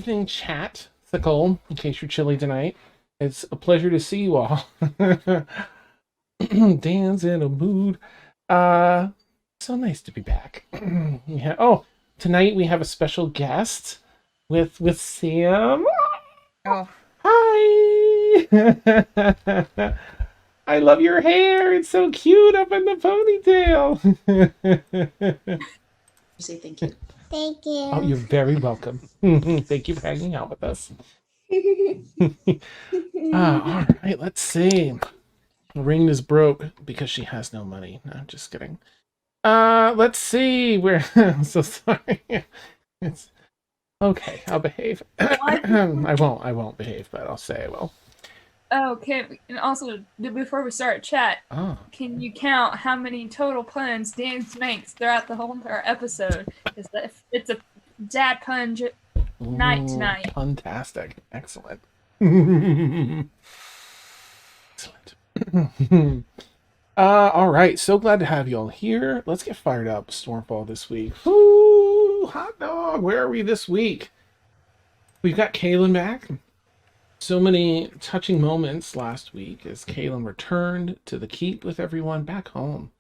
evening, chat. Sickle, in case you're chilly tonight. It's a pleasure to see you all. Dan's in a mood. So nice to be back. Yeah. Oh, tonight we have a special guest with Sam. Oh, Hi. I love your hair. It's so cute up in the ponytail. Say thank you. Thank you. Oh, you're very welcome. Thank you for hanging out with us. All right, let's see. The ring is broke because she has no money. No, just kidding. Let's see. Where I'm so sorry. It's okay, I'll behave. I won't behave, but I'll say I will. Okay, and also, before we start chat, can you count how many total puns Dan makes throughout the whole entire episode? It's a dad pun night tonight. Fantastic. Excellent. Excellent. All right, so glad to have you all here. Let's get fired up. Stormfall this week. Woo! Hot dog! Where are we this week? We've got Caelynn back. So many touching moments last week as Caelynn returned to the keep with everyone back home.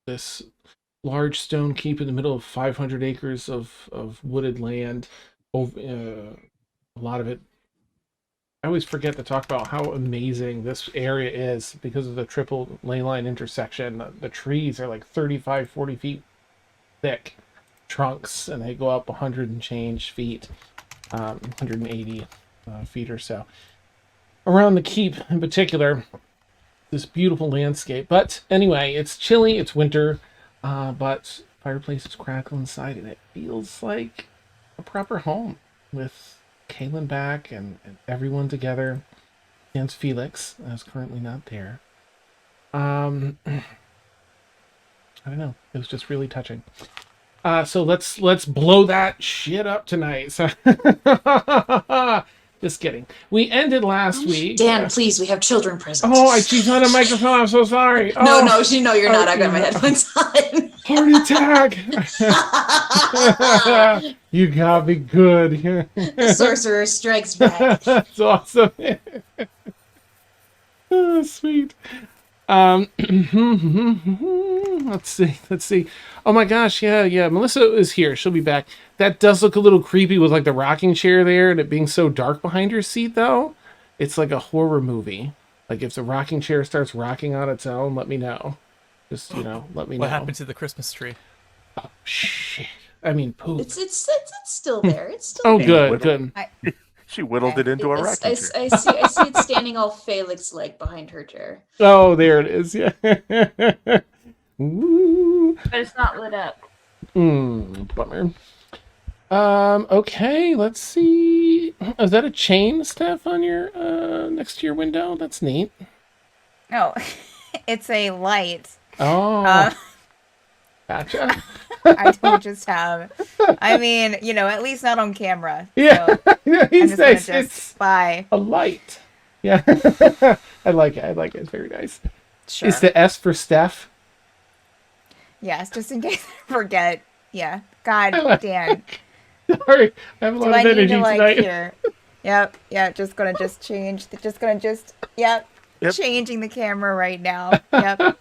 This large stone keep in the middle of 500 acres of wooded land. A lot of it. I always forget to talk about how amazing this area is because of the triple ley line intersection. The trees are like 35, 40 feet thick trunks, and they go up 100 and change feet, 180 feet or so. Around the keep in particular, this beautiful landscape. But anyway, it's chilly, it's winter, but fireplace is crackling inside, and it feels like a proper home with Caelynn back and everyone together. And Felix is currently not there. I don't know. It was just really touching. So let's blow that shit up tonight. So just kidding. We ended last week. Dan, please, we have children present. Oh, she's on a microphone. I'm so sorry. No, you're not. I got my headphones on. Heart attack. You got me good. The sorcerer strikes back. That's awesome. Oh, sweet. Let's see. Oh my gosh, yeah. Melissa is here. She'll be back. That does look a little creepy with like the rocking chair there and it being so dark behind her seat though. It's like a horror movie. Like if the rocking chair starts rocking on its own, let me know. Just, let me know. What happened to the Christmas tree? Oh shit. I mean, poop. It's still there. It's still Oh, there. good. She whittled it into a rocking chair. I see it standing all Felix-like behind her chair. Oh, there it is. Yeah. Woo. But it's not lit up. Bummer. Okay, let's see. Is that a chain, Steph, on your next to your window? That's neat. no, it's a light. Oh, gotcha. I don't just have. I mean, at least not on camera. Yeah, So he I'm just says gonna it's just buy. a light. Yeah, I like it. It's very nice. Sure. Is the S for Steph? Yes, just in case I forget. Yeah. God, Dan. Sorry, I have a Do lot I of need energy to tonight. here? Yep. Yeah. Just gonna change. Yep. Yep. Changing the camera right now. Yep.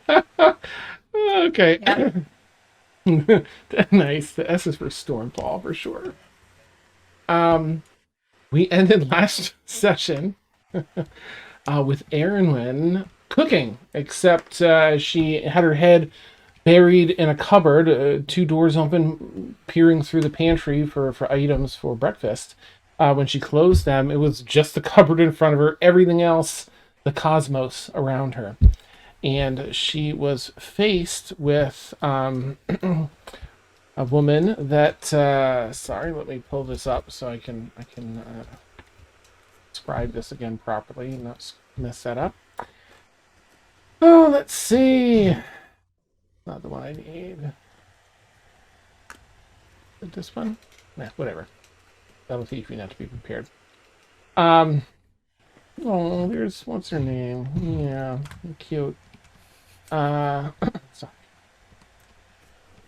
Okay. Yep. Nice. The S is for Stormfall for sure. We ended last session with Aeronwen cooking, except she had her head buried in a cupboard, two doors open, peering through the pantry for items for breakfast. When she closed them, it was just the cupboard in front of her, everything else, the cosmos around her. And she was faced with a woman that sorry, let me pull this up so I can describe this again properly and not mess that up. Oh, let's see. Not the one I need. Is it this one? Nah, whatever. That'll teach me not to be prepared. Oh, there's what's her name? Yeah, cute. Sorry.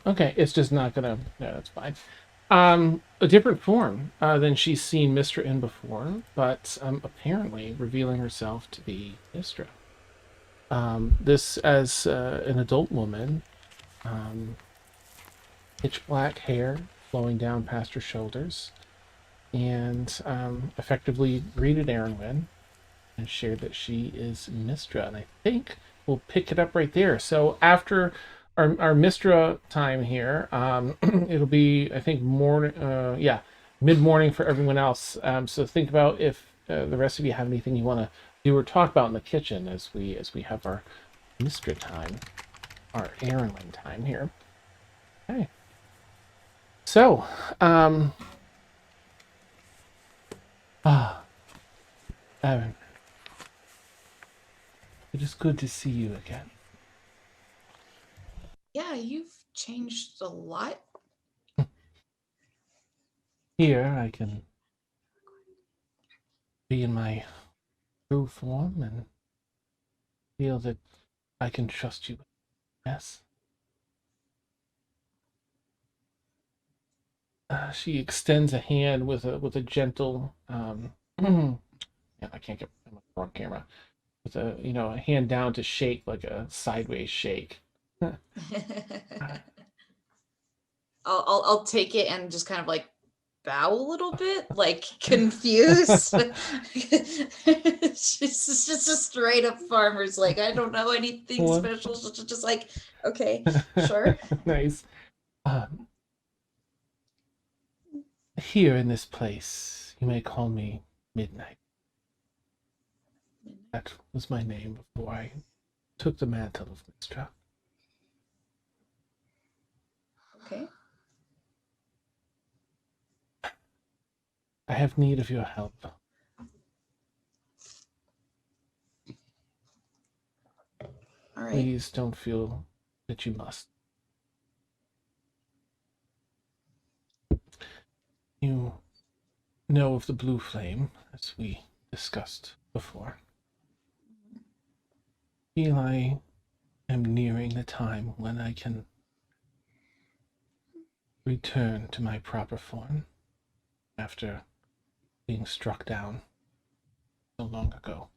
Okay, it's just not gonna. No, that's fine. A different form than she's seen Mystra in before, but apparently revealing herself to be Mystra. This as an adult woman, pitch black hair flowing down past her shoulders, and effectively greeted Aeronwen and shared that she is Mystra. And I think we'll pick it up right there. So after our Mystra time here, it'll be, I think, mid-morning for everyone else. So think about if the rest of you have anything you want to do or talk about in the kitchen as we have our Mystra time, our Aeronwen time here. Okay. So, Aaron, it is good to see you again. Yeah, you've changed a lot. Here I can be in my true form and feel that I can trust you. Yes. She extends a hand with a gentle yeah, I can't get I'm on the wrong camera. With a hand down to shake, like a sideways shake. I'll take it and just kind of like bow a little bit, like confused. She's just a straight up farmer's like, I don't know anything special. Just like, okay, sure. Nice. Here in this place, you may call me Midnight. That was my name before I took the mantle of Mystra. Okay. I have need of your help. All right. Please don't feel that you must. You know of the blue flame, as we discussed before. I feel I am nearing the time when I can return to my proper form after being struck down so long ago.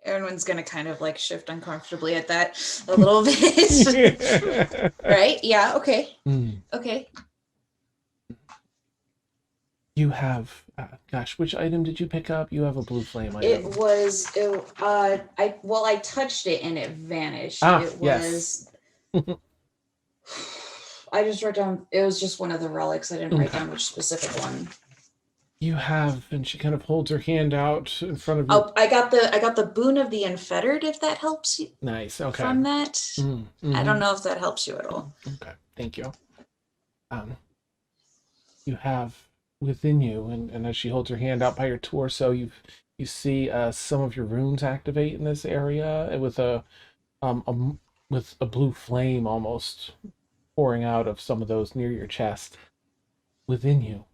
Aeronwen's gonna kind of like shift uncomfortably at that a little bit. Right? Yeah, okay. Okay. You have, gosh, which item did you pick up? You have a blue flame item. I touched it and it vanished. Yes. I just wrote down, it was just one of the relics. I didn't write down which specific one. You have, and she kind of holds her hand out in front of you. Oh, I got the boon of the unfettered, if that helps you. Nice, okay. From that. I don't know if that helps you at all. Okay, thank you. You have within you, and as she holds her hand out by your torso, you see some of your runes activate in this area with a blue flame almost pouring out of some of those near your chest. Within you,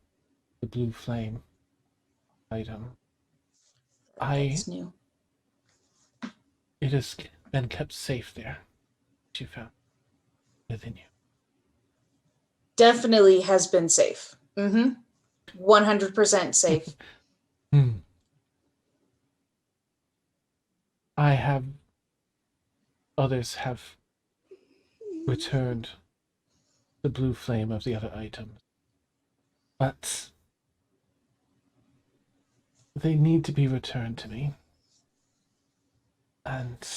the blue flame item. That's new. It has been kept safe there. You found within you. Definitely has been safe. 100% safe. Others have returned the blue flame of the other items, but they need to be returned to me, and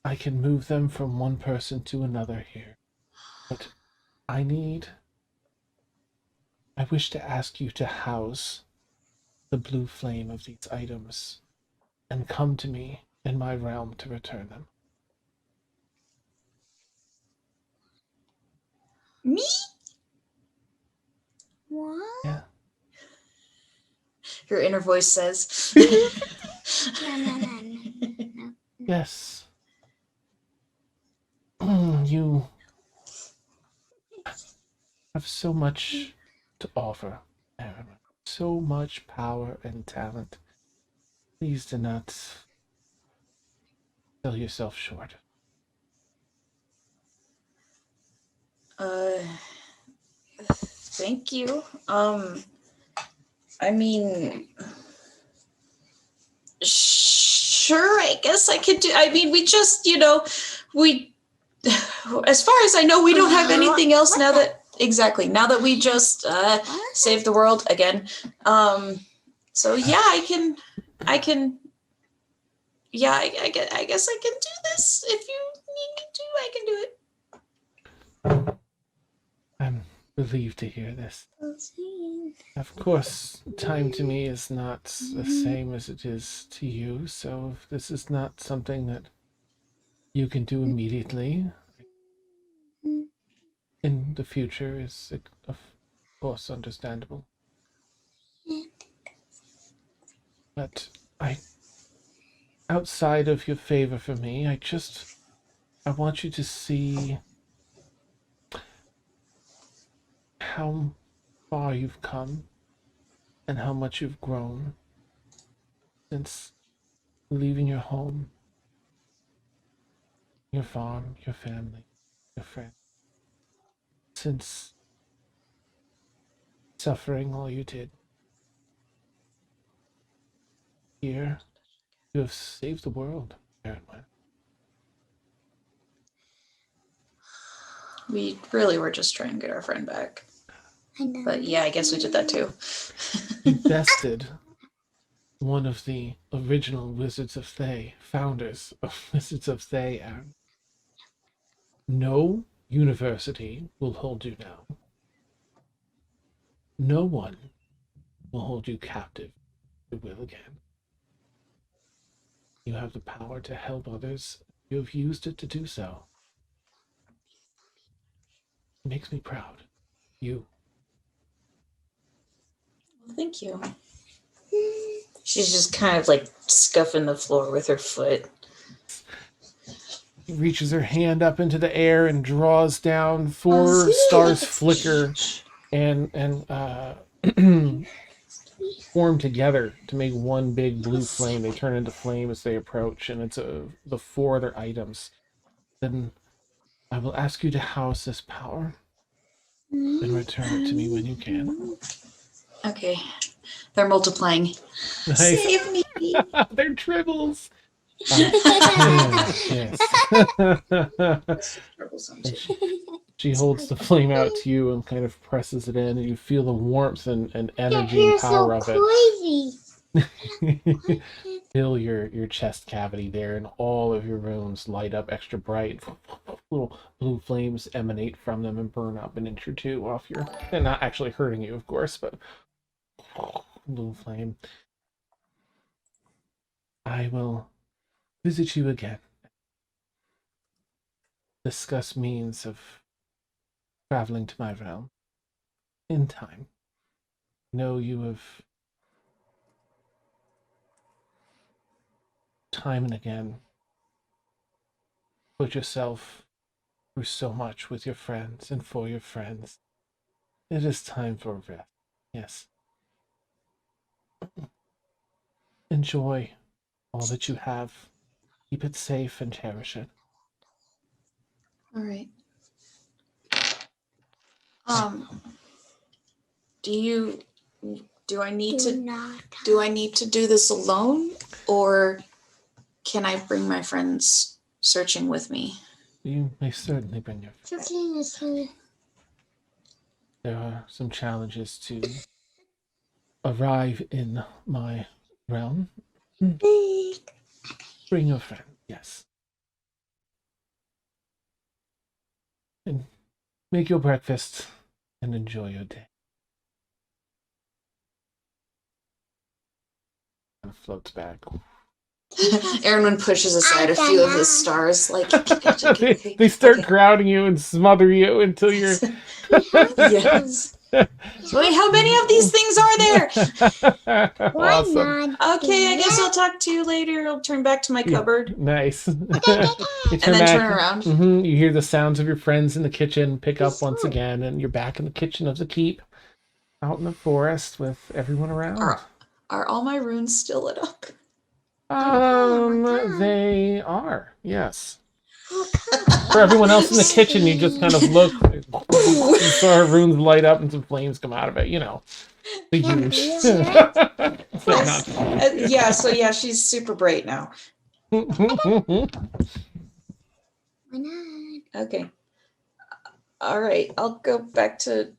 I can move them from one person to another here, but I wish to ask you to house the blue flame of these items and come to me in my realm to return them. Me? What? Yeah. Your inner voice says. No. Yes. You have so much to offer, Aaron. So much power and talent. Please do not sell yourself short. Thank you. I mean, sure, I guess I could do. I mean, we just, we, as far as I know, we don't have anything else now that we just saved the world again. So yeah, I guess I can do this. If you need me to, I can do it. I'm relieved to hear this. Of course, time to me is not the same as it is to you, so if this is not something that you can do immediately, in the future is, of course, understandable. But outside of your favor for me, I want you to see how far you've come and how much you've grown since leaving your home, your farm, your family, your friends, since suffering all you did. Here, you have saved the world, Aeronwen. We really were just trying to get our friend back. I know. But yeah, I guess we did that too. You bested one of the original Wizards of Thay, founders of Wizards of Thay, Aaron. No university will hold you now. No one will hold you captive, if you will again. You have the power to help others. You have used it to do so. It makes me proud. You. Thank you. She's just kind of like scuffing the floor with her foot. She reaches her hand up into the air and draws down. 4 stars flicker and form together to make one big blue flame. They turn into flame as they approach, and it's the 4 other items. Then I will ask you to house this power and return it to me when you can. Okay. They're multiplying. Nice. Save me. They're tribbles. Yes. She holds the flame out to you and kind of presses it in, and you feel the warmth and energy and power of it. Fill your chest cavity there, and all of your rooms light up extra bright. Little blue flames emanate from them and burn up an inch or 2 off your, and not actually hurting you, of course, but blue flame. I will visit you again. Discuss means of traveling to my realm in time. Know you have time and again put yourself through so much with your friends and for your friends. It is time for rest. Yes. Enjoy all that you have. Keep it safe and cherish it. All right. Do I need to do this alone, or can I bring my friends searching with me? You may certainly bring your friends. There are some challenges to arrive in my realm. Bring your friend, yes. And make your breakfast and enjoy your day. And floats back. Aeronwen pushes aside a few of his stars, like they start crowding you and smother you until you're. Yes. Wait, how many of these things are there? Awesome. Okay, I guess I'll talk to you later. I'll turn back to my cupboard. Nice. And then turn around. Mm-hmm. You hear the sounds of your friends in the kitchen pick up once again, and you're back in the kitchen of the keep, out in the forest with everyone around. Are all my runes still lit up? They are, yes. For everyone else in the kitchen, you just kind of look. saw her runes light up and some flames come out of it. You know, the huge. So yeah, she's super bright now. Okay. All right, I'll go back to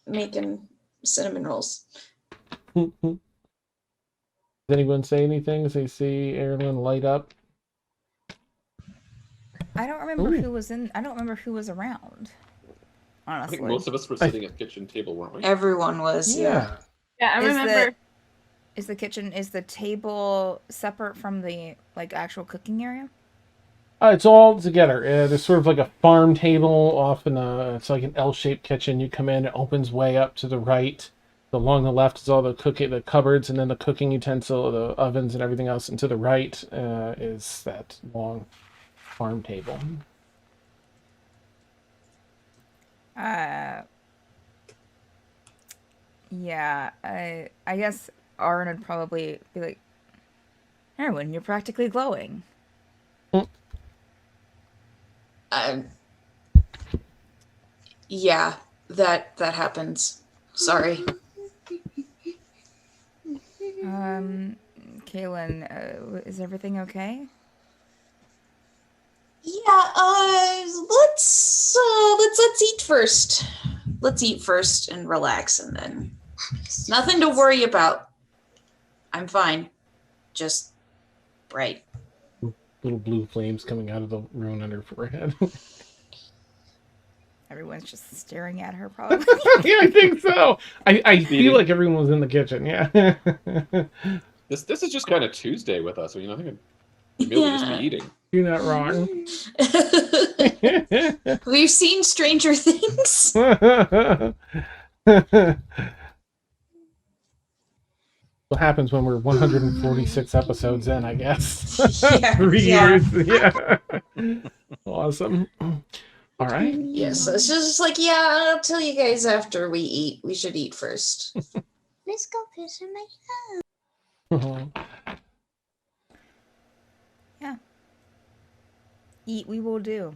making cinnamon rolls. Does anyone say anything as they see Aeronwen light up? I don't remember who was in. I don't remember who was around. Honestly, I think most of us were sitting at the kitchen table, weren't we? Everyone was. Yeah. Yeah, I remember. Is the table separate from the actual cooking area? It's all together. There's sort of like a farm table off in it's like an L-shaped kitchen. You come in, it opens way up to the right. Along the left is all the cupboards, and then the cooking utensil, the ovens, and everything else. And to the right is that long farm table. Yeah, I guess Aaron would probably be like, Aeronwen, you're practically glowing. Yeah, that happens. Sorry. Caelynn, is everything okay? Yeah, let's eat first. Let's eat first and relax, and then nothing to worry about. I'm fine. Just bright. Little blue flames coming out of the rune on her forehead. Everyone's just staring at her, probably. Yeah, I think so. I feel like everyone was in the kitchen. Yeah. This is just kind of Tuesday with us. I mean, I think Emil would just be eating. You're not wrong. We've seen Stranger Things. What happens when we're 146 episodes in, I guess. Yeah, 3 yeah. years. Yeah. Awesome. All right. Yes, so it's just like, yeah, I'll tell you guys after we eat. We should eat first. Let's go visit my house. Yeah. Eat we will do.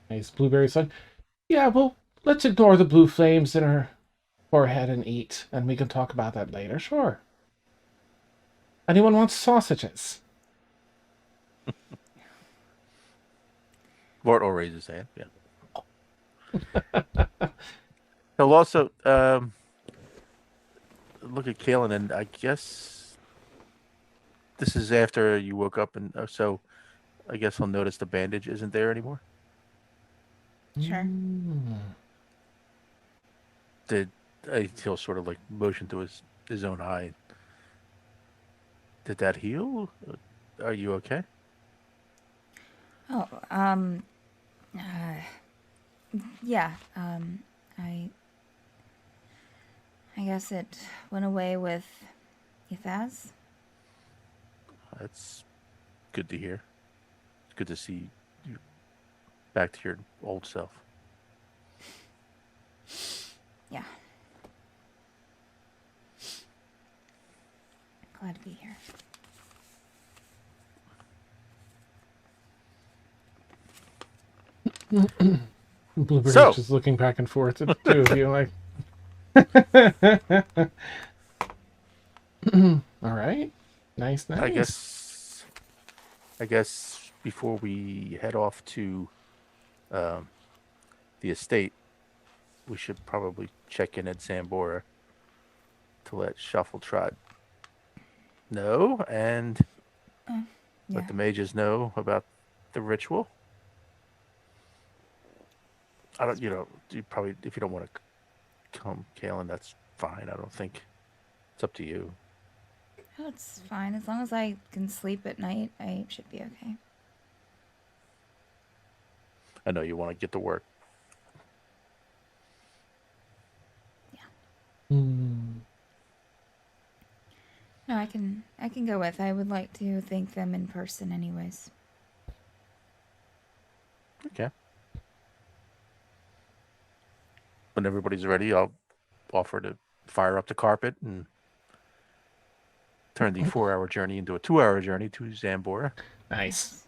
Nice blueberry sun. Yeah, well, let's ignore the blue flames in her forehead and eat, and we can talk about that later. Sure. Anyone wants sausages? Lord will raise his hand. Yeah. He'll also look at Caelynn, and I guess this is after you woke up, and so I guess he'll notice the bandage isn't there anymore. Sure. He'll sort of like motion to his own eye. Did that heal? Are you okay? Oh, yeah, I guess it went away with Ithaz. That's good to hear. It's good to see you back to your old self. Yeah. Glad to be here. Blueberry's So- just looking back and forth at the two of you, like. All right. Nice. I guess before we head off to the estate, we should probably check in at Xanbora to let Shuffletrot know and let the mages know about the ritual. I don't, you probably, if you don't want to come, Caelynn, that's fine. I don't think it's up to you. Oh, it's fine. As long as I can sleep at night, I should be okay. I know you want to get to work. Hmm. No, I can go with. I would like to thank them in person anyways. Okay. When everybody's ready, I'll offer to fire up the carpet and turn the 4-hour journey into a 2-hour journey to Xanbora. Nice.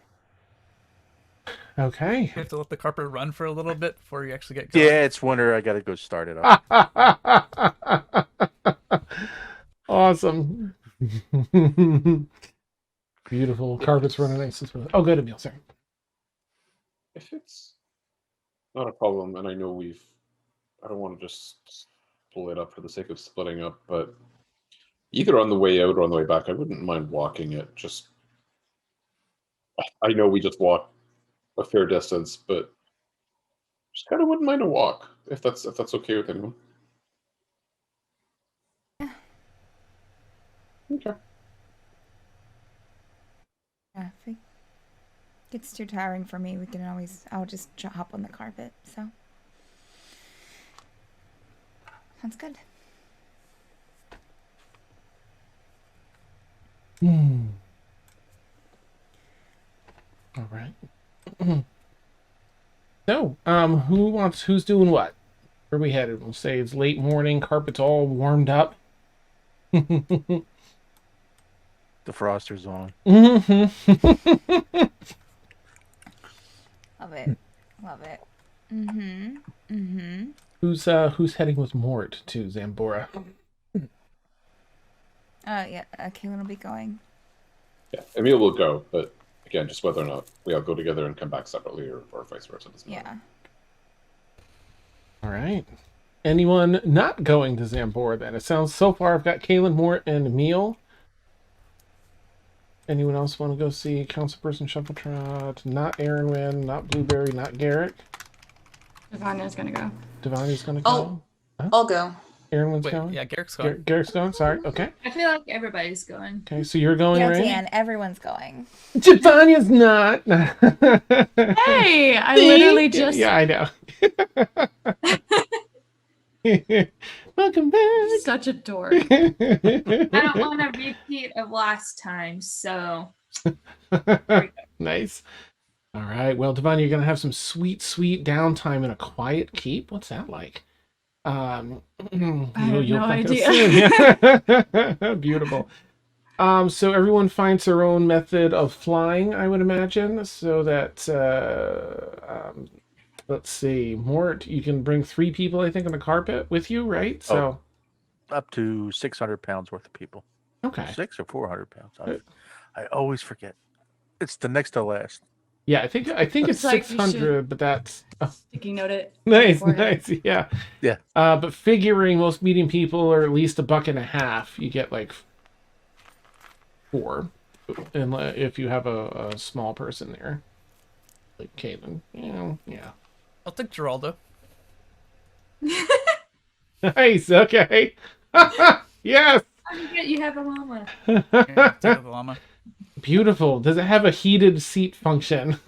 Okay. You have to let the carpet run for a little bit before you actually get going. Yeah, it's winter. I gotta go start it up. Awesome. Beautiful. Carpets running nice as well. Oh, good, Emil. Sorry. If it's not a problem, and I know I don't want to just split up for the sake of splitting up, but either on the way out or on the way back, I wouldn't mind walking it. I know we just walk a fair distance, but just kind of wouldn't mind a walk if that's okay with anyone. Okay. Yeah, if it gets too tiring for me, I'll just hop on the carpet, so. Sounds good. All right. So, who's doing what? Where are we headed? We'll say it's late morning, carpet's all warmed up. The froster's on. Love it. Love it. Who's heading with Mort to Xanbora? Yeah, Caelynn will be going. Yeah, Emil will go, but again, just whether or not we all go together and come back separately or vice versa. Yeah. All right. Anyone not going to Xanbora then? It sounds so far I've got Caelynn, Mort, and Emil. Anyone else want to go see Councilperson Shuffletrot? Not Aeronwen, not Blueberry, not Garrick. Davania's gonna go. Davania's gonna go. Oh, Huh? I'll go. Aeronwen's Wait, going. yeah, Garrick's going. Garrick's going. Sorry. Okay. I feel like everybody's going. Okay. So you're going, Guilty, right? and everyone's going. Davania's not. Hey, I literally just. Yeah, I know. Welcome back. Such a dork. I don't want a repeat of last time, so. Nice. All right. Well, Davania, you're gonna have some sweet downtime in a quiet keep. What's that like? I have you'll no find out idea. soon. Beautiful. So everyone finds their own method of flying, I would imagine, so that let's see, Mort, you can bring 3 people, I think, on the carpet with you, right? So Up to 600 pounds worth of people. okay. 600 or 400 pounds. I always forget. It's the next to last. Yeah, I think it's like you 600, but that's Sticky note it. nice, beforehand. nice, yeah. Yeah. But figuring most medium people are at least $1.50, you get like 4, and if you have a small person there, like Caelynn, yeah. I'll take Geraldo. Nice. Okay. Yes. I forget you have a llama. Yeah, take the llama. Beautiful. Does it have a heated seat function?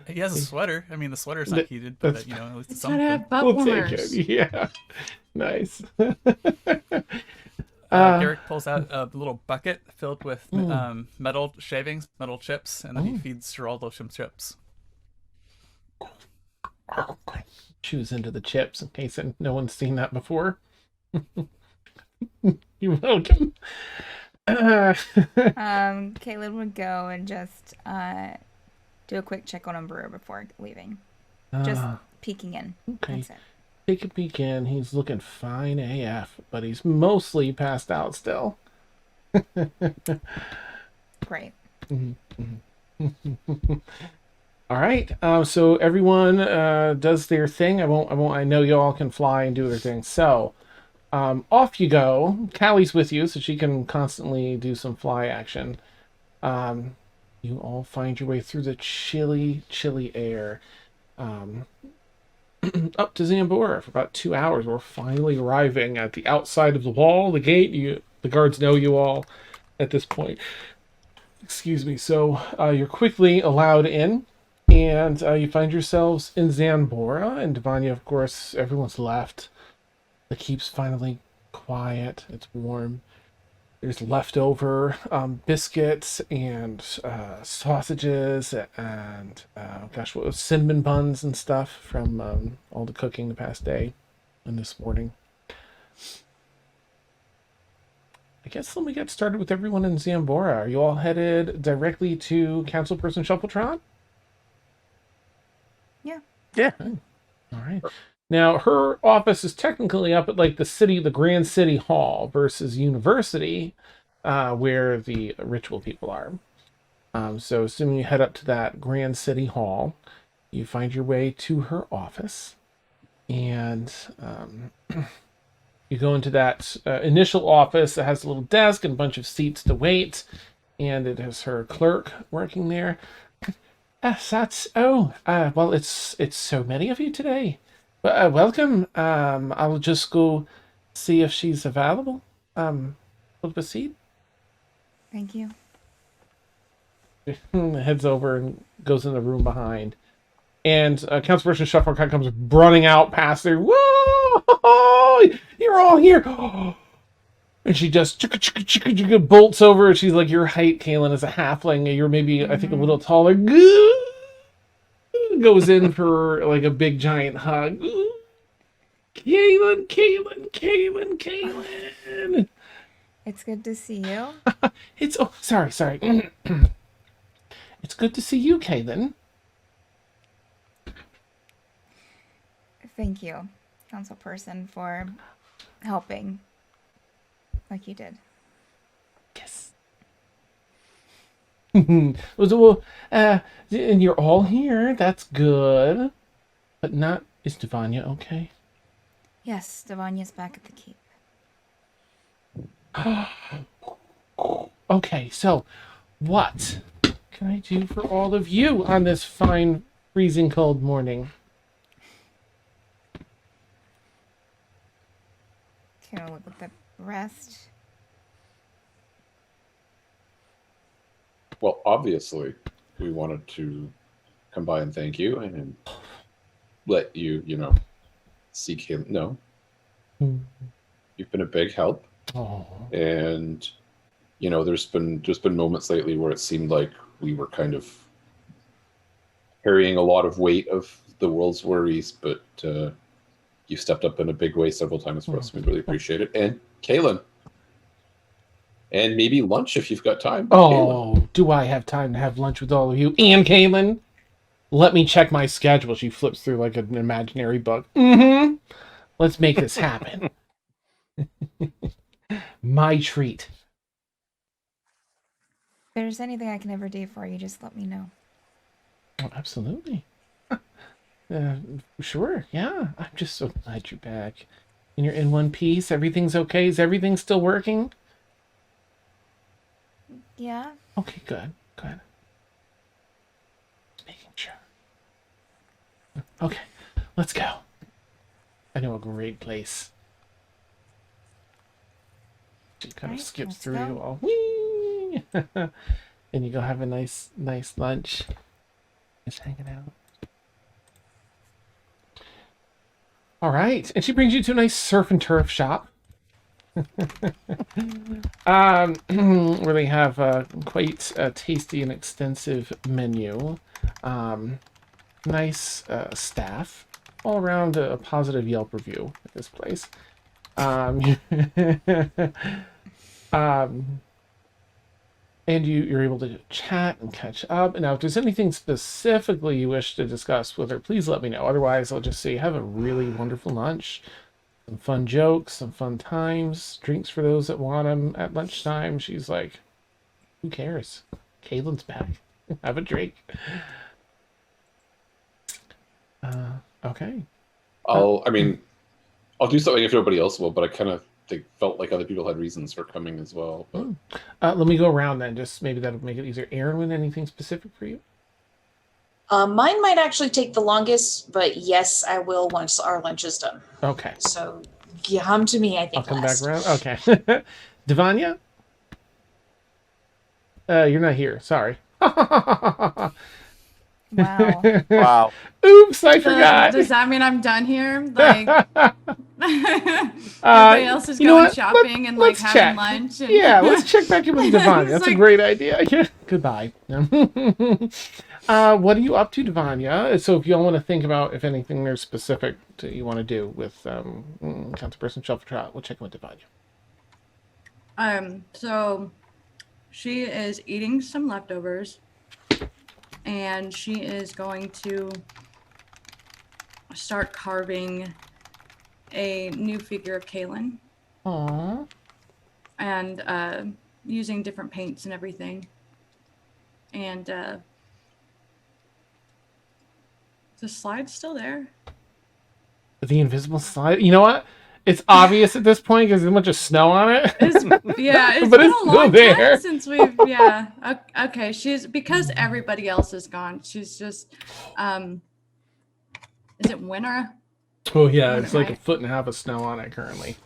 He has a sweater. I mean, the sweater's not heated, but at least it's It's gotta have something. butt We'll warmers. take it. Yeah. Nice. Garrick pulls out a little bucket filled with metal shavings, metal chips, and then he feeds Geraldo some chips. Chews into the chips in case no one's seen that before. You're welcome. Caelynn would go and just do a quick check on Brewer before leaving. Just peeking in. Okay. That's it. Take a peek in. He's looking fine AF, but he's mostly passed out still. Great. All right. So everyone does their thing. I know you all can fly and do their thing. So off you go. Callie's with you, so she can constantly do some fly action. You all find your way through the chilly air. Up to Xanbora for about 2 hours. We're finally arriving at the outside of the wall, the gate. The guards know you all at this point. Excuse me. So you're quickly allowed in, and you find yourselves in Xanbora. And Davania, of course, everyone's left. The keep's finally quiet. It's warm. There's leftover biscuits and sausages and what was cinnamon buns and stuff from all the cooking the past day and this morning. I guess let me get started with everyone in Xanbora. Are you all headed directly to Councilperson Shuffletrot? Yeah. Yeah. All right. Now, her office is technically up at like the Grand City Hall versus University, where the ritual people are. So, assuming you head up to that Grand City Hall, you find your way to her office, and you go into that initial office that has a little desk and a bunch of seats to wait, and it has her clerk working there. Well, it's so many of you today. Welcome. I'll just go see if she's available. We'll proceed. Thank you. Heads over and goes in the room behind. And Councilperson Shuffletrot comes running out past her. Whoa! You're all here! And she just bolts over. She's like your height, Caelynn, as a halfling. You're maybe, I think, a little taller. Goes in for like a big giant hug. Caelynn. It's good to see you. Sorry. It's good to see you, Caelynn. Thank you, Councilperson, for helping like you did. Yes. Well, and you're all here. That's good. But not... Is Davania okay? Yes, Davania's back at the keep. Okay, so what can I do for all of you on this fine, freezing cold morning? Can I look at the rest? Well, obviously, we wanted to come by and thank you and let you, see Caelynn. No. You've been a big help. Oh. And, there's been moments lately where it seemed like we were kind of carrying a lot of weight of the world's worries, but you stepped up in a big way several times for us. We really appreciate it. And Caelynn. And maybe lunch if you've got time. Oh, Caelynn. do I have time to have lunch with all of you? And Caelynn? Let me check my schedule. She flips through like an imaginary book. Let's make this happen. My treat. If there's anything I can ever do for you, just let me know. Oh, absolutely. Sure, yeah. I'm just so glad you're back. And you're in one piece. Everything's okay? Is everything still working? Yeah? Okay, good. Just making sure. Okay, let's go. I know a great place. She kind of Right, skips let's through go. you all. Whee! And you go have a nice lunch. Just hanging out. All right, and she brings you to a nice surf and turf shop. Where they have quite a tasty and extensive menu. Nice staff. All around a positive Yelp review at this place. And you're able to chat and catch up. Now, if there's anything specifically you wish to discuss with her, please let me know. Otherwise, I'll just say have a really wonderful lunch. Some fun jokes, some fun times, drinks for those that want them at lunchtime. She's like, who cares? Caelynn's back. Have a drink. Okay. I'll do something if nobody else will, but I kind of felt like other people had reasons for coming as well. But Let me go around then. Just maybe that'll make it easier. Aeronwen, anything specific for you? Mine might actually take the longest, but yes, I will once our lunch is done. Okay. So come to me, I think. I'll come last. back around. Okay. Davania? You're not here. Sorry. Wow. Wow. Oops, I forgot. Does that mean I'm done here? Like, everybody else is going shopping and like having check. lunch. And... Yeah, let's check back in with Davania. That's like... a great idea. Yeah. Goodbye. What are you up to, Davania? So if you all want to think about if anything there's specific that you want to do with Councilperson Shuffletrot, we'll check in with Davania. So she is eating some leftovers, and she is going to start carving a new figure of Caelynn. Aww. And using different paints and everything. And the slide's still there. The invisible slide. You know what? It's obvious at this point because there's a bunch of snow on it. It's but been it's a still long there. time since we've okay. She's because everybody else is gone. She's just is it winter? Oh yeah, it's like a foot and a half of snow on it currently.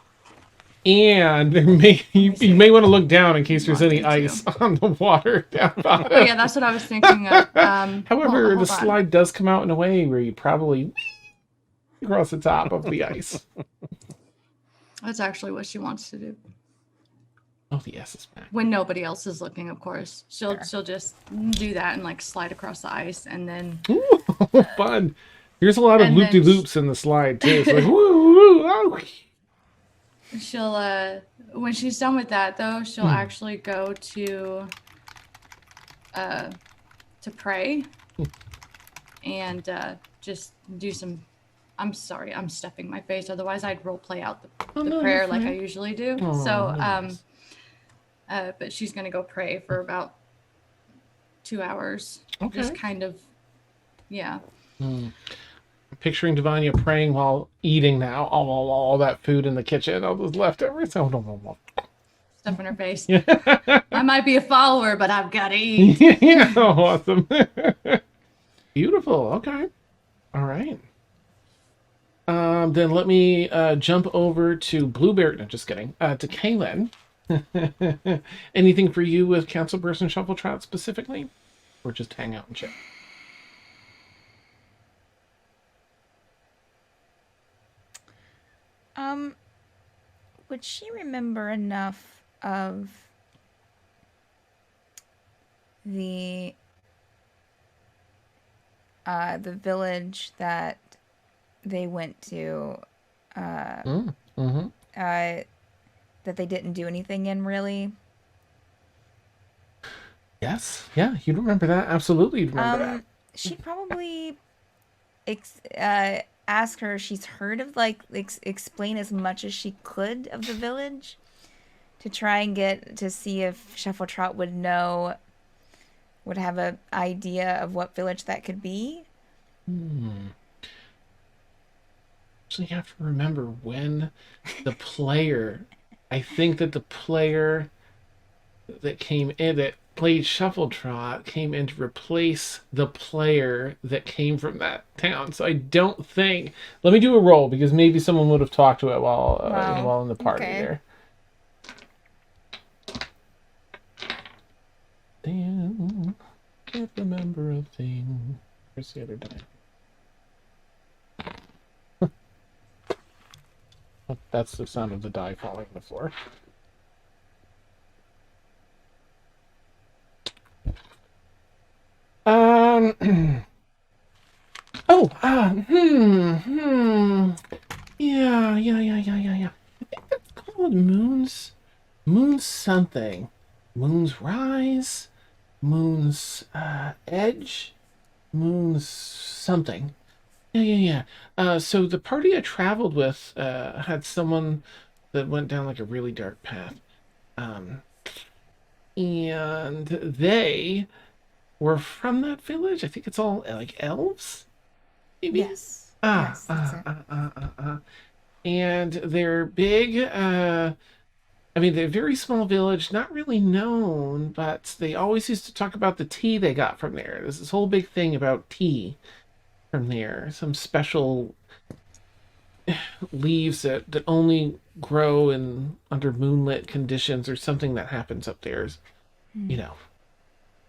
And there may you may want to look down in case there's any ice on the water down bottom. Oh yeah, that's what I was thinking of. However, the slide does come out in a way where you probably across the top of the ice. That's actually what she wants to do. Oh, the S is back. When nobody else is looking, of course. She'll just do that and like slide across the ice and then Ooh, fun. Here's a lot of loop-de-loops in the slide too. It's like woo, woo, oh. She'll when she's done with that though, she'll actually go to pray and just do some. I'm sorry, I'm stuffing my face. Otherwise, I'd role play out the prayer like I usually do. Oh, so, nice. But she's gonna go pray for about 2 hours. Okay. Just kind of, yeah. I'm picturing Davania praying while eating now. All that food in the kitchen, all those leftovers. Stuff in her face. I might be a follower, but I've got to eat. Yeah, awesome. Beautiful. Okay. All right. Then let me jump over to Blueberry. No, just kidding. To Caelynn. Anything for you with Councilperson Shuffletrot specifically, or just hang out and chat? Would she remember enough of the village that they went to that they didn't do anything in, really? Yes. Yeah, you'd remember that. Absolutely, you'd remember that. She'd probably ask her. She's heard of explain as much as she could of the village to try and get to see if Shuffletrot would have an idea of what village that could be. So you have to remember when the player, I think that the player that came in that played Shuffletrot came in to replace the player that came from that town. So I don't think. Let me do a roll because maybe someone would have talked to it while in the party there. Damn, can't remember a thing. Where's the other die? That's the sound of the die falling on the floor. Yeah. I think it's called Moon's something. Moon's Rise, Moon's Edge, Moon's something. Yeah. So the party I traveled with had someone that went down like a really dark path. And they were from that village. I think it's all like elves. Maybe? Yes. Yes, that's it. And they're big. I mean, they're a very small village, not really known, but they always used to talk about the tea they got from there. There's this whole big thing about tea from there. Some special leaves that only grow in under moonlit conditions or something that happens up there. You know,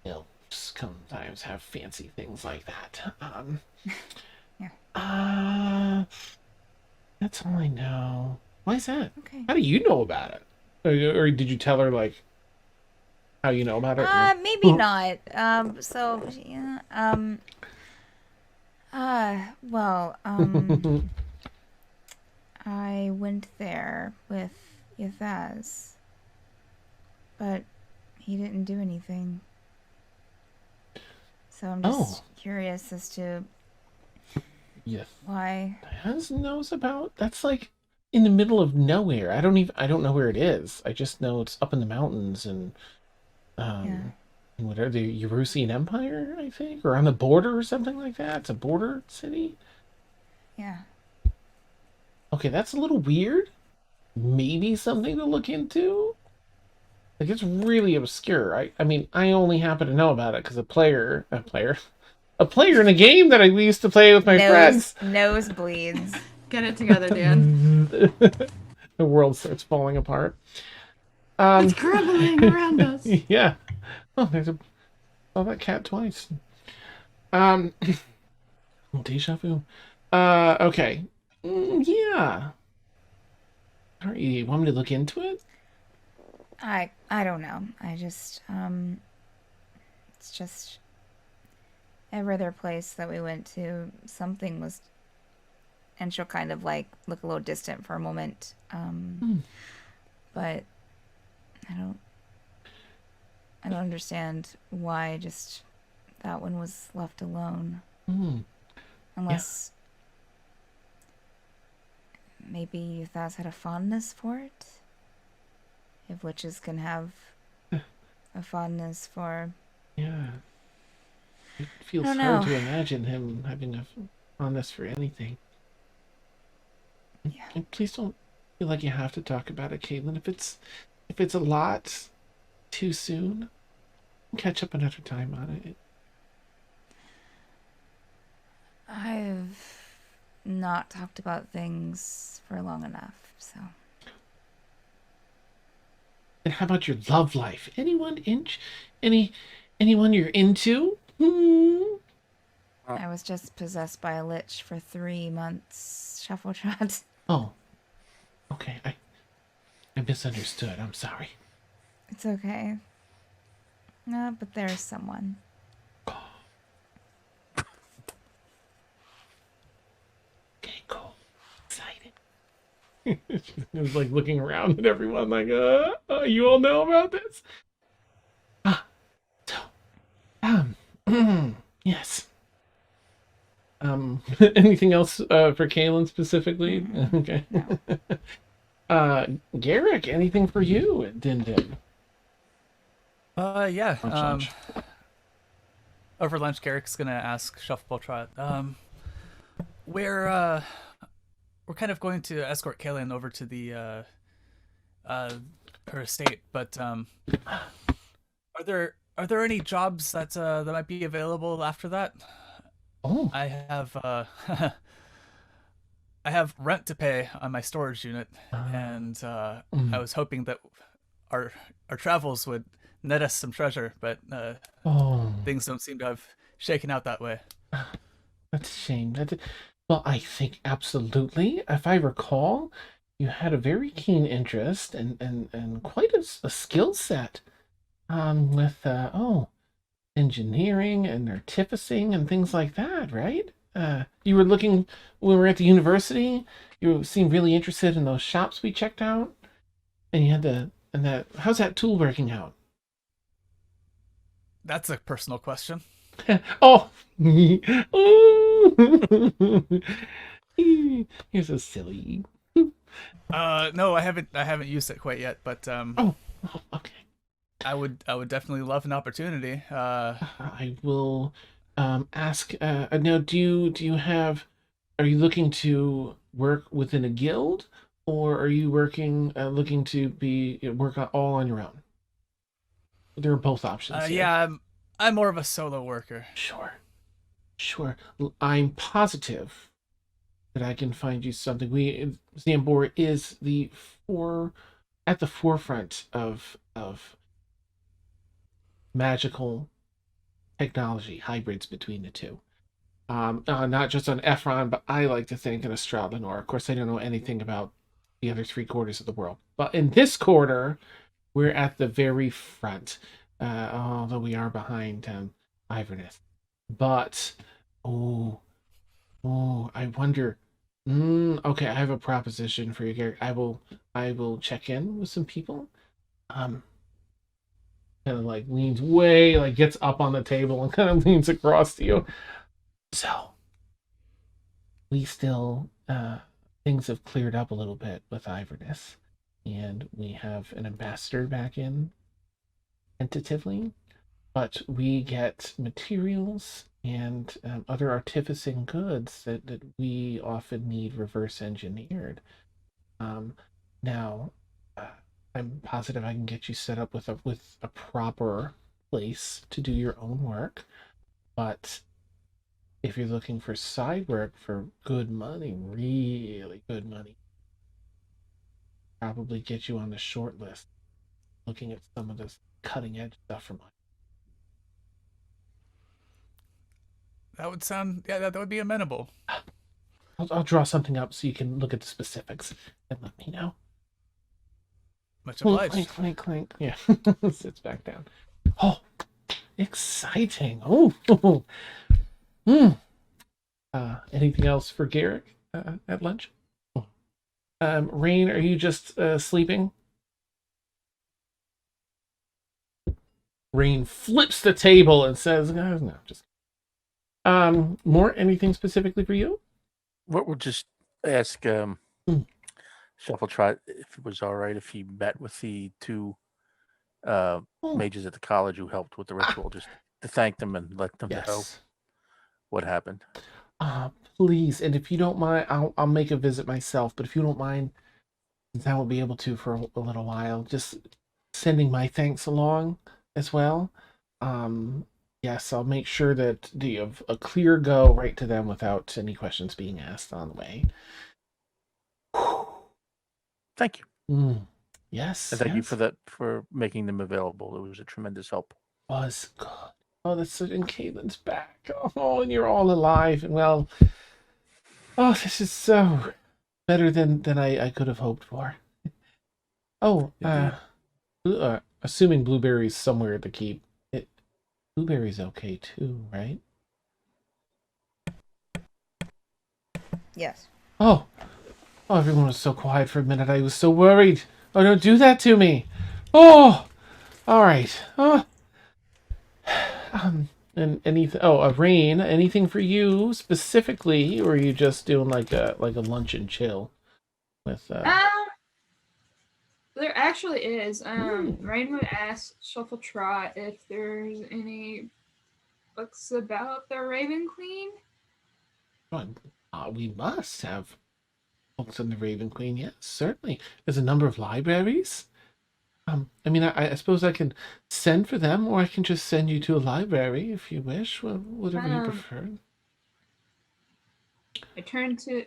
elves sometimes have fancy things like that. Yeah. That's all I know. Why is that? Okay. How do you know about it? Or did you tell her like how you know about it? Maybe not. I went there with Ythaz, but he didn't do anything. So I'm just curious as to Yes. Why? Diaz knows about. That's like in the middle of nowhere. I don't know where it is. I just know it's up in the mountains and Yeah. in whatever the Eurusian Empire, I think, or on the border or something like that. It's a border city. Yeah. Okay, that's a little weird. Maybe something to look into. Like it's really obscure. I mean, I only happen to know about it because a player in a game that I used to play with my friends. Nosebleeds. Get it together, Dan. The world starts falling apart. It's crumbling around us. Yeah. Oh, saw that cat twice. Deja vu. Okay. Yeah. All right, you want me to look into it? I don't know. I just it's just every other place that we went to, something was, and she'll kind of like look a little distant for a moment. But I don't understand why just that one was left alone. Unless maybe Thaz had a fondness for it. If witches can have a fondness for... Yeah. It feels hard to imagine him having a fondness for anything. Yeah. And please don't feel like you have to talk about it, Caelynn. If it's a lot too soon, catch up another time on it. I've not talked about things for long enough, so... And how about your love life? Anyone you're into? I was just possessed by a lich for 3 months, Shuffletrot. Oh. Okay, I misunderstood. I'm sorry. It's okay. No, but there's someone. Okay, cool. Excited. It was like looking around at everyone like, you all know about this? Yes. Anything else for Caelynn specifically? Okay. No. Garrick, anything for you at Din Din? Yeah. Lunch. Over lunch, Garrick's gonna ask Shuffletrot, we're kind of going to escort Caelynn over to the her estate, but are there any jobs that might be available after that? Oh, I have I have rent to pay on my storage unit, and I was hoping that our travels would net us some treasure, but things don't seem to have shaken out that way. That's a shame. Well, I think absolutely. If I recall, you had a very keen interest and quite a skill set with engineering and artificing and things like that, right? You were looking when we were at the university. You seemed really interested in those shops we checked out, and you had how's that tool working out? That's a personal question. Oh, you're so silly. No, I haven't used it quite yet, but Okay. I would definitely love an opportunity. I will ask. Now, do you have? Are you looking to work within a guild, or are you looking to work all on your own? There are both options. Yeah, I'm more of a solo worker. Sure. I'm positive that I can find you something. Xanbora is at the forefront of magical technology, hybrids between the two. Not just on Epheron, but I like to think in Astralanor. Of course, I don't know anything about the other 3 quarters of the world. But in this quarter, we're at the very front, although we are behind Ivernith. But, I wonder. Okay, I have a proposition for you, Gary. I will check in with some people. Kind of like leans way, like gets up on the table and kind of leans across to you. So, we still things have cleared up a little bit with Iverness, and we have an ambassador back in tentatively, but we get materials and other artificing goods that we often need reverse engineered. Now, I'm positive I can get you set up with a proper place to do your own work, but if you're looking for side work for good money, really good money, probably get you on the short list. Looking at some of this cutting edge stuff from That would sound, yeah, that would be amenable. I'll draw something up so you can look at the specifics and let me know. Much Clink, obliged. clink, clink, clink. Yeah, sits back down. Oh, exciting. Oh. Anything else for Garrick at lunch? Rain, are you just sleeping? Rain flips the table and says, no, just more anything specifically for you? What we'll just ask Shuffletrot if it was all right if he met with the two mages at the college who helped with the ritual, just to thank them and let them know what happened. Please, and if you don't mind, I'll make a visit myself, but if you don't mind, since I won't be able to for a little while, just sending my thanks along as well. Yes, I'll make sure that you have a clear go right to them without any questions being asked on the way. Thank you. Yes. And thank you for making them available. It was a tremendous help. Was good. Oh, that's so, and Caelynn's back. Oh, and you're all alive and well. Oh, this is so better than I could have hoped for. Oh, assuming Blueberry's somewhere to keep. Blueberry's okay too, right? Yes. Oh, everyone was so quiet for a minute. I was so worried. Oh, don't do that to me. Oh, all right. And anything? Oh, Rain. Anything for you specifically, or are you just doing like a lunch and chill with? There actually is. Rain would ask Shuffletrot if there's any books about the Raven Queen. We must have books on the Raven Queen. Yes, certainly. There's a number of libraries. I mean, I suppose I can send for them, or I can just send you to a library if you wish. Whatever you prefer. I turn to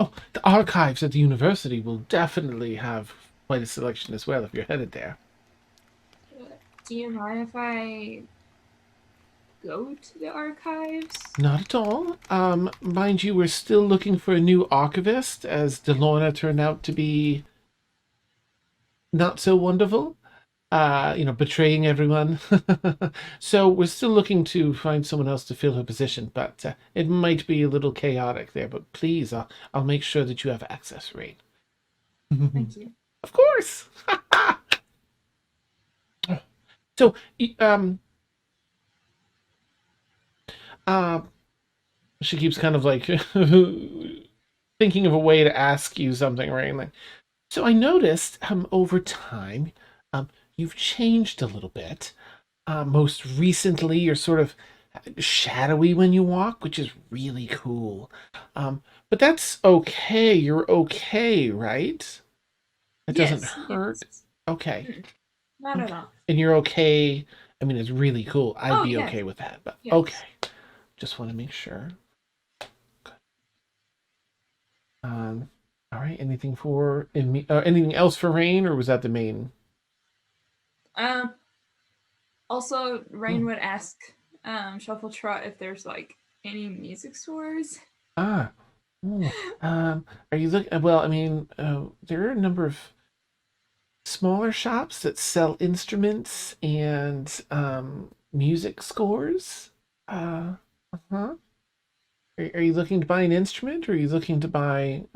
Oh, the archives at the university will definitely have quite a selection as well if you're headed there. Do you mind if I go to the archives? Not at all. Mind you, we're still looking for a new archivist, as Delorna turned out to be not so wonderful. Betraying everyone. So we're still looking to find someone else to fill her position, but it might be a little chaotic there. But please, I'll make sure that you have access, Rain. Thank you. Of course. So, she keeps kind of like thinking of a way to ask you something, Rain. Like, so I noticed over time, you've changed a little bit. Most recently, you're sort of shadowy when you walk, which is really cool. But that's okay. You're okay, right? It doesn't hurt. Yes. Okay. Not at all. And you're okay. I mean, it's really cool. I'd be yes. okay with that, but Yes. okay. Just want to make sure. Good. All right. Anything else for Rain, or was that the main? Also, Rain would ask Shuffletrot if there's like any music stores. Are you looking? Well, I mean, there are a number of smaller shops that sell instruments and music scores. Are you looking to buy an instrument, or are you looking to buy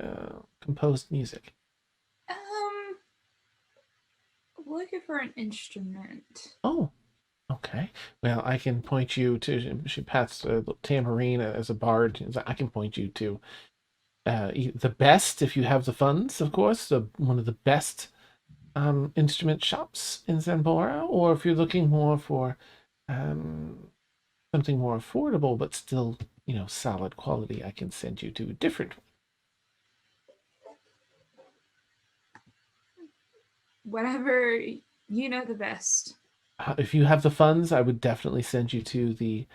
composed music? Looking for an instrument. Oh, Okay. Well, I can point you to. She pats a tambourine as a bard. I can point you to the best, if you have the funds, of course. One of the best instrument shops in Xanbora, or if you're looking more for something more affordable but still, solid quality, I can send you to a different. Whatever you know the best. If you have the funds, I would definitely send you to the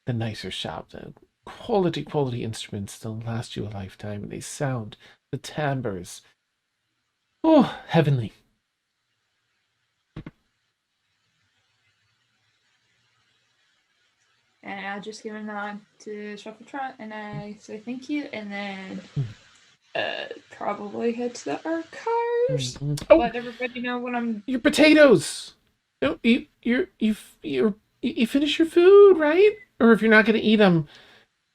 nicer shop. The quality instruments, they'll last you a lifetime, and they sound, the timbres, oh, heavenly. And I'll just give a nod to Shuffletrot and I say thank you, and then probably head to the archives. Oh, Let everybody know when I'm. Your potatoes. No, you finish your food, right? Or if you're not going to eat them,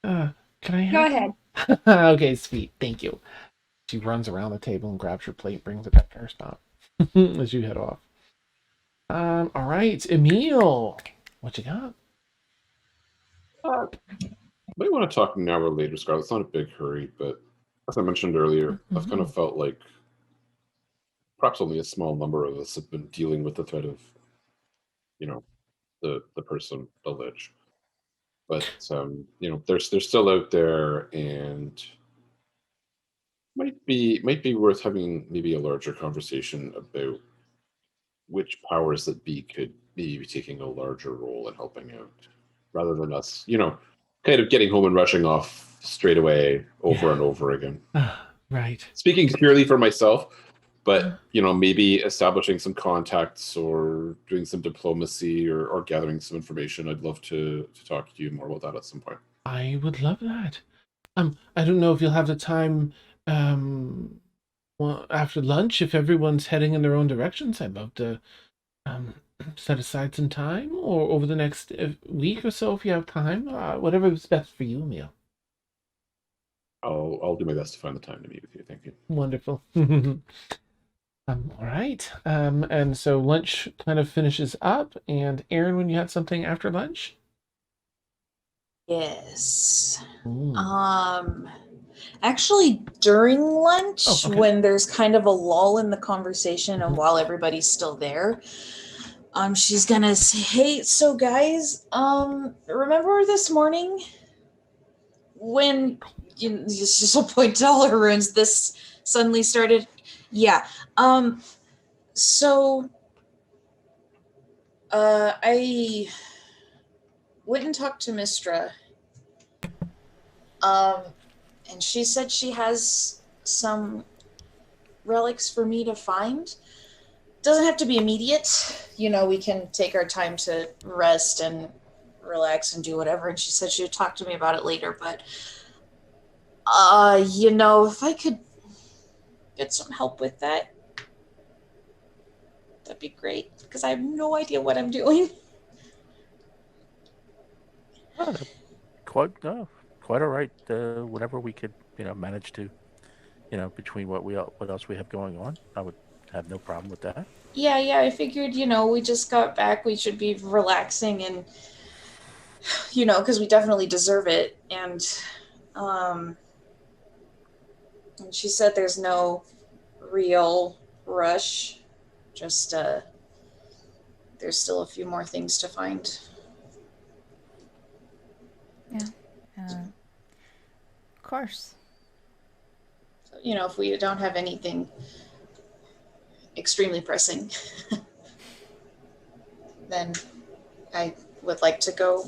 can I have? Go ahead. Okay, sweet. Thank you. She runs around the table and grabs your plate, brings it back to her spot as you head off. All right, Emil, what you got? Might want to talk now or later, Scarlett. It's not a big hurry, but as I mentioned earlier, I've kind of felt like perhaps only a small number of us have been dealing with the threat of, the person, the lich. But they're still out there, and might be worth having maybe a larger conversation about which powers that be could maybe be taking a larger role in helping out, rather than us, kind of getting home and rushing off straight away over and over again. Right. Speaking purely for myself, but maybe establishing some contacts or doing some diplomacy or gathering some information. I'd love to talk to you more about that at some point. I would love that. I don't know if you'll have the time after lunch, if everyone's heading in their own directions. I'd love to set aside some time, or over the next week or so if you have time. Whatever is best for you, Emil. I'll do my best to find the time to meet with you. Thank you. Wonderful. All right. And so lunch kind of finishes up. And Aeronwen, you had something after lunch? Yes. Ooh. Actually, during lunch, okay. when there's kind of a lull in the conversation and while everybody's still there, she's gonna say, "Hey, so guys, remember this morning when just will point to all her runes, this suddenly started? Yeah. So I went and talked to Mystra. And she said she has some relics for me to find. Doesn't have to be immediate. We can take our time to rest and relax and do whatever. And she said she would talk to me about it later. But, if I could get some help with that, that'd be great. Because I have no idea what I'm doing. Quite all right. Whatever we could, manage to, between what else we have going on, I would have no problem with that. Yeah. I figured, we just got back. We should be relaxing and, because we definitely deserve it. And she said there's no real rush. Just there's still a few more things to find. Yeah. Of course. So, if we don't have anything extremely pressing, then I would like to go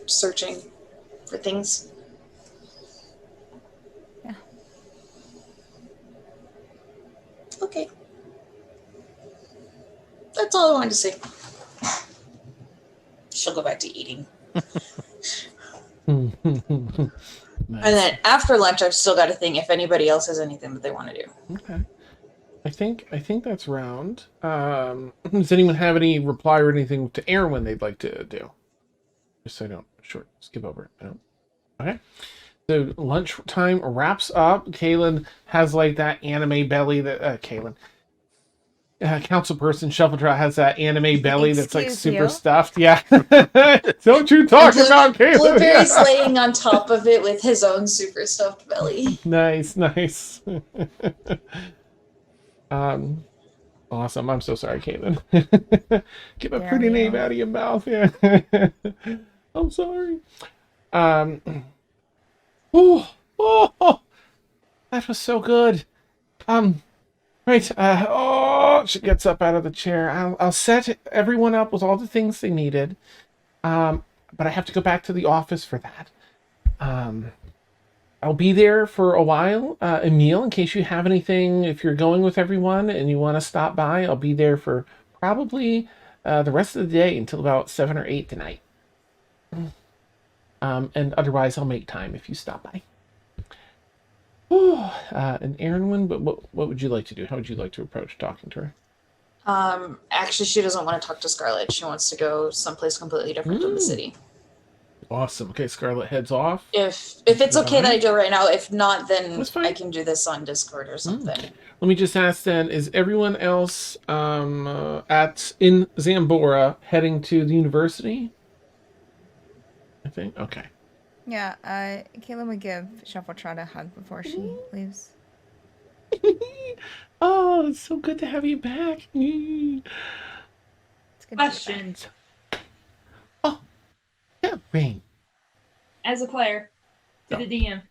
searching for things. Yeah. Okay. That's all I wanted to say. She'll go back to eating. Nice. And then after lunch, I've still got to think if anybody else has anything that they want to do. Okay. I think that's round. Does anyone have any reply or anything to Aeronwen they'd like to do? Just so I don't skip over it. No? Okay. So lunchtime wraps up. Caelynn has like that anime belly that Caelynn. Councilperson Shuffletrot has that anime belly that's like Excuse super you? stuffed. Yeah. Don't you talk about Caelynn. Blueberry's laying on top of it with his own super stuffed belly. Nice. Awesome. I'm so sorry, Caelynn. Get a pretty name out of your mouth. Yeah. I'm sorry. Oh, that was so good. Right. She gets up out of the chair. I'll set everyone up with all the things they needed. But I have to go back to the office for that. I'll be there for a while, Emil, in case you have anything. If you're going with everyone and you want to stop by, I'll be there for probably the rest of the day until about 7 or 8 tonight. And otherwise, I'll make time if you stop by. And Aeronwen, but what would you like to do? How would you like to approach talking to her? Actually, she doesn't want to talk to Scarlet. She wants to go someplace completely different in the city. Awesome. Okay, Scarlet heads off. If it's okay that I do it right now, if not, then That's fine. I can do this on Discord or something. Let me just ask then: is everyone else in Xanbora heading to the university? I think. Okay. Yeah, Caelynn would give Shuffletrot a hug before she leaves. Oh, it's so good to have you back. It's good Questions. Oh, yeah, Rain. As a player, to the DM.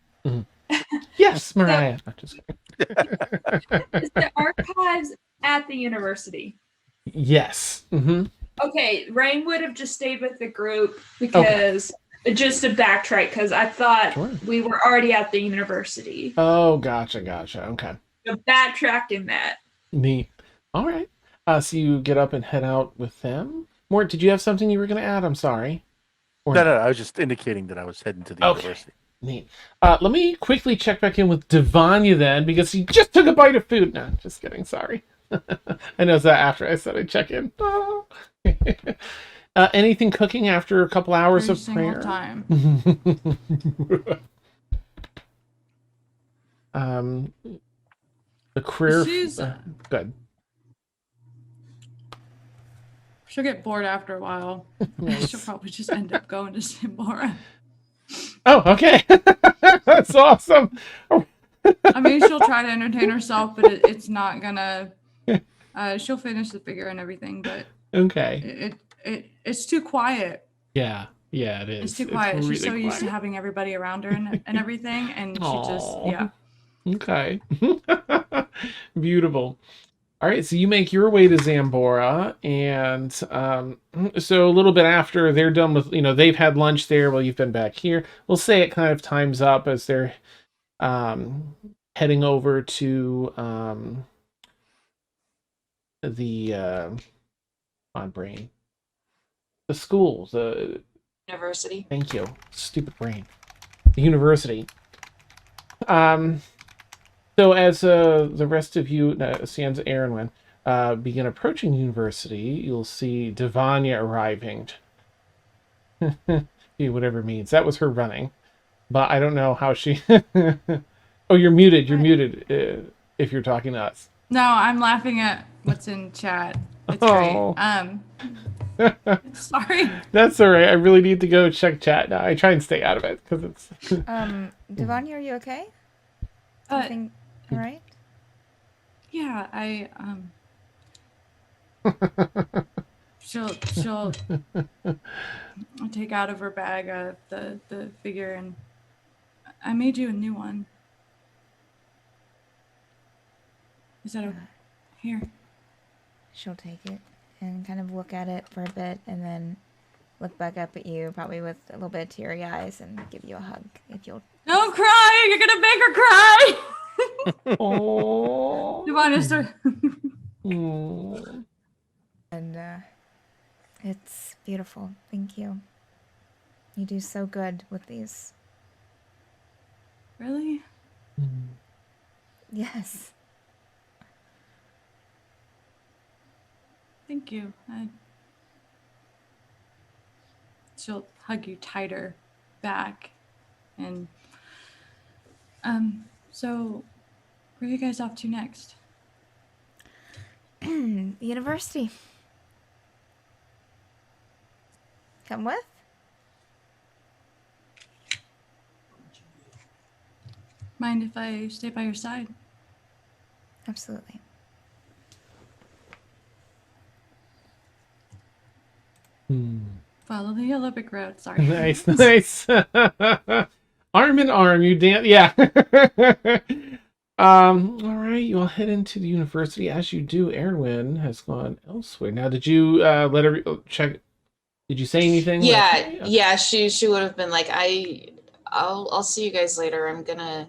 Yes, Mariah. Not just Is the archives at the university? yes. Okay, Rain would have just stayed with the group because just to backtrack, because I thought we were already at the university. Oh, gotcha. Okay. So backtracking that. Neat. All right. So you get up and head out with them. Mort, did you have something you were going to add? I'm sorry. Or No, I was just indicating that I was heading to the university. Neat. Let me quickly check back in with Davania then, because he just took a bite of food. No, just kidding. Sorry. I know that after I said I'd check in. Anything cooking after a couple hours Every of single prayer? time. The career. She's Good. she'll get bored after a while. Nice. She'll probably just end up going to Xanbora. Oh, okay. That's awesome. I mean, she'll try to entertain herself, but it's not gonna. She'll finish the figure and everything, but Okay. It's too quiet. Yeah, it is. It's too quiet. Really She's so used to quiet. having everybody around her and everything, and she just Aw. Okay. Beautiful. All right, so you make your way to Xanbora, and so a little bit after they're done with, they've had lunch there while you've been back here. We'll say it kind of times up as they're heading over to the brain. The schools. University. Thank you. Stupid brain. The university. So as the rest of you, sans Aeronwen, begin approaching university, you'll see Davania arriving. Whatever it means. That was her running. But I don't know how she... Oh, you're muted. You're muted if you're talking to us. No, I'm laughing at what's in chat. It's Oh. great. Sorry. That's all right. I really need to go check chat now. I try and stay out of it because it's... Davania, are you okay? Everything all right? Yeah, she'll take out of her bag the figure, and I made you a new one. Is that here? She'll take it and kind of look at it for a bit, and then look back up at you, probably with a little bit of teary eyes, and give you a hug if you'll. Don't cry! You're gonna make her cry. Oh. Davania, And it's beautiful. Thank you. You do so good with these. Really? Yes. Thank you. She'll hug you tighter back. And so where are you guys off to next? The university. Come with? Mind if I stay by your side? Absolutely. Follow the yellow brick road. Sorry. Nice, nice. Arm in arm, you dance. Yeah. All right, you all head into the university. As you do, Aeronwen has gone elsewhere. Now, did you let her check? Did you say anything? Yeah, Like, okay. yeah. She would have been like, I'll see you guys later. I'm gonna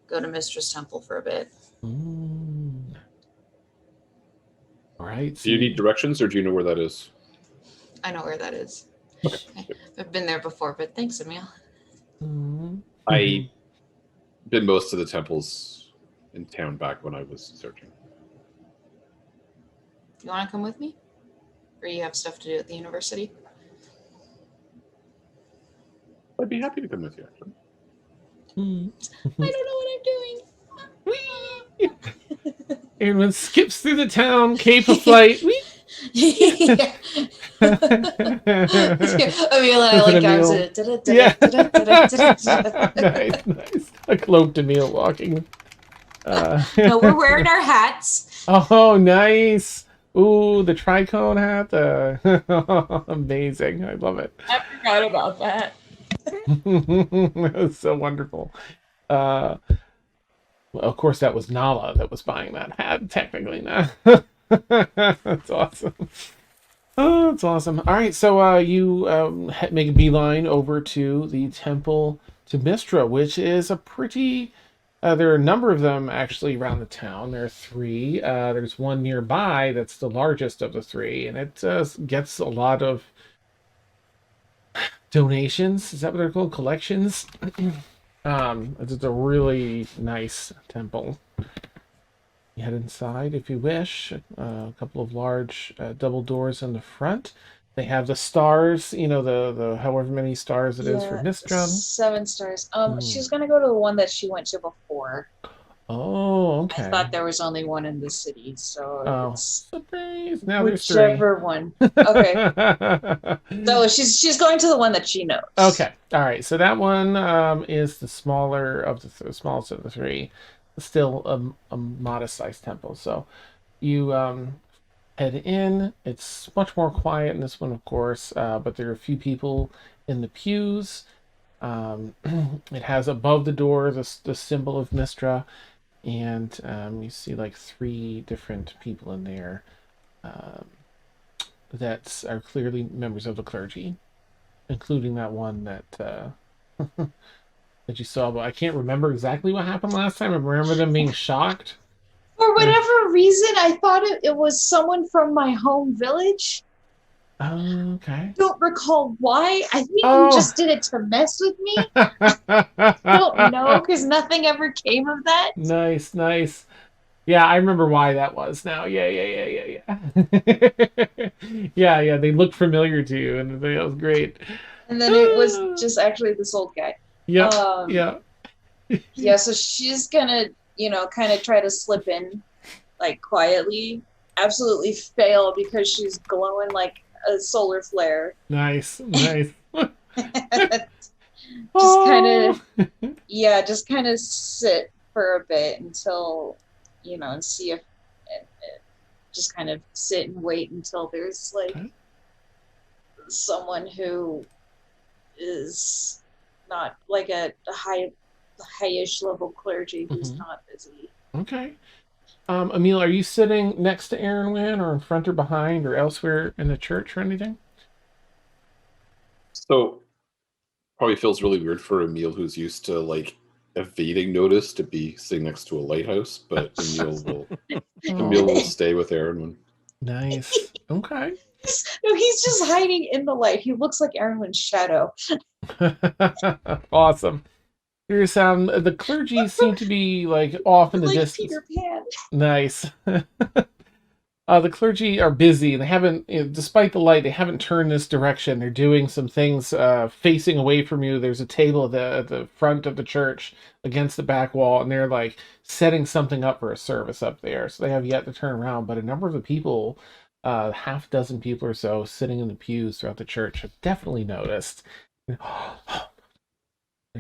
go to Mistra's temple for a bit. All right. Do you need directions, or do you know where that is? I know where that is. I've been there before, but thanks, Emil. I've been most of the temples in town back when I was searching. You want to come with me? Or you have stuff to do at the university? I'd be happy to come with you, actually. I don't know what I'm doing. Aeronwen skips through the town, cape a flight. Yeah. Emil and I like arms it. Yeah. Nice, nice. A cloaked Emil walking. No, we're wearing our hats. Oh, nice. Ooh, the tricone hat. Amazing. I love it. I forgot about that. That was so wonderful. Well, of course, that was Nala that was buying that hat, technically. That's awesome. Oh, that's awesome. All right, so you make a beeline over to the temple to Mystra, which is a pretty... there are a number of them actually around the town. There are 3. There's one nearby that's the largest of the 3, and it gets a lot of donations. Is that what they're called? Collections? It's a really nice temple. You head inside if you wish. A couple of large double doors in the front. They have the stars, you know, the however many stars it is for Mystra. 7 stars. She's gonna go to the one that she went to before. Oh, okay. I thought there was only one in the city, so it's surprise. Now whichever one. Okay. So she's going to the one that she knows. Okay. All right. So that one is the smaller of the smallest of the 3. Still a modest-sized temple. So you head in. It's much more quiet in this one, of course, but there are a few people in the pews. It has above the door the symbol of Mystra, and you see like 3 different people in there that are clearly members of the clergy, including that one that that you saw. But I can't remember exactly what happened last time. I remember them being shocked. For whatever reason, I thought it was someone from my home village. Oh, okay. Don't recall why. I think he just did it to mess with me. Don't know, because nothing ever came of that. Nice, nice. Yeah, I remember why that was now. Yeah. Yeah, they looked familiar to you, and that was great. And then it was just actually this old guy. Yeah, yeah. Yeah, so she's gonna, kind of try to slip in, like, quietly. Absolutely fail because she's glowing like a solar flare. Nice. Just kind of sit for a bit until, and see if, just kind of sit and wait until there's like someone who is not like a high-ish level clergy who's not busy. Okay. Emil, are you sitting next to Aeronwen, or in front or behind, or elsewhere in the church or anything? So, probably feels really weird for Emil, who's used to like evading notice, to be sitting next to a lighthouse. But Emil will stay with Aeronwen. Nice. Okay. No, he's just hiding in the light. He looks like Aeronwen's shadow. Awesome. There's the clergy seem to be like off in the like distance. Peter Pan. Nice. The clergy are busy. They haven't, despite the light, they haven't turned this direction. They're doing some things facing away from you. There's a table at the front of the church against the back wall, and they're like setting something up for a service up there. So they have yet to turn around. But a number of the people, half dozen people or so, sitting in the pews throughout the church have definitely noticed. They're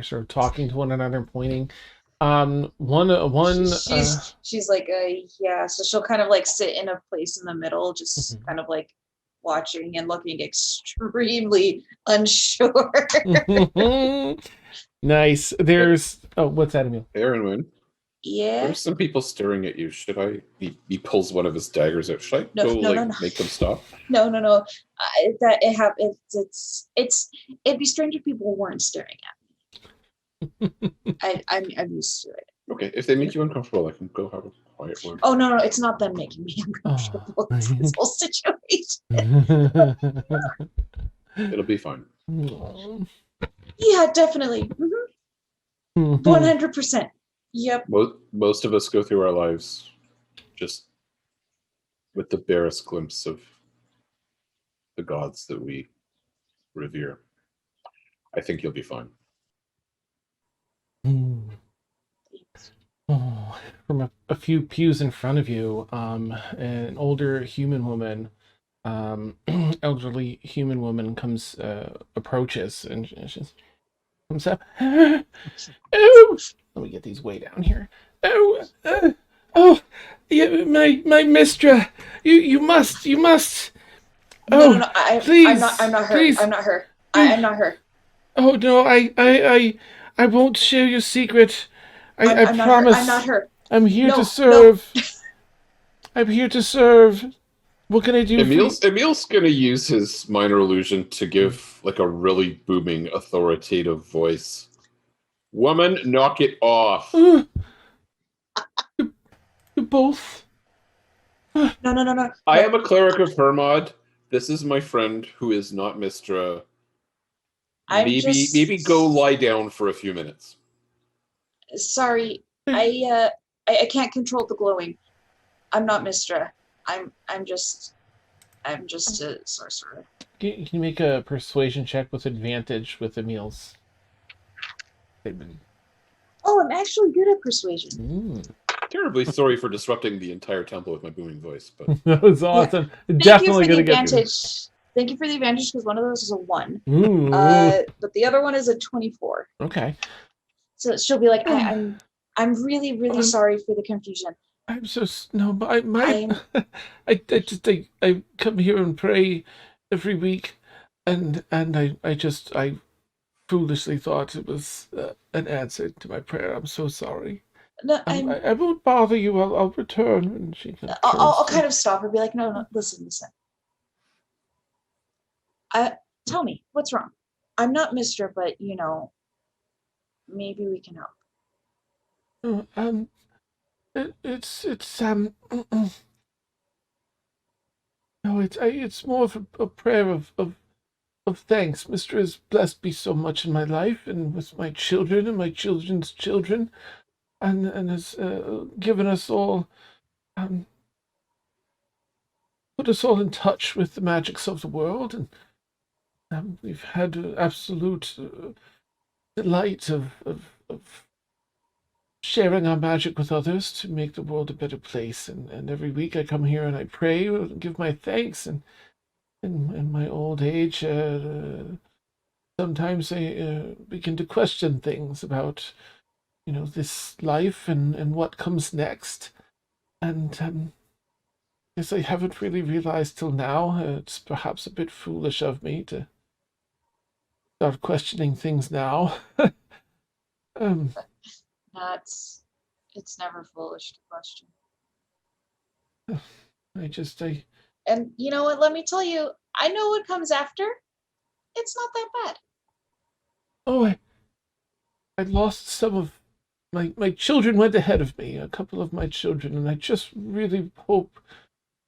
sort of talking to one another and pointing. She's like, yeah. So she'll kind of like sit in a place in the middle, just kind of like watching and looking extremely unsure. Nice. There's what's that, Emil? Aeronwen. Yeah. There's some people staring at you. Should I? He pulls one of his daggers out. Should I go make them stop? No. It'd be strange if people weren't staring at me. I'm used to it. Okay, if they make you uncomfortable, I can go have a quiet word. Oh no, it's not them making me uncomfortable. It's this whole situation. It'll be fine. Yeah, definitely. 100%. Yep. Most of us go through our lives just with the barest glimpse of the gods that we revere. I think you'll be fine. Oh, from a few pews in front of you, an older human woman, elderly human woman approaches, and she comes up. Oh, let me get these way down here. Yeah, my Mystra, you must. No. Please, I'm not her. please. I'm not her. I'm not her. Oh no, I won't share your secret. I promise. I'm not her. I'm here to serve. No. I'm here to serve. What can I do? Emil's gonna use his minor illusion to give like a really booming, authoritative voice. Woman, knock it off. You both. No. I am a cleric of Hermod. This is my friend who is not Mystra. Maybe go lie down for a few minutes. Sorry, I can't control the glowing. I'm not Mystra. I'm just a sorcerer. Can you make a persuasion check with advantage with Emil's? Oh, I'm actually good at persuasion. Terribly sorry for disrupting the entire temple with my booming voice, but that was awesome. Yeah. Definitely gonna get you. Thank you for the advantage because one of those is a 1. Ooh. But the other one is a 24. Okay. So she'll be like, I'm really, really sorry for the confusion. I'm so but I come here and pray every week, and I foolishly thought it was an answer to my prayer. I'm so sorry. No, I won't bother you. I'll return. And she I'll kind of stop her, be like, no, listen. Tell me, what's wrong? I'm not Mystra, but maybe we can help. It's more of a prayer of thanks. Mystra has blessed me so much in my life and with my children and my children's children, and has given us all, put us all in touch with the magics of the world, and we've had absolute delight of sharing our magic with others to make the world a better place. And every week I come here and I pray and give my thanks. And in my old age, sometimes I begin to question things about, this life and what comes next. And I guess I haven't really realized till now. It's perhaps a bit foolish of me to start questioning things now. It's never foolish to question. And you know what? Let me tell you, I know what comes after. It's not that bad. Oh, I lost some of my children went ahead of me, a couple of my children, and I just really hope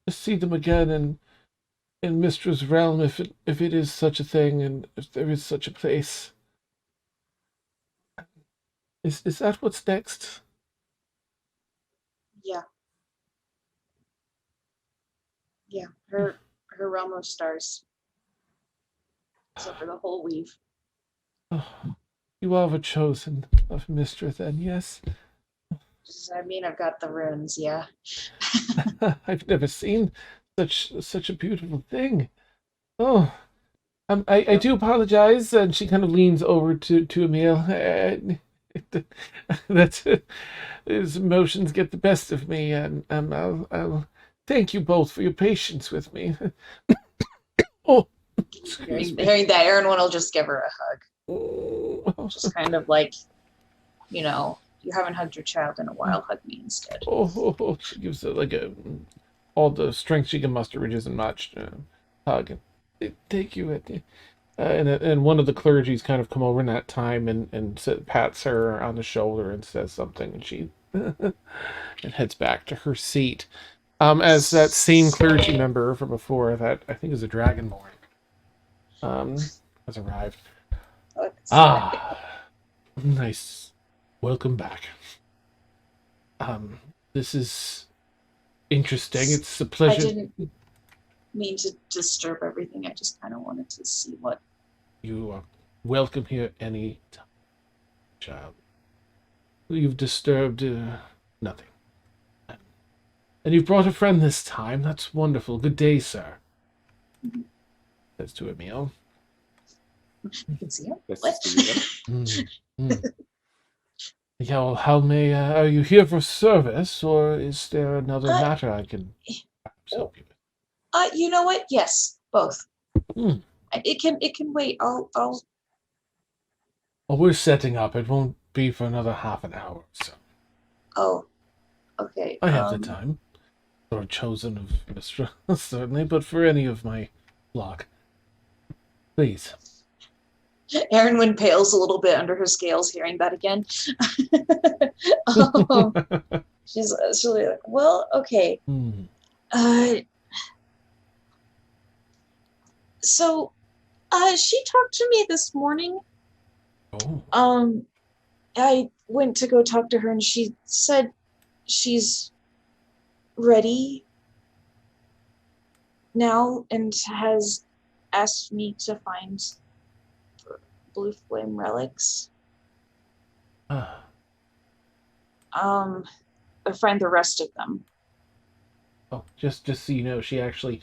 to see them again in Mystra's realm, if it is such a thing, and if there is such a place. Is that what's next? Yeah. Yeah, her realm of stars. Except for the whole weave. Oh, you are the chosen of Mystra, then, yes? I mean, I've got the runes, yeah. I've never seen such a beautiful thing. Oh, I do apologize. And she kind of leans over to Emil. That's his emotions get the best of me, and I'll thank you both for your patience with me. Oh, hearing that, Aeronwen will just give her a hug. Oh. Just kind of like, you haven't hugged your child in a while. Hug me instead. Oh, she gives it like all the strength she can muster, which isn't much. Hug. Thank you. And one of the clergies kind of come over in that time and pats her on the shoulder and says something, and she and heads back to her seat. As that same clergy member from before, that I think is a dragonborn, has arrived. Nice. Welcome back. This is interesting. It's a pleasure. I didn't mean to disturb everything. I just kind of wanted to see what. You are welcome here any time, child. You've disturbed nothing. And you've brought a friend this time. That's wonderful. Good day, sir. Says to Emil. You can see him. Yeah, well, how may are you here for service, or is there another matter I can perhaps help you with? You know what? Yes, both. It can wait. I'll. Well, we're setting up. It won't be for another half an hour or so. Oh, okay. I have the time. For a chosen of Mystra, certainly, but for any of my flock. Please. Aeronwen pales a little bit under her scales hearing that again. She's really like, well, okay. So, she talked to me this morning. Oh. I went to go talk to her, and she said she's ready now and has asked me to find blue flame relics. Find the rest of them. Oh, just so you know, she actually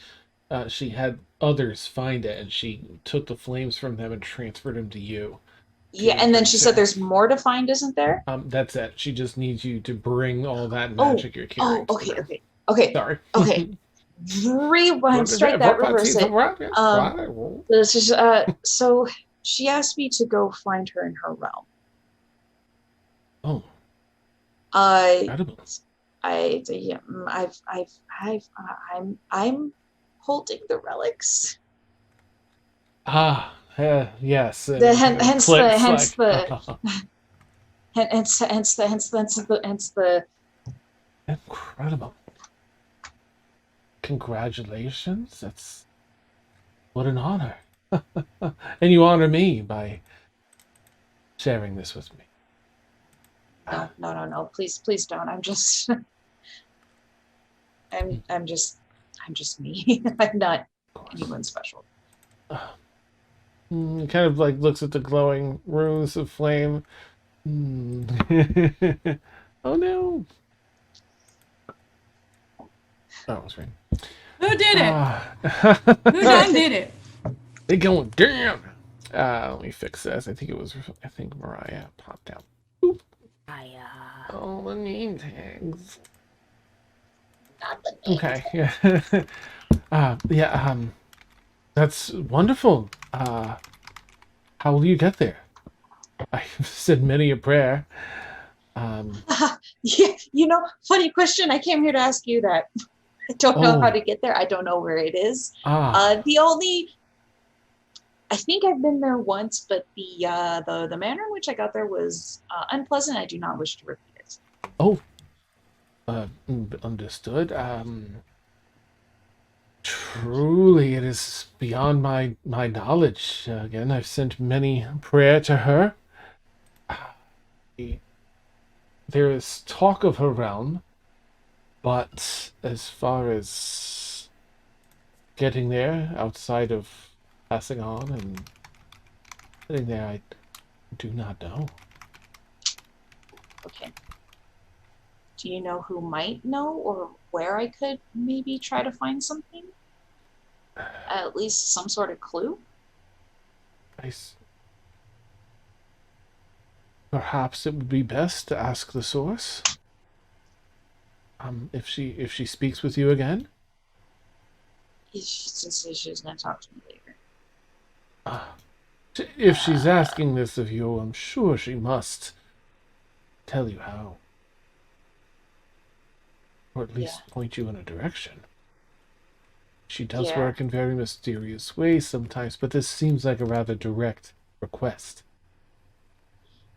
she had others find it, and she took the flames from them and transferred them to you. Yeah, and then she said there's more to find, isn't there? That's it. She just needs you to bring all that magic you're carrying. Oh, okay. Sorry. Okay. Rewind, strike that, reverse it. This is, so she asked me to go find her in her realm. Oh. I'm holding the relics. Yes. Hence the incredible. Congratulations. That's what an honor. And you honor me by sharing this with me. No. Please don't. I'm just me. I'm not anyone special. Kind of like looks at the glowing runes of flame. Oh no. That was right. Who did it? Who done did it? They going down. Let me fix this. I think Mariah popped out. Oop. Oh, the name tags. Not the name. Okay. Yeah. That's wonderful. How will you get there? I've said many a prayer. Yeah, funny question. I came here to ask you that. I don't know how to get there. I don't know where it is. I think I've been there once, but the manner in which I got there was unpleasant. I do not wish to repeat it. Oh, understood. Truly, it is beyond my knowledge. Again, I've sent many prayer to her. There is talk of her realm, but as far as getting there outside of passing on and getting there? I do not know. Okay. Do you know who might know, or where I could maybe try to find something? At least some sort of clue? Perhaps it would be best to ask the source. If she speaks with you again. Since she's gonna talk to me later. If she's asking this of you, I'm sure she must tell you how. Or at least point you in a direction. She does work in very mysterious ways sometimes, but this seems like a rather direct request.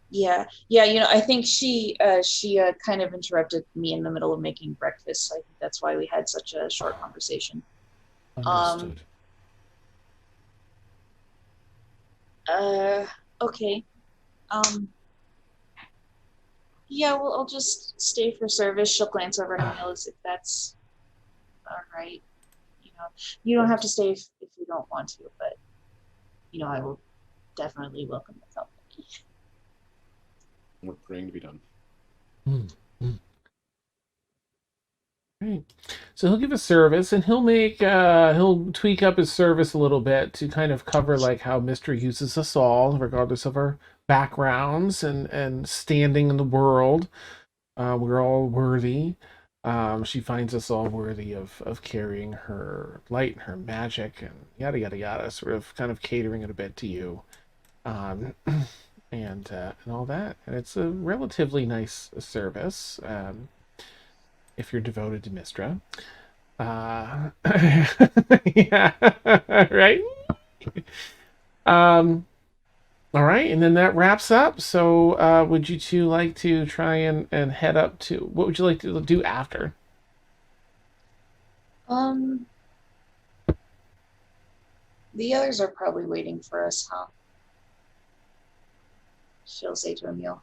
Yeah, I think she kind of interrupted me in the middle of making breakfast, so I think that's why we had such a short conversation. Understood. Okay. Yeah, well, I'll just stay for service. She'll glance over at Emil if that's all right. You don't have to stay if you don't want to, but I will definitely welcome the company. We're praying to be done. Right. So he'll give a service, and he'll tweak up his service a little bit to kind of cover like how Mystra uses us all, regardless of our backgrounds and standing in the world. We're all worthy. She finds us all worthy of carrying her light and her magic and yada yada yada, sort of kind of catering it a bit to you. And all that. And it's a relatively nice service. If you're devoted to Mystra. Yeah, right? All right, and then that wraps up. So would you two like to try and head up to... What would you like to do after? The others are probably waiting for us, huh? She'll say to Emil.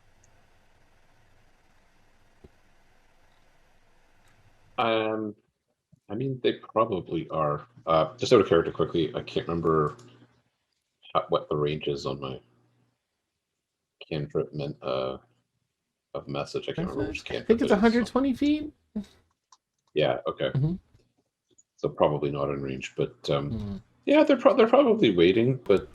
I mean, they probably are. Just out of character quickly, I can't remember what the range is on my cantrip of message. I can't remember which cantrip. I think it's 120 feet. Yeah, okay. Mm-hmm. So probably not in range, but yeah, they're probably waiting, but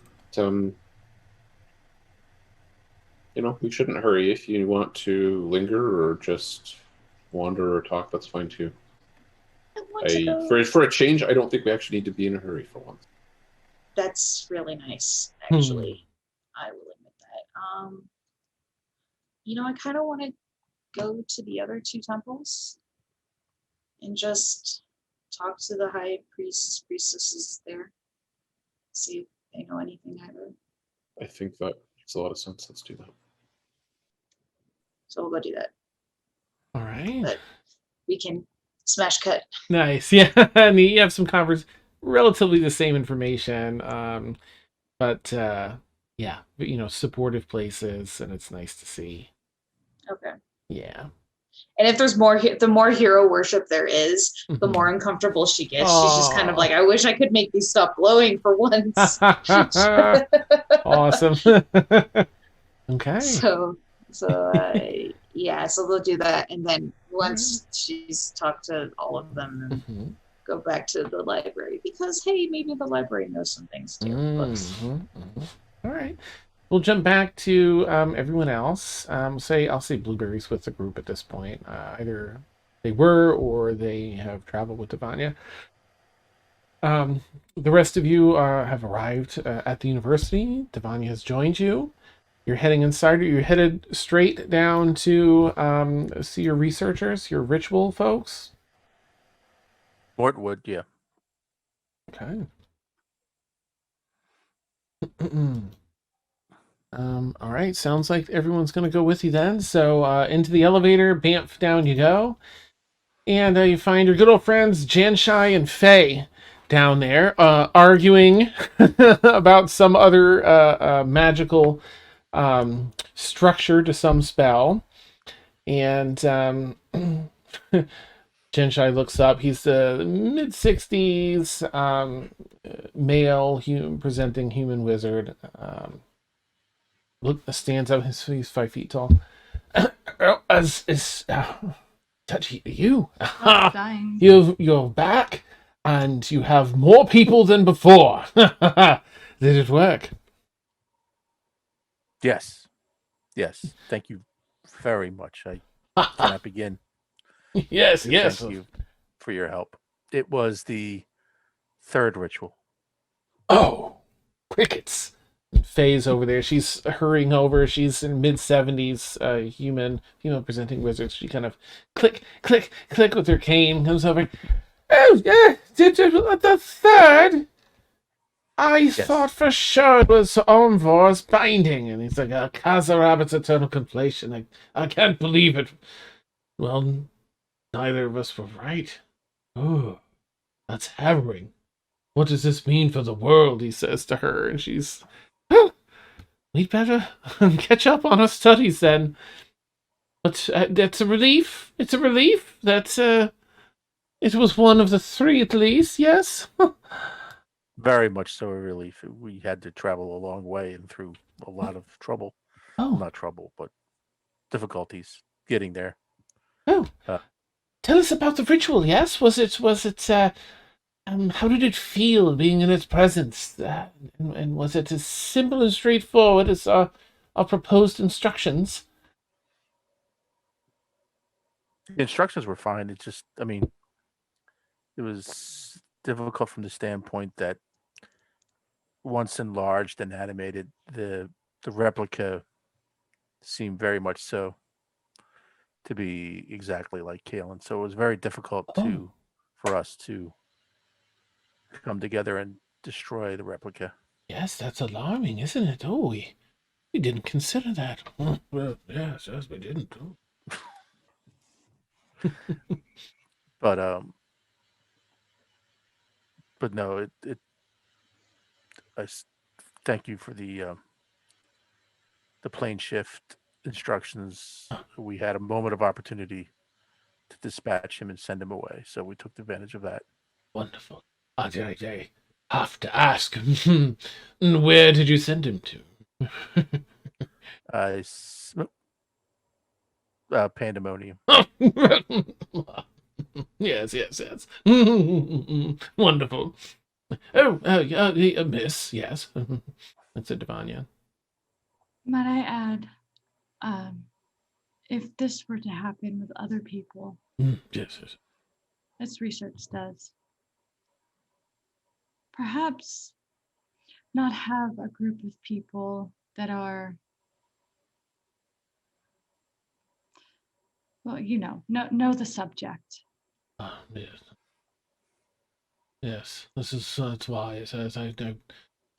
we shouldn't hurry. If you want to linger or just wander or talk, that's fine too. For a change, I don't think we actually need to be in a hurry for once. That's really nice, actually. I will admit that. I kind of want to go to the other two temples and just talk to the high priestesses there. See if they know anything either. I think that makes a lot of sense. Let's do that. So we'll go do that. All right. But we can smash cut. Nice. Yeah. I mean, you have some relatively the same information. But yeah, supportive places, and it's nice to see. Okay. Yeah. And if there's the more hero worship there is, the more uncomfortable she gets. Aww. She's just kind of like, I wish I could make these stop glowing for once. Awesome. Okay. So yeah, so they'll do that, and then once she's talked to all of them, and go back to the library, because hey, maybe the library knows some things too. All right. We'll jump back to everyone else. I'll say Blueberry's with the group at this point. Either they were or they have traveled with Davania. The rest of you have arrived at the university. Davania has joined you. You're heading inside, or you're headed straight down to see your researchers, your ritual folks? Mortwood, yeah. Okay. All right, sounds like everyone's going to go with you then. So into the elevator, bamf, down you go. And you find your good old friends, Janshai and Faye, down there, arguing about some other magical structure to some spell. And Chinshai looks up. He's the mid-60s, male, presenting human wizard. Stands up. He's 5 feet tall. Touchy, you. Dying. You're back, and you have more people than before. Did it work? Yes. Thank you very much. I cannot begin. Yes. Thank you for your help. It was the third ritual. Oh, crickets. Faye's over there. She's hurrying over. She's in mid-70s, human, presenting wizard. She kind of click with her cane, comes over. Oh, yeah, the third? I thought for sure it was Omvor's binding. And he's like, Kazarabit's eternal completion. I can't believe it. Well, neither of us were right. Oh, that's harrowing. What does this mean for the world? He says to her, and she's, we'd better catch up on our studies then. But that's a relief. It's a relief that it was one of the three at least, yes? Very much so a relief. We had to travel a long way and through a lot of trouble. Oh. Not trouble, but difficulties getting there. Oh. Tell us about the ritual, yes? Was it how did it feel being in its presence? And was it as simple and straightforward as our proposed instructions? The instructions were fine. It just, it was difficult from the standpoint that once enlarged and animated, the replica seemed very much so to be exactly like Caelynn. So it was very difficult for us to come together and destroy the replica. Yes, that's alarming, isn't it? Oh, we didn't consider that. Oh, well, yes, we didn't. Oh. But no, I thank you for the plane shift instructions. We had a moment of opportunity to dispatch him and send him away, so we took advantage of that. Wonderful. I have to ask, where did you send him to? Pandemonium. Yes. Wonderful. Miss, yes. That's a Davania. Might I add, if this were to happen with other people, yes. as research does, perhaps not have a group of people that are, well, know the subject. Yes, that's wise, as I know.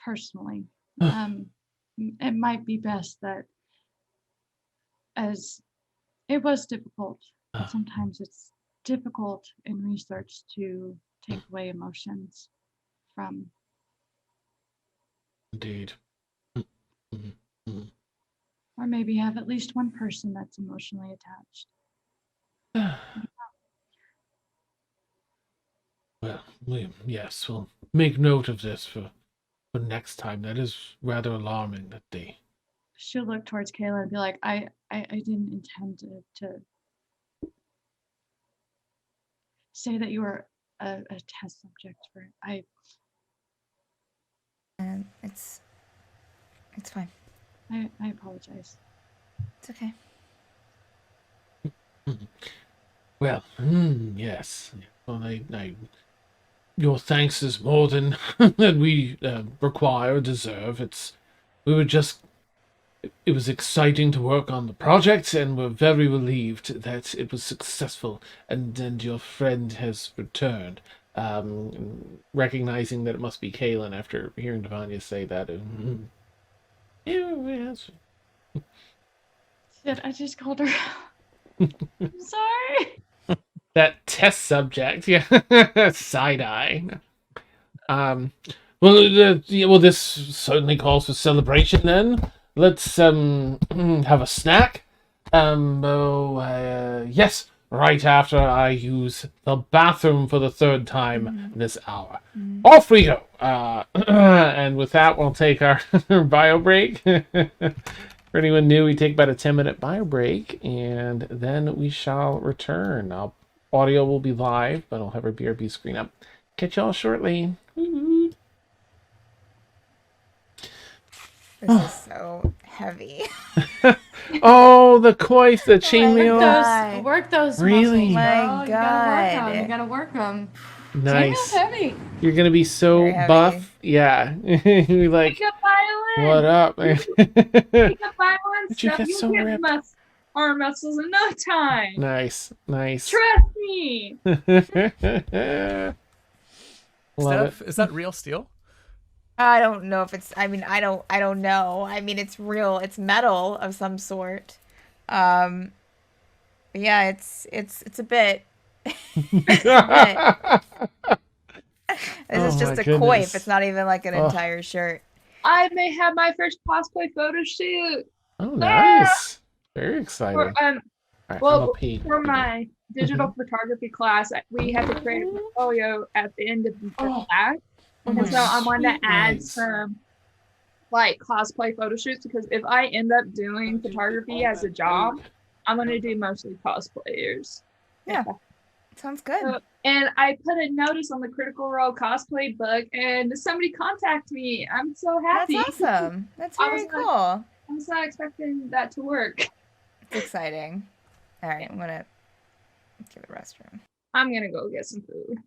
Personally, it might be best that, as it was difficult, sometimes it's difficult in research to take away emotions from. Indeed. Or maybe have at least one person that's emotionally attached. Well, yes, we'll make note of this for next time. That is rather alarming that they... She'll look towards Caelynn and be like, I didn't intend to say that you were a test subject for it. It's fine. I apologize. It's okay. Well, yes. Well, your thanks is more than that we require or deserve. It was exciting to work on the project, and we're very relieved that it was successful, and your friend has returned. Recognizing that it must be Caelynn after hearing Davania say that. Yes. Shit, I just called her. I'm sorry. That test subject, yeah. Side eye. Well, this certainly calls for celebration then. Let's have a snack. Yes, right after I use the bathroom for the third time Mm-hmm. this hour. Mm-hmm. Off we go! And with that, we'll take our bio break. For anyone new, we take about a 10-minute bio break, and then we shall return. Audio will be live, but I'll have our BRB screen up. Catch y'all shortly. This is so heavy. Oh, the coif, the chainmail. God. Work those Really? muscles, My girl. You gotta work them. God. You gotta work them. Nice. Heavy. You're gonna be so Very heavy. buff. Yeah. You're like, Pick up violin. what up? Pick up violin But you stuff. get You'll so get ripped. arm muscles in no time. Nice. Trust me. Love Steph, is that real steel? I don't know if it's. I mean, I don't know. I mean, it's real. It's metal of some sort. But yeah, it's a bit. It's a bit. This is just my a goodness. coif. It's not even like an entire shirt. I may have my first cosplay photo shoot. Oh, nice. Very excited. For, All right, well, I'm a pee. for my digital photography class, we had to create a portfolio at the end of the class. And so I wanted to add some like cosplay photo shoots because if I end up doing photography as a job, I'm going to do mostly cosplayers. Yeah, sounds good. And I put a notice on the Critical Role cosplay book, and somebody contacted me. I'm so happy. That's awesome. That's very cool. I was not expecting that to work. It's exciting. All right, I'm gonna give the restroom. I'm gonna go get some food.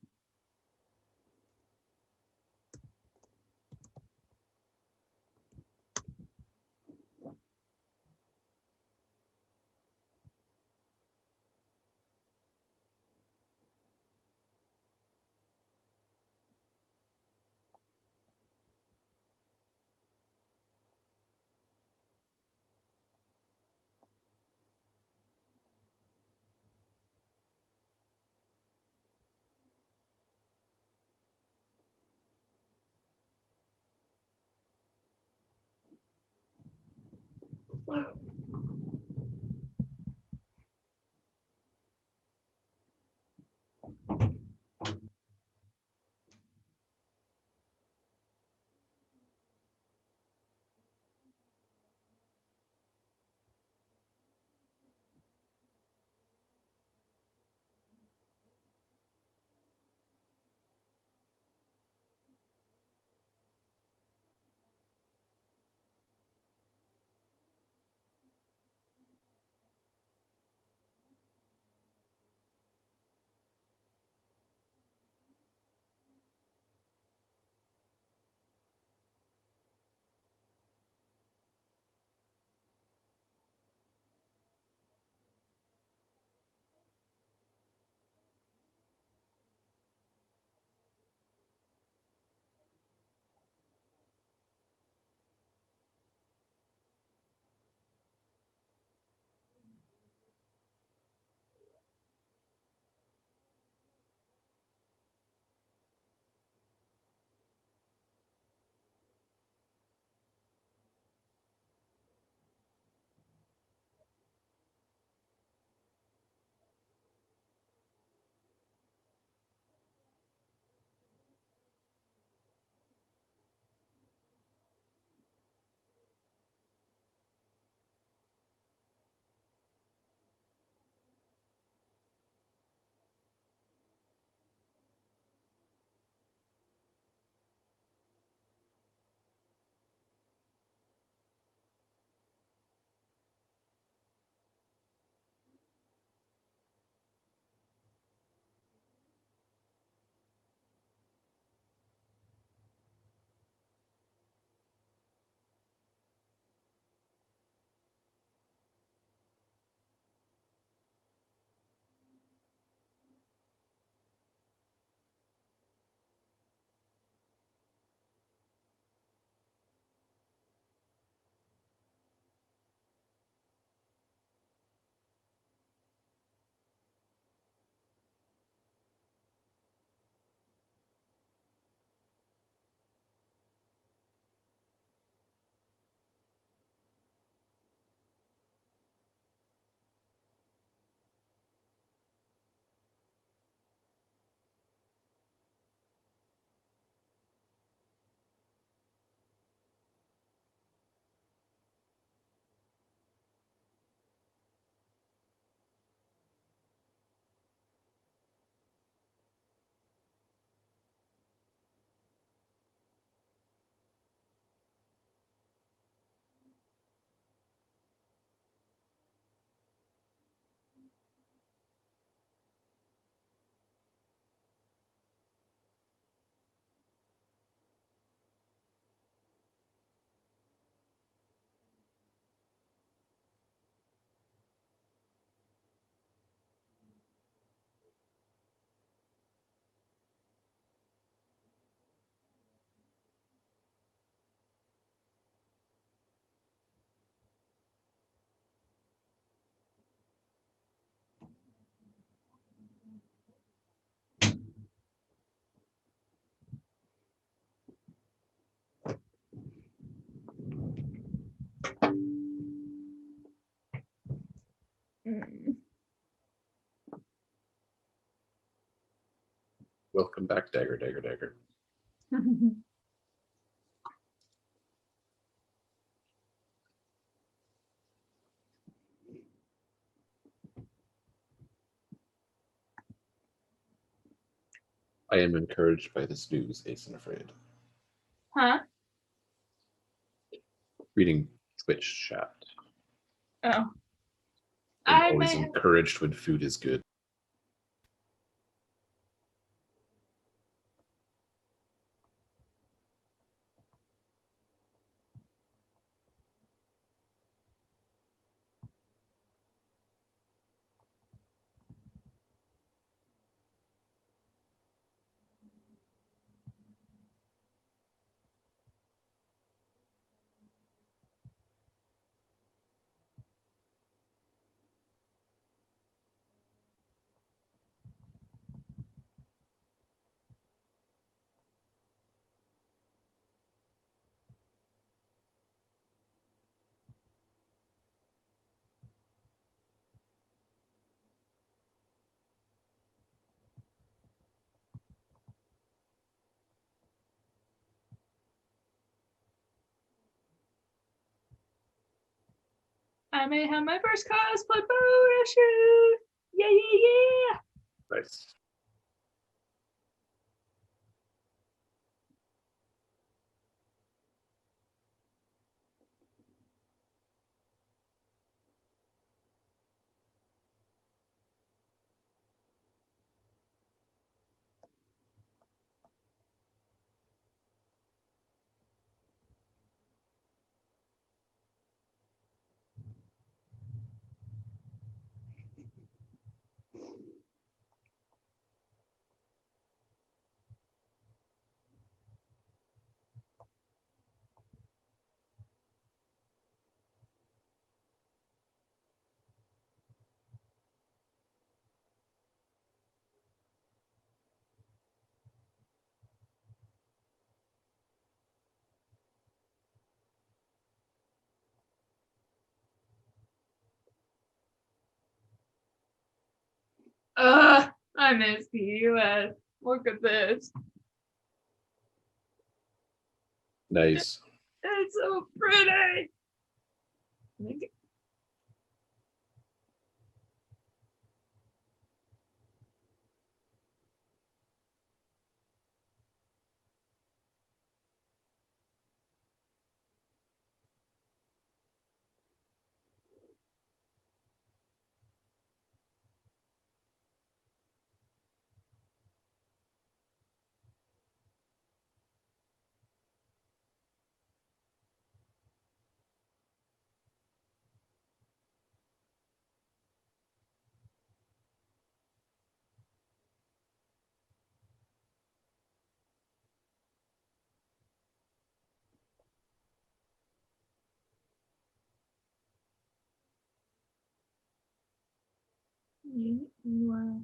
I am encouraged by this news, Ace and Afraid. Huh? Reading Twitch chat. Oh. I'm I always may have... encouraged when food is good. I may have my first cosplay photo shoot. Yeah, yeah, yeah. Nice. I miss the US. Look at this. Nice. It's so pretty. Wow.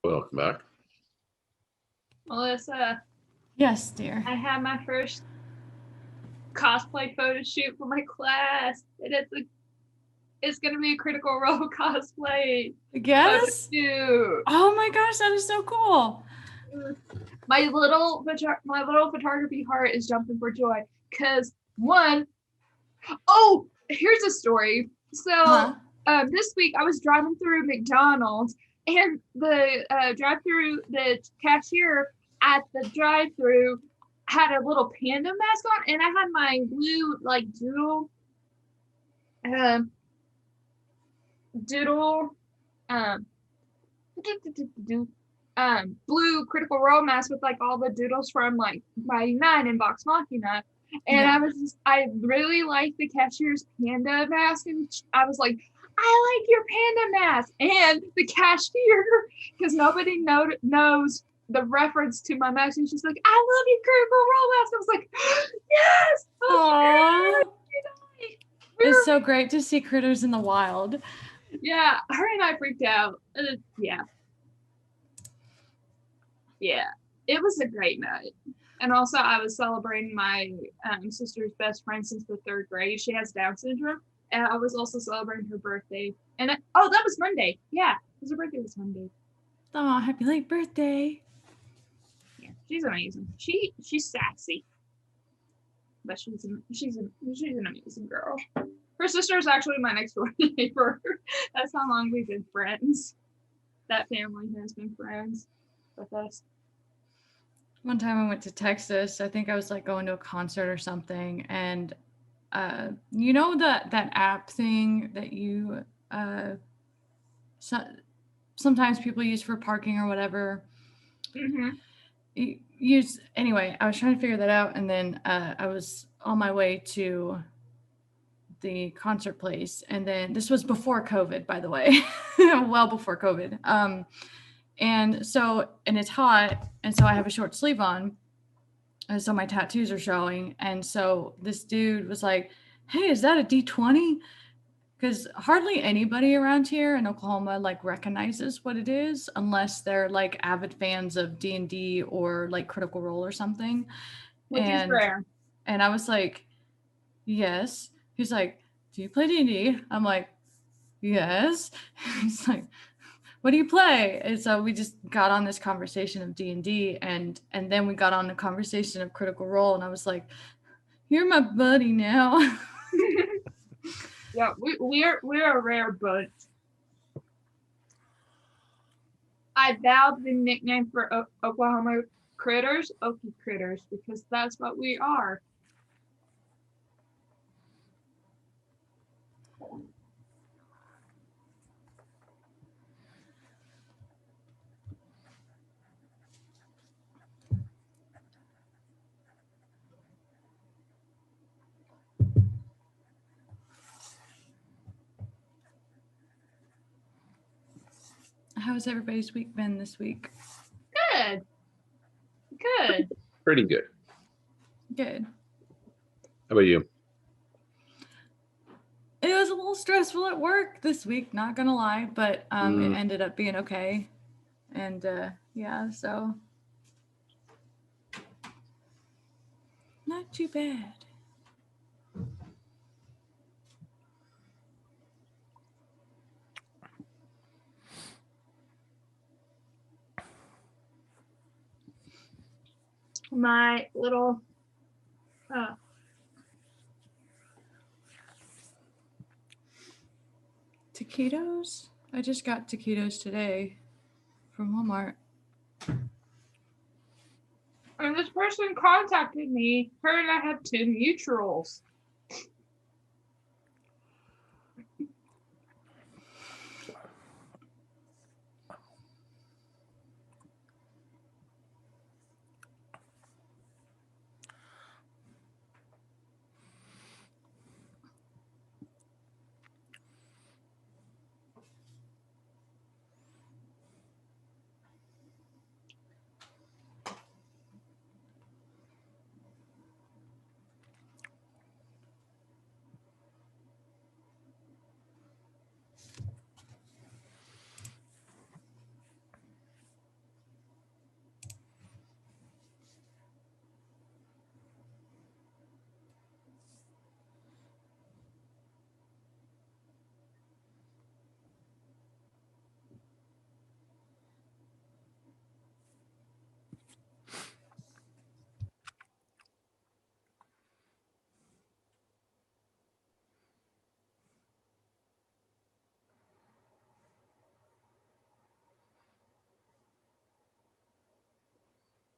Welcome back. Melissa, Yes, dear. I had my first cosplay photo shoot for my class, and it's gonna be a Critical Role cosplay Yes. photo shoot. Oh my gosh, that is so cool. My little photography heart is jumping for joy because here's a story. So this week I was driving through McDonald's, and the the cashier at the drive-through had a little panda mask on, and I had my blue blue Critical Role mask with all the doodles from my 9 in Vox Machina. And I really liked the cashier's panda mask, and I was like, I like your panda mask. And the cashier, because nobody knows the reference to my mask, and she's like, I love your Critical Role mask. I was like, yes. Aww. It's so great to see critters in the wild. Yeah, her and I freaked out. Yeah. It was a great night. And also, I was celebrating my sister's best friend since the 3rd grade. She has Down syndrome, and I was also celebrating her birthday. And that was Monday. Yeah, because her birthday was Monday. Oh, happy late birthday! Yeah, she's amazing. She's sassy, but she's an amazing girl. Her sister is actually my next door neighbor. That's how long we've been friends. That family has been friends with us. One time I went to Texas. I think I was like going to a concert or something, and you know that app thing that you sometimes people use for parking or whatever. Anyway, I was trying to figure that out, and then I was on my way to the concert place, and then this was before COVID, by the way. Well before COVID. And it's hot, and so I have a short sleeve on, and so my tattoos are showing. And so this dude was like, "Hey, is that a D20?" Because hardly anybody around here in Oklahoma like recognizes what it is unless they're like avid fans of D&D or like Critical Role or something. Which is rare. And I was like, yes. He's like, do you play D&D? I'm like, yes. He's like, what do you play? And so we just got on this conversation of D&D, and then we got on a conversation of Critical Role, and I was like, you're my buddy now. Yeah, we're a rare bunch. I vowed the nickname for Oklahoma critters, Okie critters, because that's what we are. How has everybody's week been this week? Good. Pretty good. Good. How about you? It was a little stressful at work this week, not gonna lie, but it ended up being okay. And yeah, so not too bad. My little taquitos? I just got taquitos today from Walmart. and this person contacted me. Her and I have 2 mutuals.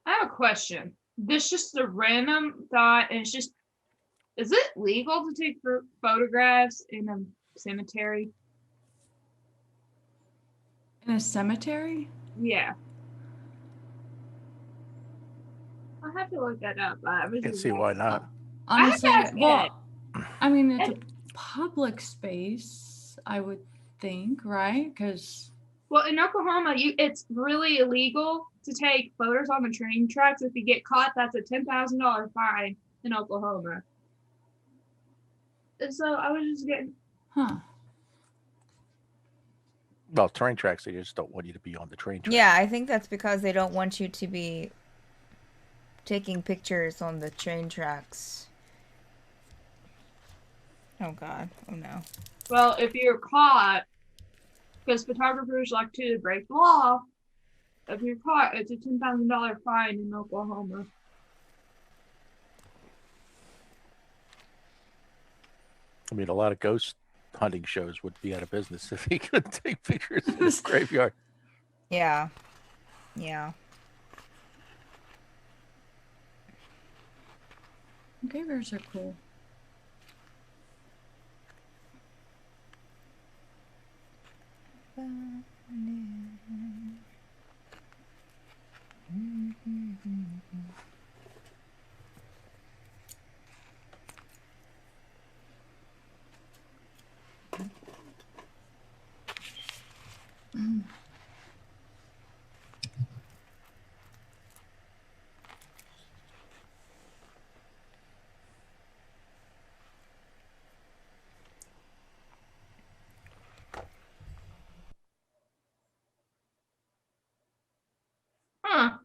I have a question. This is just a random thought, and it's just, is it legal to take photographs in a cemetery? In a cemetery? Yeah. I'll have to look that up. I can see why not. Honestly, well, I mean, it's a public space, I would think, right? Because well, in Oklahoma, it's really illegal to take photos on the train tracks. If you get caught, that's a $10,000 fine in Oklahoma. And so I was just getting. Huh. Well, terrain tracks, they just don't want you to be on the train track. Yeah, I think that's because they don't want you to be taking pictures on the train tracks. Oh god. Oh no. Well, if you're caught, because photographers like to break the law, if you're caught, it's a $10,000 fine in Oklahoma. I mean, a lot of ghost hunting shows would be out of business if he couldn't take pictures in the graveyard. Yeah. Yeah. Graveyards are cool. Huh.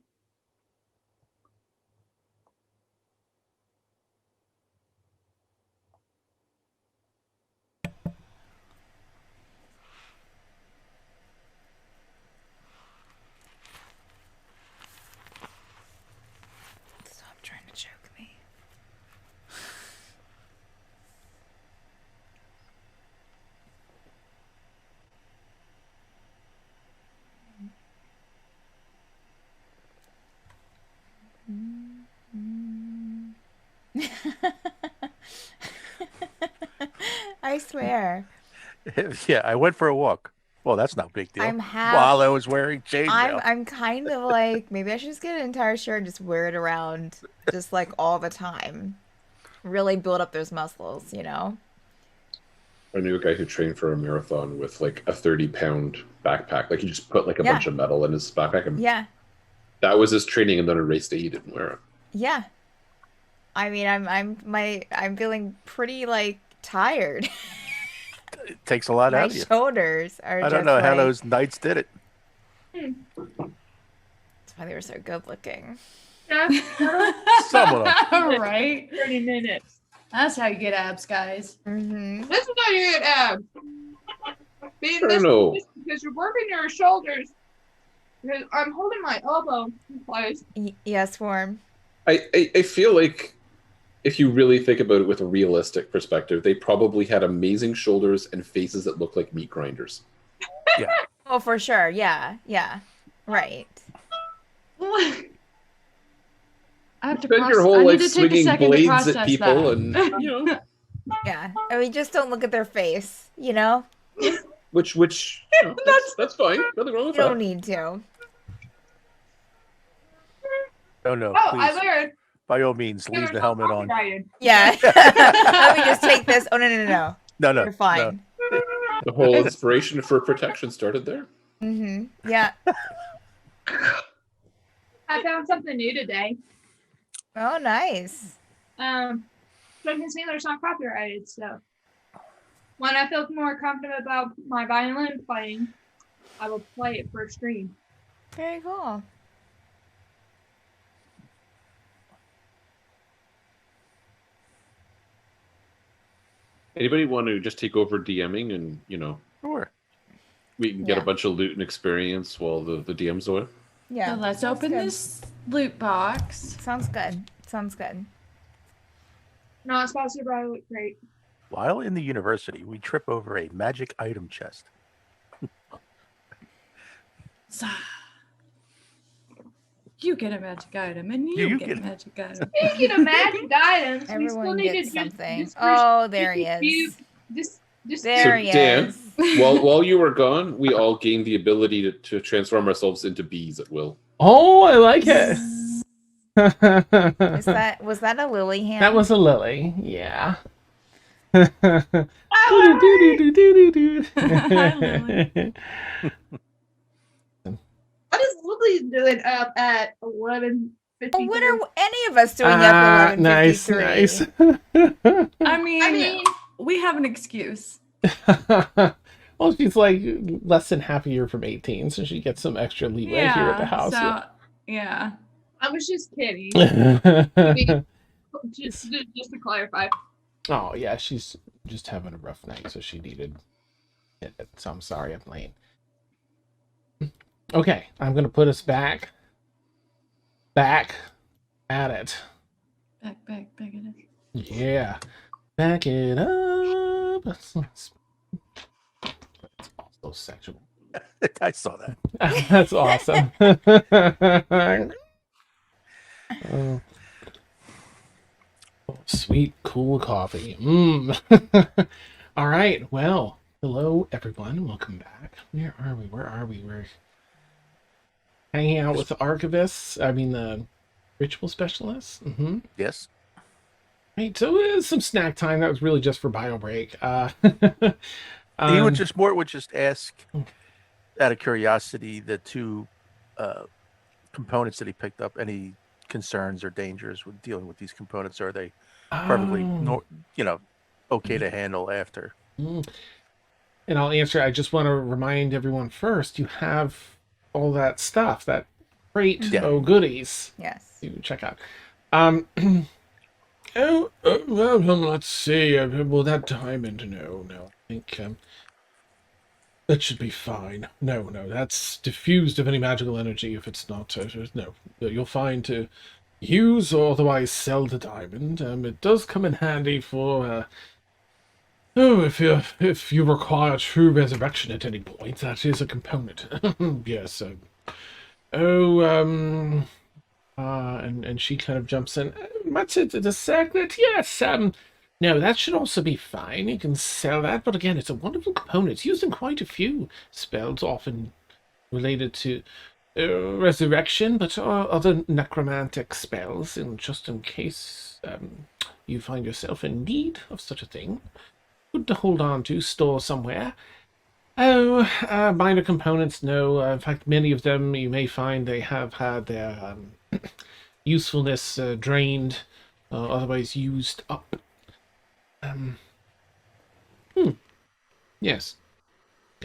Stop trying to choke me. I swear. Yeah, I went for a walk. Well, that's not a big deal. I'm half. While I was wearing chainmail. I'm kind of like, maybe I should just get an entire shirt and just wear it around just like all the time. Really build up those muscles, you know? I knew a guy who trained for a marathon with like a 30-pound backpack. Like he just put like a Yeah. bunch of metal in his backpack, and Yeah. that was his training. And then a race day, he didn't wear it. Yeah. I mean, I'm feeling pretty like tired. It takes a lot My out of you. shoulders are I don't just know how like- those knights did it. That's why they were so good looking. Yeah, Some of them. Right? 30 minutes. That's how you get abs, guys. Mm-hmm. This is how you get abs. Being I this don't know. because you're working your shoulders. Because I'm holding my elbow in place. Yes, form. I feel like if you really think about it with a realistic perspective, they probably had amazing shoulders and faces that look like meat grinders. Yeah. Oh, for sure. Yeah. Yeah. Right. I have to Spend process. your whole I life need to take a swinging second to blades process at people, that. and you know, Yeah. And we just don't look at their face, you know? which you know, that's fine. Nothing wrong with You that. don't need to. Oh, no. Oh, Please, I learned. by all means, leave the helmet on. Yeah. Let me just take this. Oh, no. No. You're fine. The whole inspiration for protection started there. Mm-hmm. Yeah. I found something new today. Oh, nice. So I can see there's not copyrighted stuff. When I feel more confident about my violin playing, I will play it for stream. Very cool. Anybody want to just take over DMing and, you know, Sure. we can get Yeah. a bunch of loot and experience while the DM's away? Yeah. So let's sounds open good. this loot box. Sounds good. Sounds good. Not sponsored by Loot Crate. While in the university, we trip over a magic item chest. You get a magic item, and you get a magic item. Speaking of magic items, we still Everyone need gets to something. just Oh, there he is. There he Dan, is. while you were gone, we all gained the ability to transform ourselves into bees at will. Oh, I like it. Was that a lily hand? That was a lily. Yeah. Hi, What is Lily doing up at 11:50? Oh, what are any of us doing up at 11:53? Nice. I mean, we have an excuse. Well, she's like less than half a year from 18, so she gets some extra leeway here at the house. So, yeah. I was just kidding. Yeah. just to clarify. Oh, yeah, she's just having a rough night, so she needed it. So I'm sorry I'm late. Okay, I'm going to put us back at it. Back at it. Yeah. Back it up. It's also sexual. I saw that. That's awesome. Oh, sweet, cool coffee. All right. Well, hello, everyone. Welcome back. Where are we? We're hanging out with the archivists. I mean, the ritual specialists. Mm-hmm. Yes. Right. So it was some snack time. That was really just for bio break. He would just ask, out of curiosity, the two components that he picked up. Any concerns or dangers with dealing with these components? Are they perfectly, okay to handle after? And I'll answer. I just want to remind everyone first. You have all that stuff, that crate of goodies. Yes. You check out. Well, let's see. Well, that diamond, no. I think that should be fine. No, that's diffused of any magical energy. If it's not, no, you'll find to use or otherwise sell the diamond. It does come in handy for. If you require true resurrection at any point, that is a component. Yes. And she kind of jumps in. What's it? The circlet? Yes. No, that should also be fine. You can sell that, but again, it's a wonderful component. It's used in quite a few spells, often related to resurrection, but other necromantic spells. And just in case you find yourself in need of such a thing, good to hold on to, store somewhere. Minor components, no. In fact, many of them you may find they have had their usefulness drained, otherwise used up. Yes,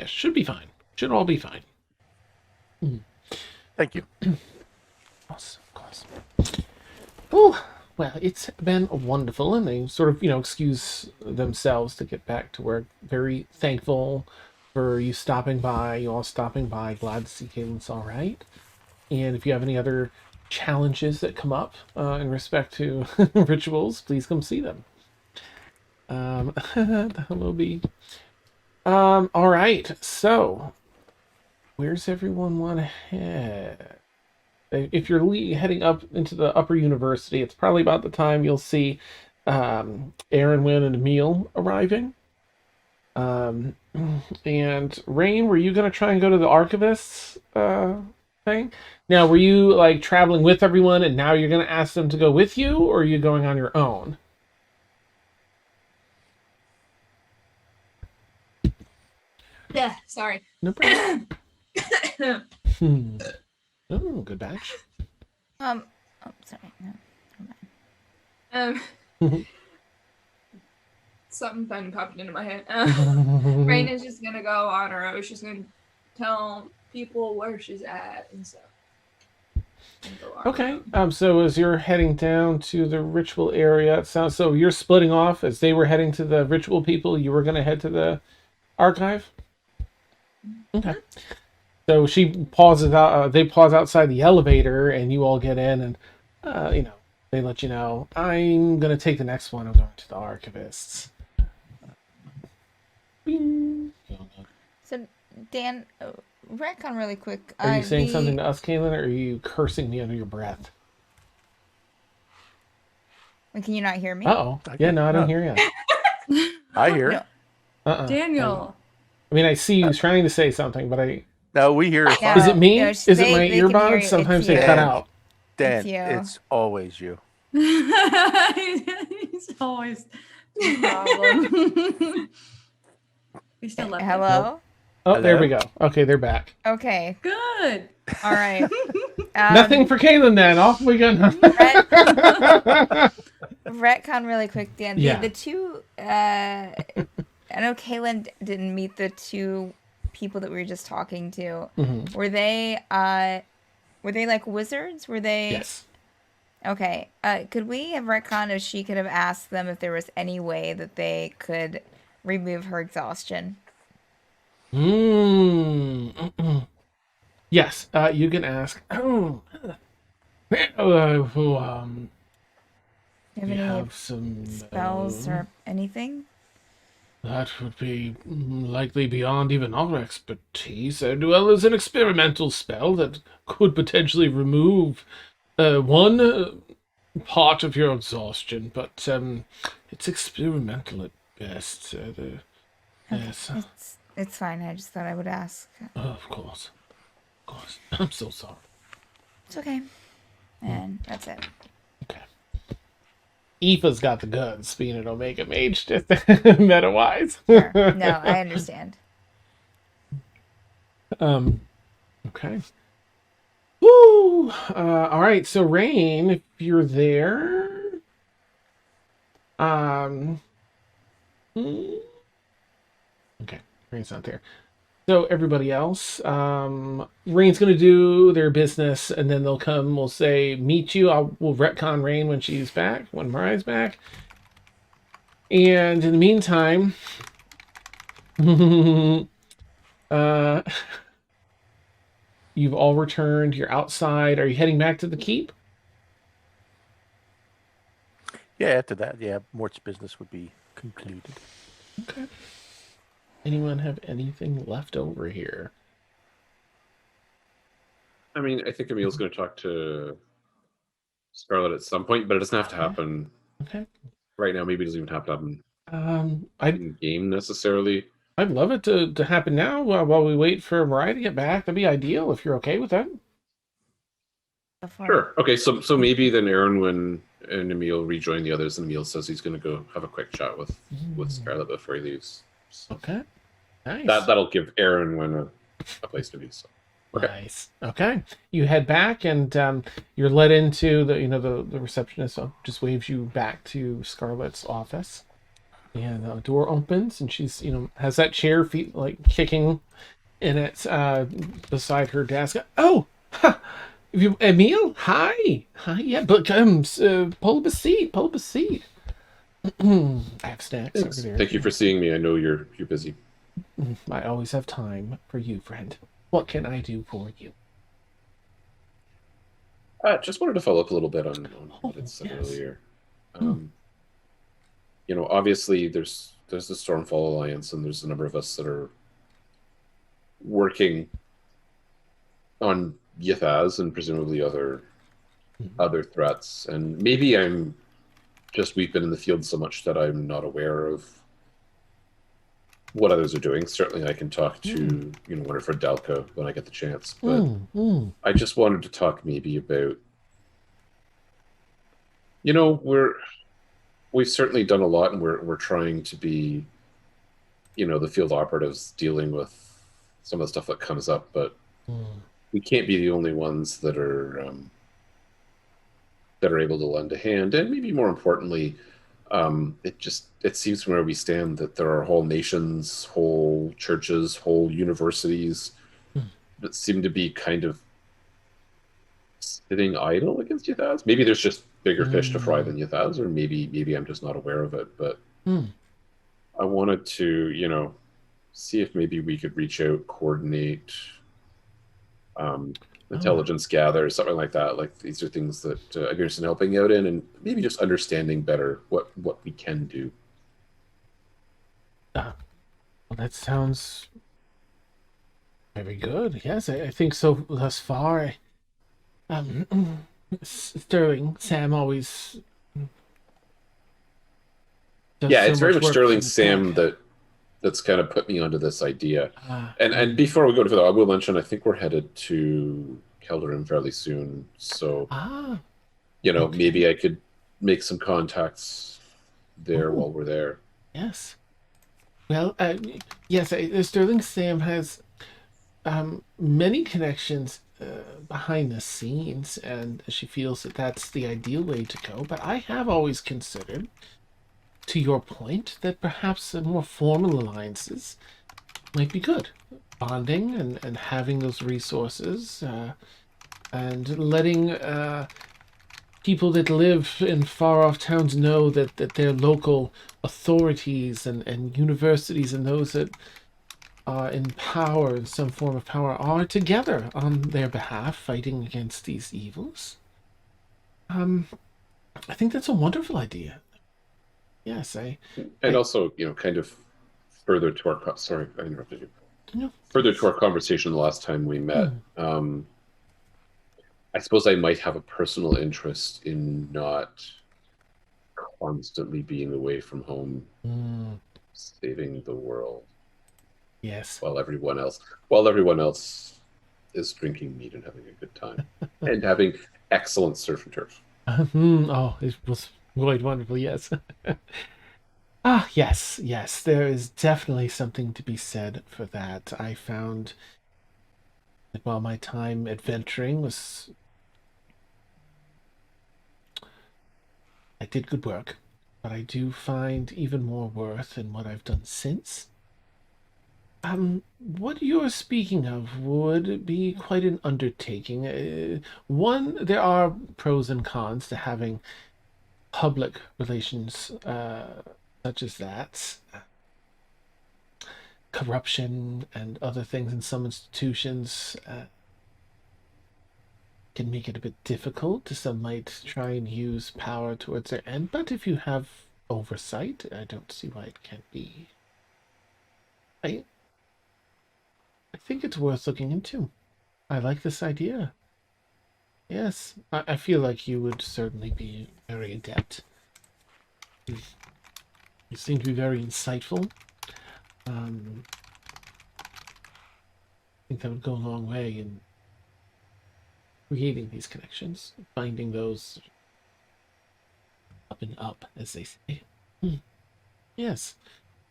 should be fine. Should all be fine. Thank you. Of course. Oh, well, it's been wonderful, and they sort of, excuse themselves to get back to work. Very thankful for you stopping by, you all stopping by. Glad to see Caelynn's all right. And if you have any other challenges that come up in respect to rituals, please come see them. Hello, B. All right. So, where's everyone want to head? If you're heading up into the upper university, it's probably about the time you'll see Aeronwen and Emil arriving. And Rain, were you going to try and go to the archivists thing? Now, were you like traveling with everyone and now you're going to ask them to go with you, or are you going on your own? Yeah, sorry. No problem. Oh, good batch. Oh, sorry. No, never mind. Something funny popped into my head. Rain is just gonna go on her own. She's gonna tell people where she's at and stuff. Okay. So as you're heading down to the ritual area, it sounds so you're splitting off. As they were heading to the ritual people, you were going to head to the archive. Okay. So she pauses out. They pause outside the elevator, and you all get in, and they let you know, I'm going to take the next one. I'm going to the archivists. Bing. So, Dan, retcon really quick. Are you saying something to us, Caelynn, or are you cursing me under your breath? Can you not hear me? Uh-oh. Yeah, no, I don't hear you. I hear. No. Daniel. I mean, I see you trying to say something, but I... No, we hear it. No, Is it me? no, Is it my they can hear earbuds? you. Sometimes It's they you. cut out. Dan, you. it's always you. He's always the problem. We still left him. Hello? Oh, there Hello? we go. Okay, they're back. Okay. Good. All right. Nothing for Caelynn then. Off we go. Retcon really quick, Dan. Yeah. The two I know Caelynn didn't meet the two people that we were just talking to. Mm-hmm. Were they like wizards? Were they? Yes. Okay. Could we have retconned if she could have asked them if there was any way that they could remove her exhaustion? Yes, you can ask. Oh, Do you have we any have some spells or anything? that would be likely beyond even our expertise. Well, there's an experimental spell that could potentially remove one part of your exhaustion, but it's experimental at best. Yes. It's fine. I just thought I would ask. Of course. Of course. I'm so sorry. It's okay. And that's it. Okay. Aoife's got the guns, being an Omega Mage, just meta-wise. Sure. No, I understand. Okay. Woo! All right, so Rain, if you're there... Okay, Rain's not there. So everybody else, Rain's going to do their business, and then they'll come, we'll say, meet you. We'll retcon Rain when she's back, when Mariah's back. And in the meantime, you've all returned, you're outside. Are you heading back to the keep? Yeah, after that, yeah, Mort's business would be concluded. Okay. Anyone have anything left over here? I mean, I think Emil's going to talk to Scarlet at some point, but it doesn't have to happen right now. Maybe it doesn't even have to happen in game necessarily. I'd love it to happen now while we wait for Mariah to get back. That'd be ideal if you're okay with that. Sure. Okay, so maybe then Aeronwen and Emil rejoin the others, and Emil says he's going to go have a quick chat with Scarlet before he leaves. So okay. Nice. That'll give Aeronwen a place to be. So. Okay. Nice. Okay. You head back, and you're led into the receptionist just waves you back to Scarlet's office, and the door opens, and she's has that chair feet like kicking in it beside her desk. Oh, Emil, hi. Yeah, but pull up a seat. I have snacks over there. Thank you for seeing me. I know you're busy. I always have time for you, friend. What can I do for you? Just wanted to follow up a little bit on what it said earlier. Obviously there's the Stormfall Alliance, and there's a number of us that are working on Ythaz and presumably other threats. And maybe we've been in the field so much that I'm not aware of what others are doing. Certainly I can talk to Winifred Dalka when I get the chance, but I just wanted to talk maybe about we've certainly done a lot, and we're trying to be the field operatives dealing with some of the stuff that comes up, but we can't be the only ones that are able to lend a hand. And maybe more importantly, it seems from where we stand that there are whole nations, whole churches, whole universities that seem to be kind of sitting idle against Ythaz. Maybe there's just bigger fish to fry than Ythaz, or maybe I'm just not aware of it. But I wanted to, see if maybe we could reach out, coordinate, intelligence gather, something like that. Like, these are things that I'd be interested in helping out in, and maybe just understanding better what we can do. Well, that sounds very good. Yes, I think so thus far. Sterling, Sam always does it's very much work Sterling, for the Sam tech. that's kind of put me onto this idea. And before we go to further, I will mention I think we're headed to Calderon fairly soon. So maybe I could make some contacts there while we're there. Yes. Well, yes, Sterling Sam has many connections behind the scenes, and she feels that that's the ideal way to go. But I have always considered to your point, that perhaps more formal alliances might be good. Bonding and having those resources, and letting people that live in far-off towns know that their local authorities and universities and those that are in power, in some form of power, are together on their behalf, fighting against these evils. I think that's a wonderful idea. Yes, And also, kind of further to our... Sorry, I interrupted you. No. Further to our conversation the last time we met, I suppose I might have a personal interest in not constantly being away from home, saving the world. Yes. While everyone else is drinking meat and having a good time and having excellent surf and turf. Oh, it was quite wonderful. Yes. Yes. There is definitely something to be said for that. I found that while my time adventuring was, I did good work, but I do find even more worth in what I've done since. What you're speaking of would be quite an undertaking. One, there are pros and cons to having public relations such as that. Corruption and other things in some institutions can make it a bit difficult. Some might try and use power towards their end, but if you have oversight, I don't see why it can't be. I think it's worth looking into. I like this idea. Yes, I feel like you would certainly be very adept. You seem to be very insightful. I think that would go a long way in creating these connections, finding those up and up, as they say. Yes.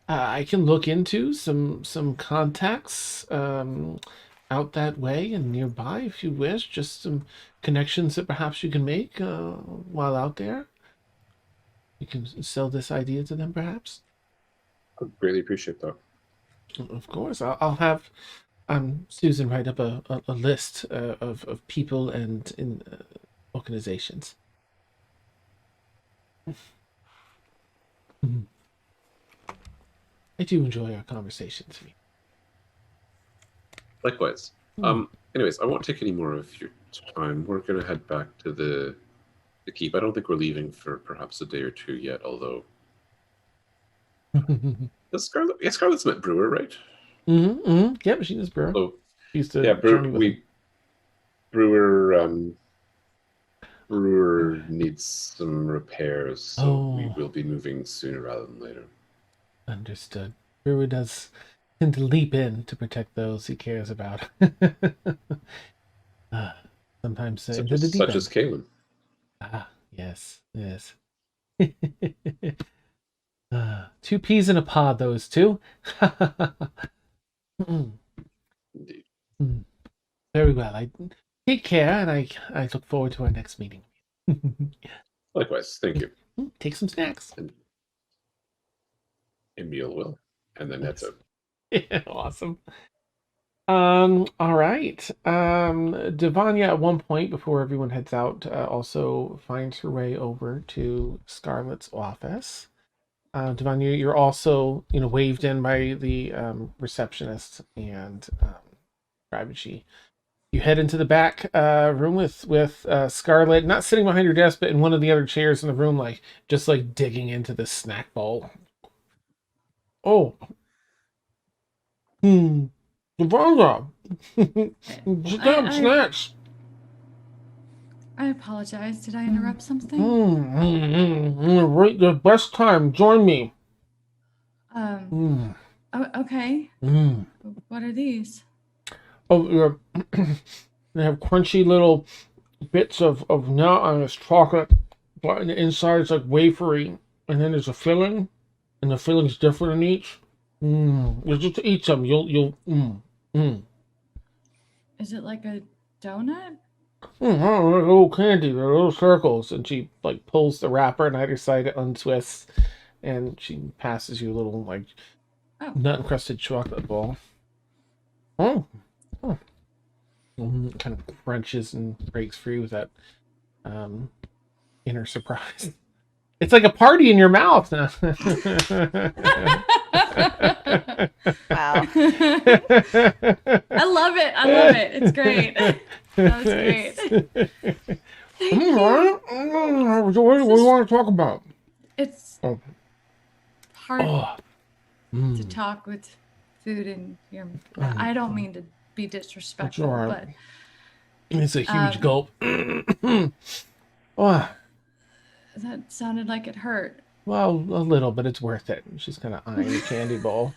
I can look into some contacts out that way and nearby if you wish. Just some connections that perhaps you can make while out there. You can sell this idea to them, perhaps. I greatly appreciate that. Of course, I'll have Susan write up a list of people and in organizations. I do enjoy our conversations. Likewise. Anyways, I won't take any more of your time. We're going to head back to the keep. I don't think we're leaving for perhaps a day or two yet, although... Scarlett's met Brewer, right? Yeah, she is Brewer. So, used to Brewer needs some repairs, so we will be moving sooner rather than later. Understood. Brewer does tend to leap in to protect those he cares about. Sometimes such as Caelynn. Yes. Two peas in a pod, those two. Indeed. Very well. I take care, and I look forward to our next meeting. Likewise. Thank you. Take some snacks. And Emil will, and then that's it. Yeah, awesome. All right. Davania at one point before everyone heads out also finds her way over to Scarlett's office. Davania, you're also waved in by the receptionist and Privacy. You head into the back room with Scarlett, not sitting behind her desk, but in one of the other chairs in the room, just digging into the snack bowl. Oh. Davania! Snacks! I apologize. Did I interrupt something? Right, the best time. Join me. Okay. What are these? Oh, they have crunchy little bits of nut on this chocolate, but on the inside it's wafery, and then there's a filling, and the filling's different in each. You just eat some. You'll. Is it like a donut? Little candy. They're little circles, and she pulls the wrapper on either side, it untwists, and she passes you a little like Oh. nut encrusted chocolate ball. Oh, oh. Kind of crunches and breaks free with that inner surprise. It's like a party in your mouth. Wow. I love it. I love it. It's great. That was great. Thank you. What do you want to talk about? It's Oh. hard to Mm. talk with food in your mouth. I don't mean to be disrespectful, all but right. It's a huge gulp. Oh, that sounded like it hurt. well, a little, but it's worth it. She's kind of eyeing the candy bowl.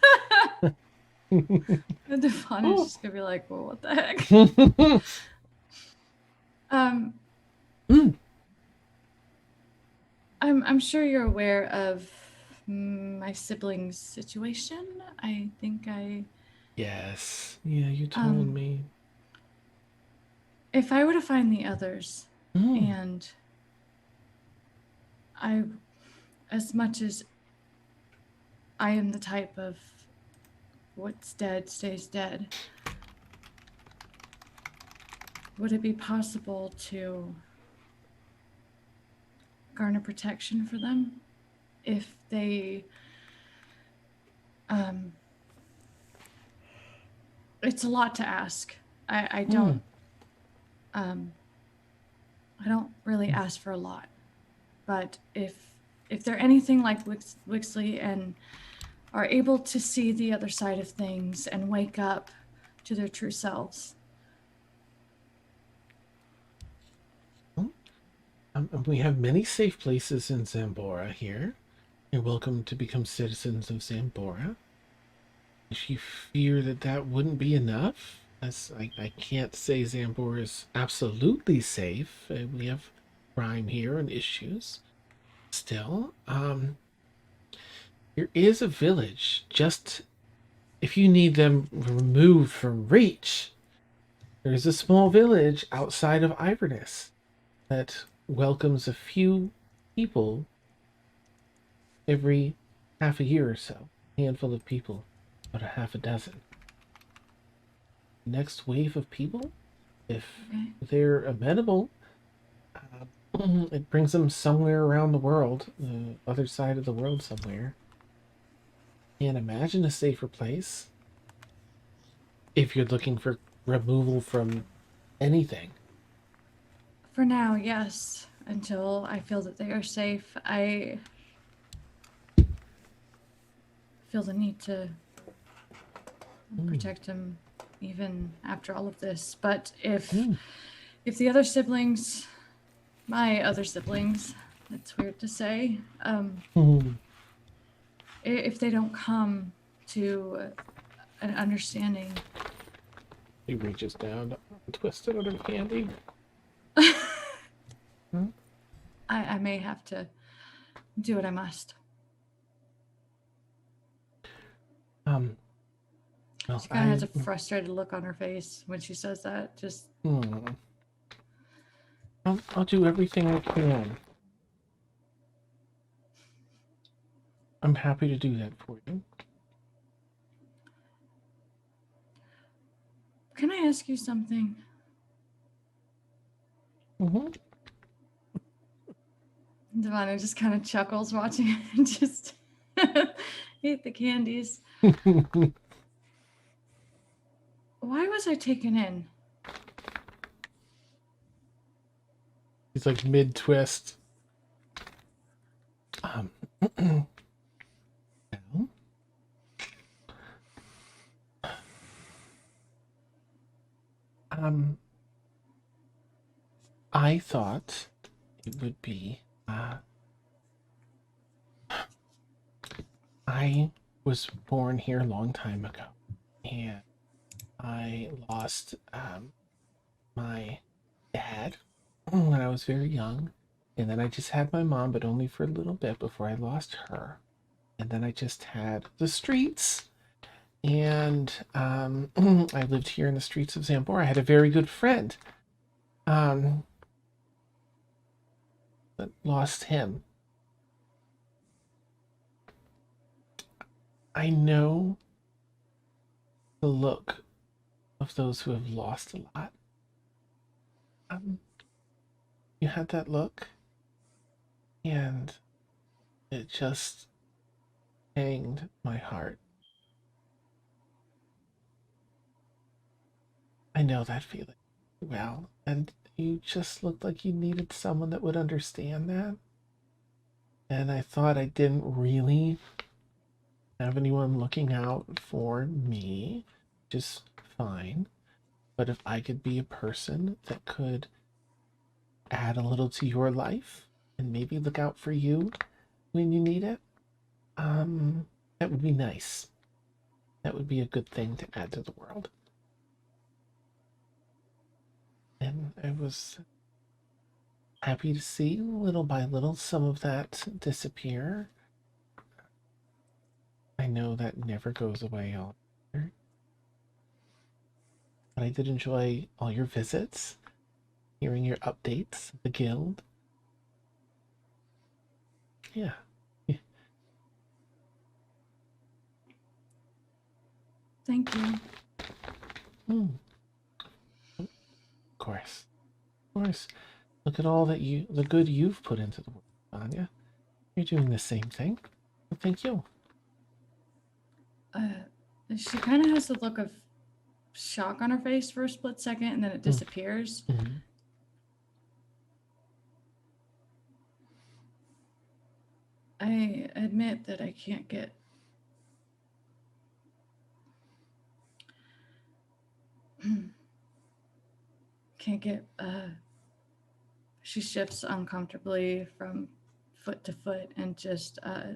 Davania's just gonna be like, well, what the heck? I'm sure you're aware of my siblings' situation. I think Yes. Yeah, you told me. if I were to find the others, and as much as I am the type of what's dead stays dead, would it be possible to garner protection for them if they it's a lot to ask. I don't really ask for a lot, but if they're anything like Wixley and are able to see the other side of things and wake up to their true selves. We have many safe places in Xanbora here. You're welcome to become citizens of Xanbora. If you fear that wouldn't be enough, as I can't say Xanbora is absolutely safe. We have crime here and issues. Still, there is a village. Just if you need them removed from reach, there is a small village outside of Iverness that welcomes a few people every half a year or so. A handful of people, about a half a dozen. Next wave of people, if they're amenable, it brings them somewhere around the world, the other side of the world somewhere. Can't imagine a safer place if you're looking for removal from anything. For now, yes. Until I feel that they are safe, I feel the need to protect them even after all of this. But if the other siblings, my other siblings, it's weird to say, if they don't come to an understanding. He reaches down to twist it out of candy. I may have to do what I must. Well, She kind of has a frustrated look on her face when she says that. Just. I'll do everything I can. I'm happy to do that for you. Can I ask you something? Davania just kind of chuckles watching it and just eat the candies. Why was I taken in? He's like mid-twist. I thought it would be I was born here a long time ago, and I lost my dad when I was very young, and then I just had my mom, but only for a little bit before I lost her, and then I just had the streets, and I lived here in the streets of Xanbora. I had a very good friend that lost him. I know the look of those who have lost a lot. You had that look, and it just hanged my heart. I know that feeling well, and you just looked like you needed someone that would understand that. And I thought I didn't really have anyone looking out for me, which is fine. But if I could be a person that could add a little to your life and maybe look out for you when you need it, that would be nice. That would be a good thing to add to the world. And I was happy to see little by little some of that disappear. I know that never goes away all year. But I did enjoy all your visits, hearing your updates of the guild. Yeah. Thank you. Of course. Of course. Look at all the good you've put into the world, Anya. You're doing the same thing. So thank you. She kind of has the look of shock on her face for a split second, and then it disappears. Mm-hmm. I admit that I can't get she shifts uncomfortably from foot to foot and just I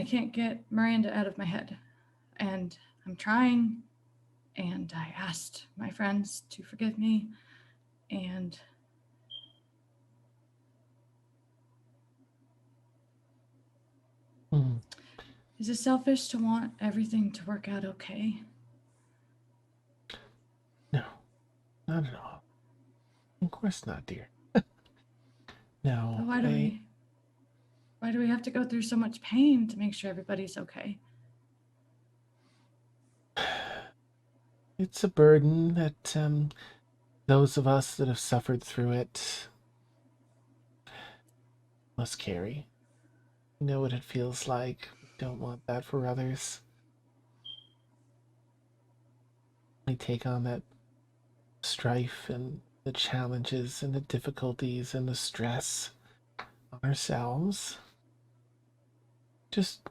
can't get Miranda out of my head, and I'm trying, and I asked my friends to forgive me, and is it selfish to want everything to work out okay? No, not at all. Of course not, dear. No. But why do we have to go through so much pain to make sure everybody's okay? It's a burden that those of us that have suffered through it must carry. We know what it feels like. We don't want that for others. We take on that strife and the challenges and the difficulties and the stress on ourselves. Just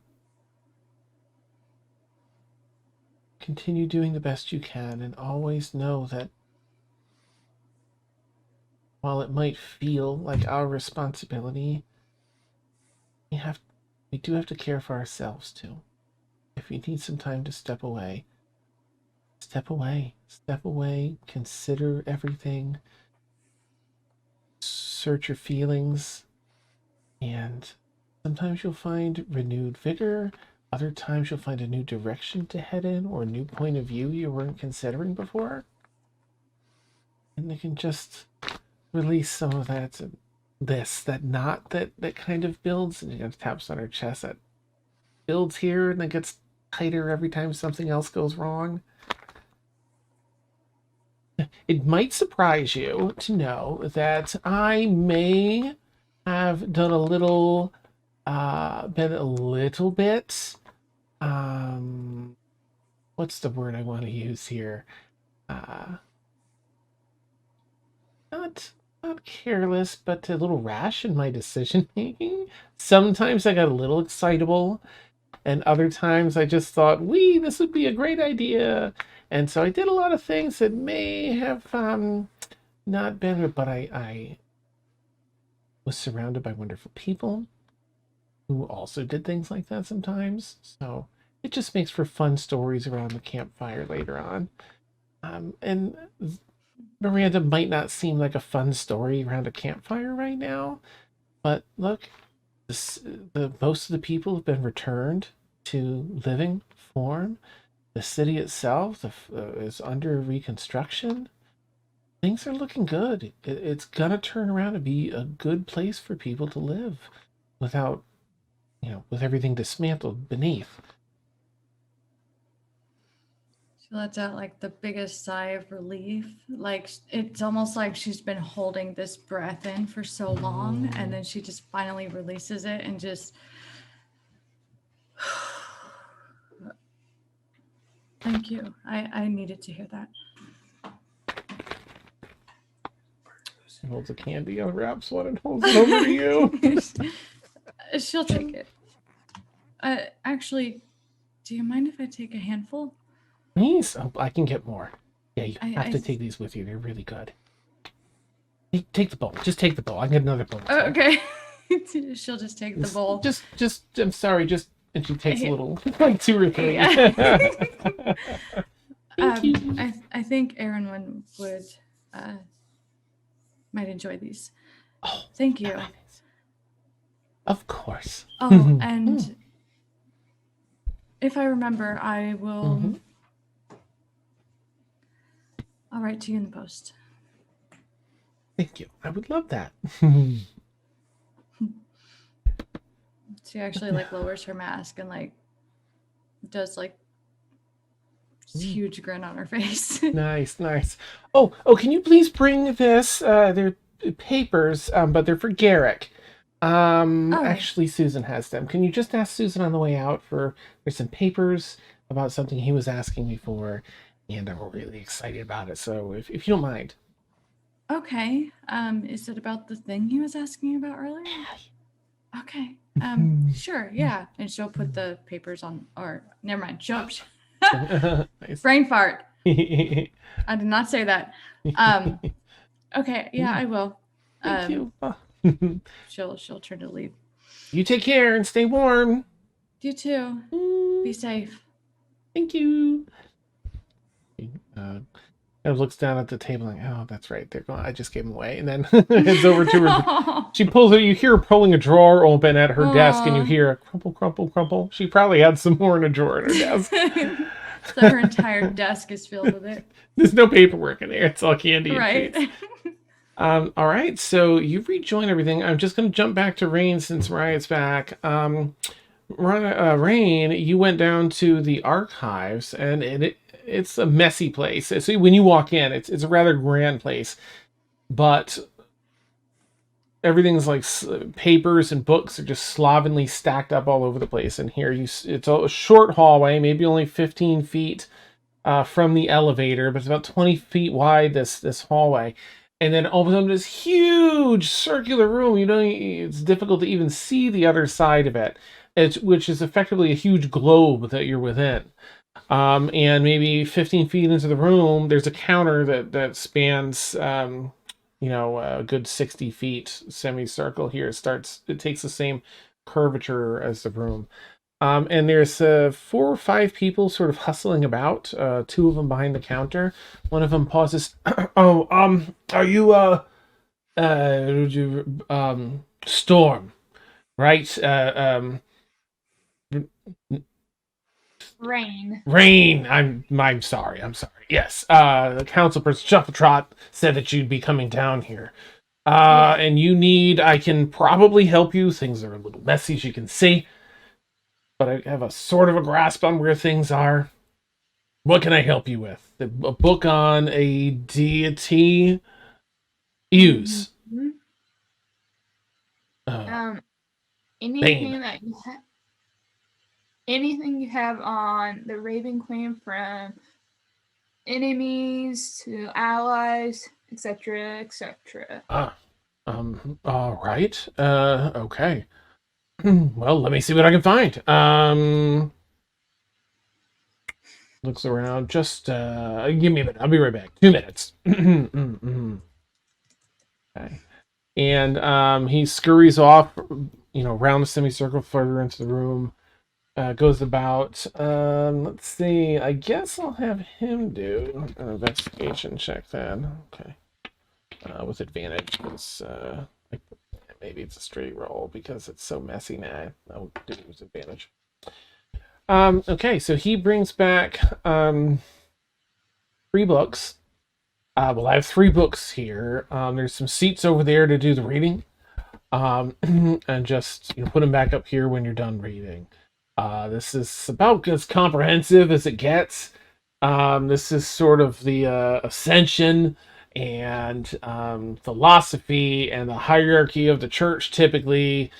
continue doing the best you can, and always know that while it might feel like our responsibility, we do have to care for ourselves too. If you need some time to step away, step away. Step away, consider everything, search your feelings, and sometimes you'll find renewed vigor. Other times you'll find a new direction to head in, or a new point of view you weren't considering before. And they can just release some of that knot that kind of builds, and it taps on her chest, that builds here and then gets tighter every time something else goes wrong. It might surprise you to know that I may have done a little, been a little bit, what's the word I want to use here? Not careless, but a little rash in my decision making. Sometimes I got a little excitable, and other times I just thought, this would be a great idea. And so I did a lot of things that may have not been, but I was surrounded by wonderful people who also did things like that sometimes. So it just makes for fun stories around the campfire later on. And Miranda might not seem like a fun story around a campfire right now, but look, most of the people have been returned to living form. The city itself is under reconstruction. Things are looking good. It's gonna turn around and be a good place for people to live without with everything dismantled beneath. She lets out like the biggest sigh of relief. Like it's almost like she's been holding this breath in for so long, and then she just finally releases it and just. Thank you. I needed to hear that. She holds a candy, unwraps one, and holds it over to you. She'll take it. Actually, do you mind if I take a handful? Please. Oh, I can get more. Yeah, you have to take these with you. They're really good. Take the bowl. Just take the bowl. I can get another bowl. Okay. She'll just take the bowl. Just. I'm sorry. And she takes a little, like 2 or 3. Thank you. I think Aeronwen would might enjoy these. Oh, thank you. Of course. Oh, and if I remember, I will. I'll write to you in the post. Thank you. I would love that. She actually like lowers her mask and like does like this huge grin on her face. Nice. Oh, can you please bring this? They're papers, but they're for Garrick. Actually, Susan has them. Can you just ask Susan on the way out there's some papers about something he was asking me for, and I'm really excited about it. So if you don't mind. Okay. Is it about the thing he was asking about earlier? Okay. Sure. Yeah. And she'll put the papers on, or never mind. Nice. Brain fart. I did not say that. Okay. Yeah, I will. Thank you. She'll turn to leave. You take care and stay warm. You too. Be safe. Thank you. And looks down at the table like, oh, that's right. They're going. I just gave them away, and then heads over to her. She pulls it. You hear her pulling a drawer open at her desk, and you hear a crumple, crumple, crumple. She probably had some more in a drawer in her desk. So her entire desk is filled with it. There's no paperwork in there. It's all candy. Right. All right. So you've rejoined everything. I'm just going to jump back to Rain since Riot's back. Rain, you went down to the archives, and it's a messy place. So when you walk in, it's a rather grand place, but everything's like papers and books are just slovenly stacked up all over the place. And here it's a short hallway, maybe only 15 feet from the elevator, but it's about 20 feet wide, this hallway. And then all of a sudden, this huge circular room. It's difficult to even see the other side of it, which is effectively a huge globe that you're within. And maybe 15 feet into the room, there's a counter that spans, a good 60 feet semicircle here. It takes the same curvature as the room. And there's 4 or 5 people sort of hustling about, 2 of them behind the counter. One of them pauses. Are you, Storm, right? Rain. I'm sorry. Yes. Councilperson Shuffletrot said that you'd be coming down here. And I can probably help you. Things are a little messy, as you can see. But I have a sort of a grasp on where things are. What can I help you with? A book on a deity? Use. Anything that you have. Anything you have on the Raven Queen, from enemies to allies, etc., etc. All right. Okay. Well, let me see what I can find. Looks around. Just give me a minute. I'll be right back. 2 minutes. Okay. And he scurries off, around the semicircle further into the room. Goes about. Let's see. I guess I'll have him do an investigation check then. Okay. With advantage, because maybe it's a straight roll because it's so messy now. I'll do it with advantage. Okay, so he brings back 3 books. Well, I have 3 books here. There's some seats over there to do the reading. and just put them back up here when you're done reading. This is about as comprehensive as it gets. This is sort of the ascension and philosophy and the hierarchy of the church typically,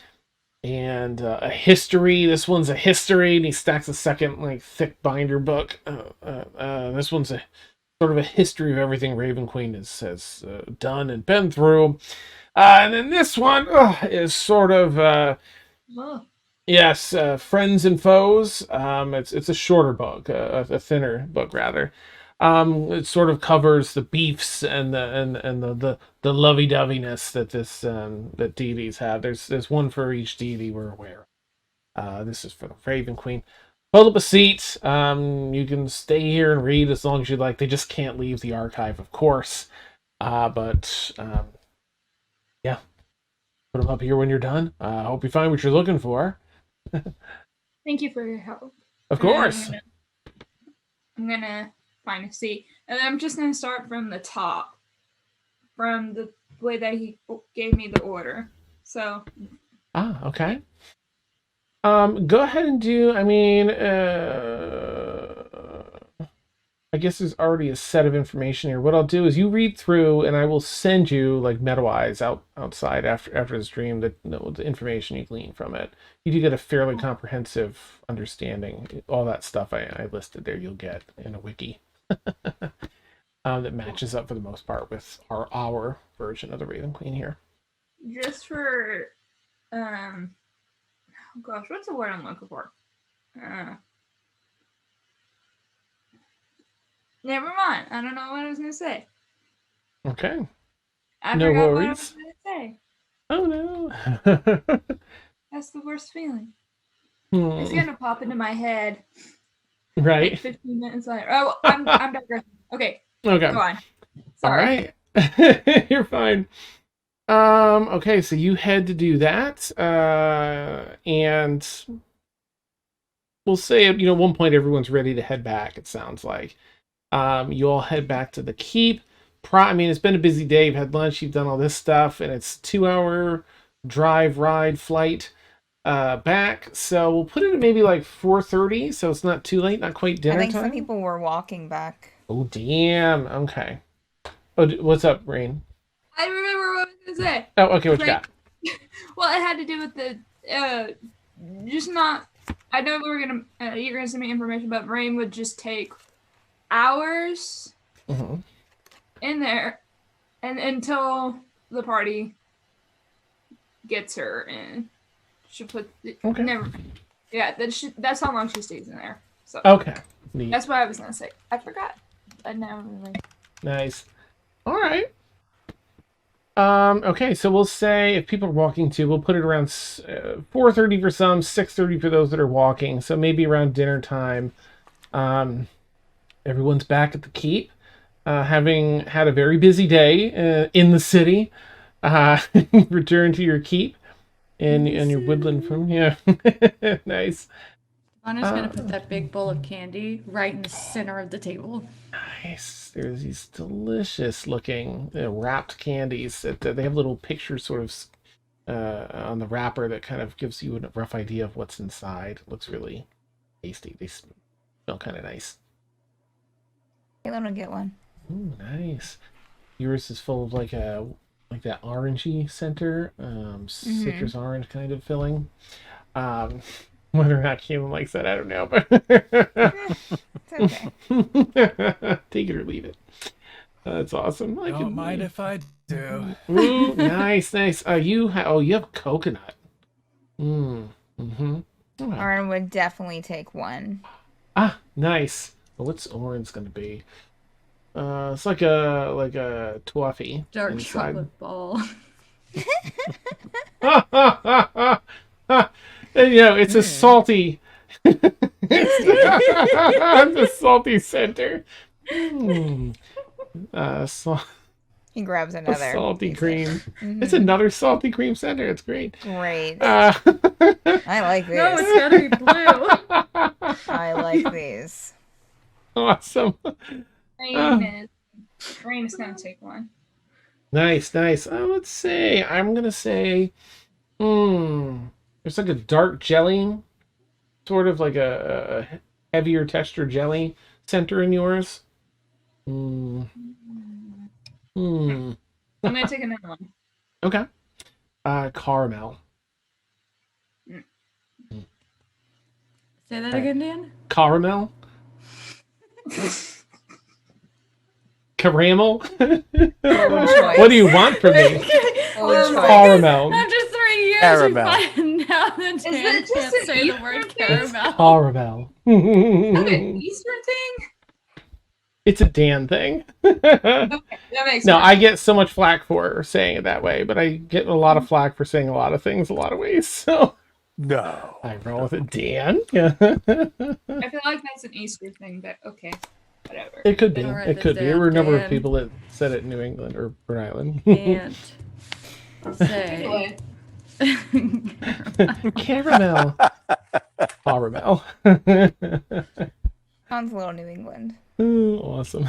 and a history. This one's a history, and he stacks a second thick binder book. This one's a sort of a history of everything Raven Queen has done and been through. And then this one is sort of yes, friends and foes. It's a shorter book, a thinner book rather. It sort of covers the beefs and the lovey-doveyness that that deities have. There's one for each deity we're aware of. This is for the Raven Queen. Pull up a seat. You can stay here and read as long as you like. They just can't leave the archive, of course. But yeah, put them up here when you're done. Hope you find what you're looking for. Thank you for your help. Of course. I'm gonna find a seat, and I'm just gonna start from the top, from the way that he gave me the order. So. Okay. Go ahead and do. I mean, I guess there's already a set of information here. What I'll do is you read through, and I will send you meta-wise outside after the stream the information you glean from it. You do get a fairly comprehensive understanding. All that stuff I listed there, you'll get in a wiki that matches up for the most part with our version of the Raven Queen here. Just for, oh gosh, what's the word I'm looking for? Never mind. I don't know what I was going to say. Okay. I No forgot worries. what I was going to say. Oh, no. That's the worst feeling. It's going to pop into my head. Right. Like 15 minutes later. Oh, I'm digressing. Okay. Okay. Go on. Sorry. All right. You're fine. Okay, so you had to do that. And we'll say, at one point everyone's ready to head back, it sounds like. You all head back to the keep. It's been a busy day. You've had lunch, you've done all this stuff, and it's 2-hour drive, ride, flight back. So we'll put it at maybe 4:30, so it's not too late, not quite dinner time. I think some people were walking back. Oh, damn. Okay. Oh, what's up, Rain? I remember what I was going to say. Oh, okay, what you got? Well, it had to do with the, just not, I know we were going to, you're going to send me information, but Rain would just take hours in there and until the party gets her in. She put, that's how long she stays in there. So okay. Neat. That's what I was going to say. I forgot. I never really. Nice. All right. Okay, so we'll say if people are walking too, we'll put it around 4:30 for some, 6:30 for those that are walking. So maybe around dinner time. Everyone's back at the keep, having had a very busy day in the city. Return to your keep and your woodland from nice. Anna's gonna put that big bowl of candy right in the center of the table. Nice. There's these delicious looking wrapped candies that they have little pictures sort of on the wrapper that kind of gives you a rough idea of what's inside. It looks really tasty. They smell kind of nice. Caelynn will get one. Ooh, nice. Yours is full of like that orangey center, citrus orange kind of filling. Whether or not Caelynn likes that, I don't know. But It's okay. take it or leave it. That's awesome. Don't mind if I do. Ooh, nice. You have coconut. Aaron would definitely take one. Nice. Well, what's orange gonna be? It's like a toffee. Dark inside. chocolate ball. And, it's a salty. It's a salty center. He grabs another salty cream. It's another salty cream center. It's great. Great. I like these. No, it's gotta be blue. I like these. Awesome. Rain is gonna take one. Nice. Let's say I'm gonna say, there's like a dark jelly, sort of like a heavier texture jelly center in yours. I'm gonna take another one. Okay. Caramel. Say that again, Dan. Caramel. Caramel. What do you want from me? Caramel. After 3 years, Caramel. we find out that Is Dan that just can't an say the Eastern word thing? caramel. Caramel. Is that an Eastern thing? It's a Dan thing. Okay, that makes No, sense. I get so much flack for saying it that way, but I get a lot of flack for saying a lot of things a lot of ways. So No. I roll with it, Dan. Yeah. I feel like that's an Easter thing, but okay, whatever. It could be. I'll write It this could be. There down, were a number of Dan. people that said it in New England or Rhode Island. Can't say. Anyway, Caramel. Caramel. Sounds a little New England. Ooh, awesome.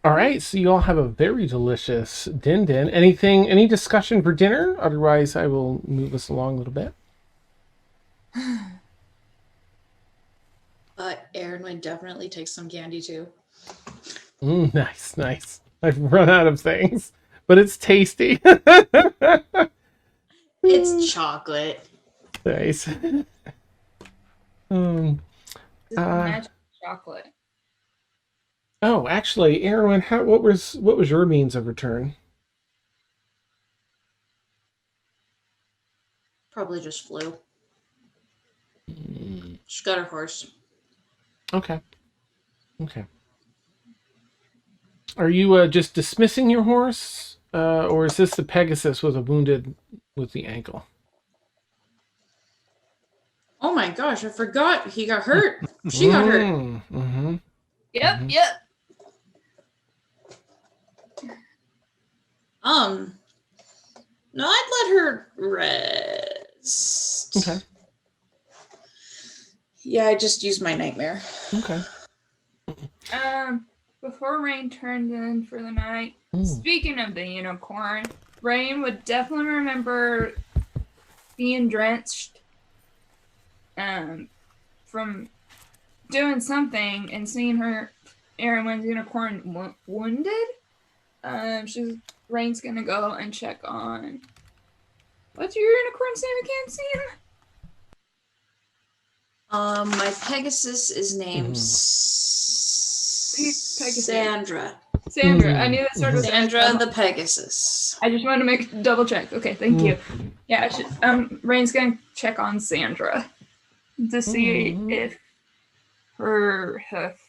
All right, so you all have a very delicious din. Any discussion for dinner? Otherwise, I will move us along a little bit. Aeronwen definitely takes some candy too. Nice. I've run out of things, but it's tasty. It's chocolate. Nice. this is magic chocolate. Oh, actually, Aeronwen, what was your means of return? Probably just flew. She got her horse. Okay. Are you just dismissing your horse, or is this the Pegasus with the ankle? Oh my gosh, I forgot he got hurt. She got hurt. Mm-hmm. Yep. No, I'd let her rest. Okay. Yeah, I just used my nightmare. Okay. Before Rain turned in for the night, speaking of the unicorn, Rain would definitely remember being drenched from doing something and seeing her Aeronwen's unicorn wounded. Rain's gonna go and check on. What's your unicorn's name again, Sam? My Pegasus is named Pegasus. Sandra. Sandra. I knew that started with Sandra the Pegasus. I just wanted to make double check. Okay, thank you. Yeah, Rain's gonna check on Sandra to see if her hoof.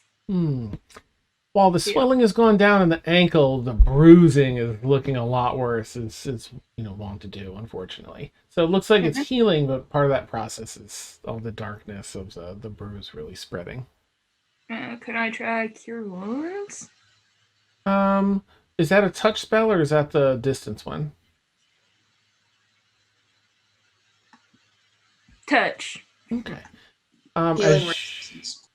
While the swelling has gone down in the ankle, the bruising is looking a lot worse. It's wont to do, unfortunately. So it looks like it's healing, but part of that process is all the darkness of the bruise really spreading. Could I try Cure Wounds? Is that a touch spell or is that the distance one? Touch. Okay. Healing resistance.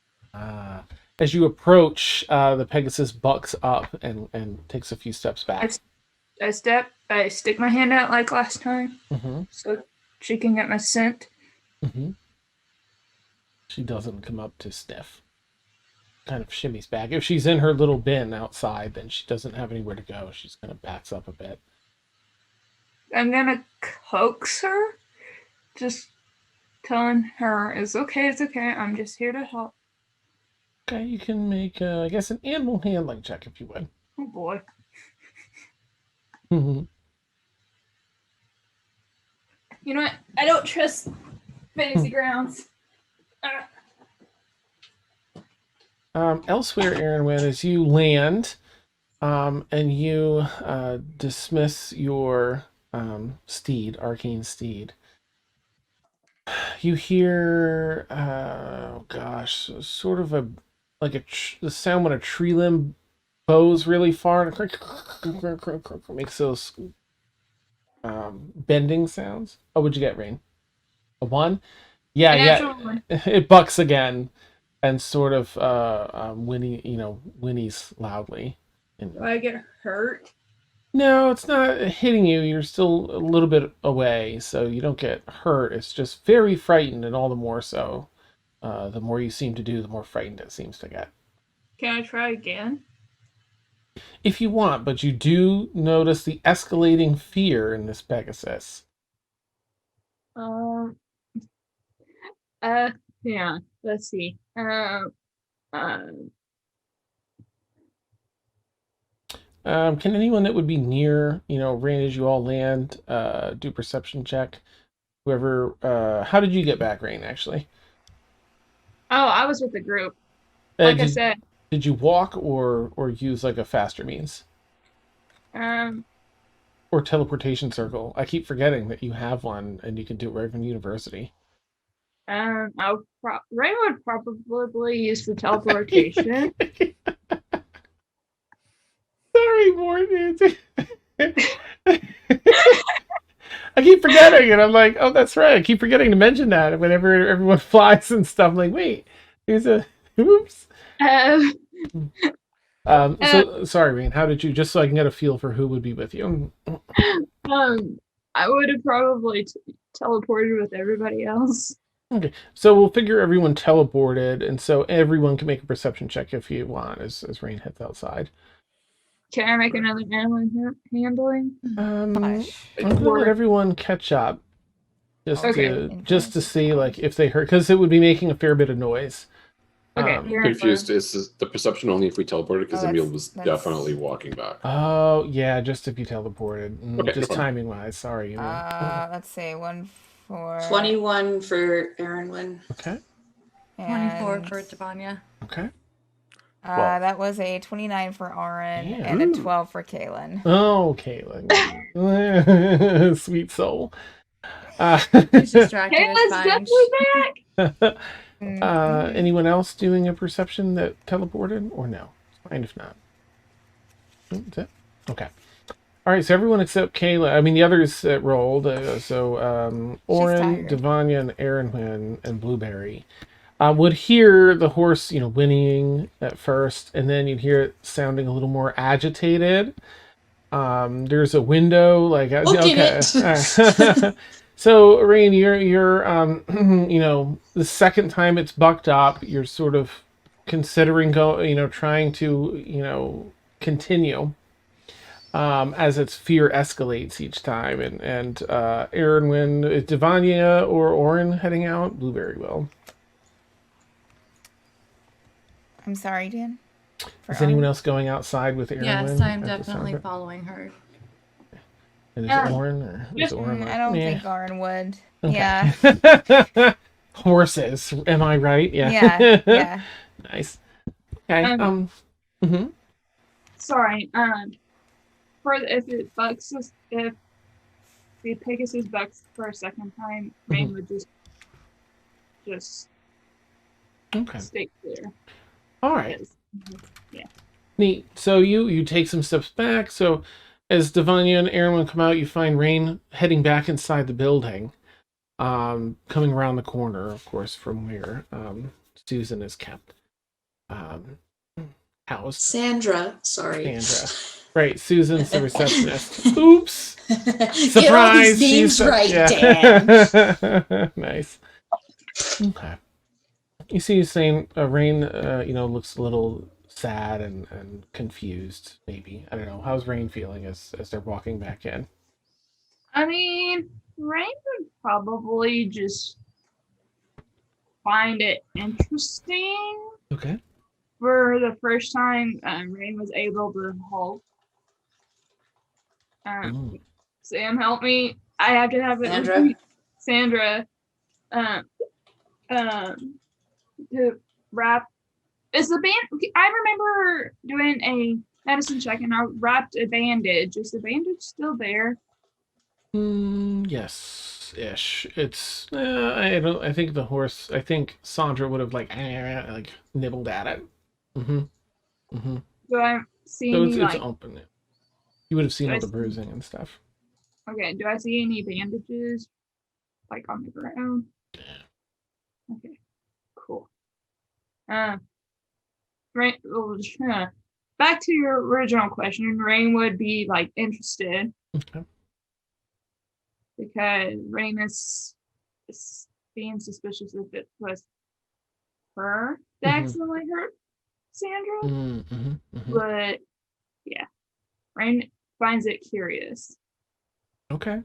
As you approach, the Pegasus bucks up and takes a few steps back. I stick my hand out like last time, so she can get my scent. She doesn't come up to sniff. Kind of shimmies back. If she's in her little bin outside, then she doesn't have anywhere to go. She's kind of backs up a bit. I'm gonna coax her, just telling her it's okay. I'm just here to help. Okay, you can make, I guess, an animal handling check if you would. Oh boy. You know what? I don't trust fantasy grounds. Elsewhere, Aeronwen, as you land, and you dismiss your arcane steed, you hear, sort of the sound when a tree limb bows really far and makes those bending sounds. Oh, what'd you get, Rain? A 1? Yeah. It bucks again and sort of whinnies loudly. Do I get hurt? No, it's not hitting you. You're still a little bit away, so you don't get hurt. It's just very frightened, and all the more so. The more you seem to do, the more frightened it seems to get. Can I try again? If you want, but you do notice the escalating fear in this Pegasus. Um. Yeah. Let's see. Can anyone that would be near, Rain, as you all land, do perception check? Whoever, how did you get back, Rain, actually? Oh, I was with the group. I Like I said. Did you walk or use like a faster means? Or teleportation circle? I keep forgetting that you have one and you can do it right from university. Ray would probably use the teleportation. Sorry, Morgan. I keep forgetting, and I'm like, oh, that's right. I keep forgetting to mention that whenever everyone flies and stuff. I'm like, wait, there's a oops. So sorry, Rain. How did you? Just so I can get a feel for who would be with you. I would have probably teleported with everybody else. Okay, so we'll figure everyone teleported, and so everyone can make a perception check if you want, as Rain heads outside. Can I make another animal handling? I'm gonna let everyone catch up, just to see like if they heard, because it would be making a fair bit of noise. Okay, confused. Is the perception only if we teleported? Because Emil was definitely walking back. Oh yeah, just if you teleported. Okay, just timing wise. Sorry. Emil. Let's see, 21 for Aeronwen. Okay. 24 for Davania. Okay. That was a 29 for Aaron and a 12 for Caelynn. Oh, Caelynn. Sweet soul. He's distracted. Caelynn's definitely back. Anyone else doing a perception that teleported or no? It's fine if not. That's it? Okay. All right, so everyone except Caelynn. I mean, the others rolled. Oren, Davania, and Aeronwen and Blueberry would hear the horse, whinnying at first, and then you'd hear it sounding a little more agitated. There's a window, like okay. So, Rain, you're the second time it's bucked up, you're sort of considering trying to, continue. As its fear escalates each time, and Aeronwen, is Davania or Oren heading out? Blueberry will. I'm sorry, Dan. Is anyone else going outside with Aeronwen? Yes, I'm definitely following her. And is it Oren or is it Oren? I don't think Oren would. Okay. Yeah. Horses, am I right? Yeah. Yeah. Nice. Okay. Sorry. If the Pegasus bucks for a second time, Rain would just stay clear. All right. Yeah. Neat. So you take some steps back. So as Davania and Aeronwen come out, you find Rain heading back inside the building, coming around the corner, of course, from where Susan is kept housed. Sandra. Right, Susan's the receptionist. Oops! Surprise! Get all these names right, Dan. Nice. Okay. You see, saying Rain, looks a little sad and confused. Maybe, I don't know. How's Rain feeling as they're walking back in? I mean, Rain would probably just find it interesting. Okay. For the first time, Rain was able to halt. Sam, help me. I have to have it. Sandra. To wrap. Is the band? I remember doing a medicine check and I wrapped a bandage. Is the bandage still there? Yes, ish. It's. I don't. I think the horse. I think Sandra would have like nibbled at it. Do I see so any? It's open. You would have seen all the bruising and stuff. Okay. Do I see any bandages, like on the ground? Yeah. Okay. Cool. Right. back to your original question, Rain would be like interested. Okay. Because Rain is being suspicious if it was her that accidentally hurt Sandra. But yeah, Rain finds it curious. Okay.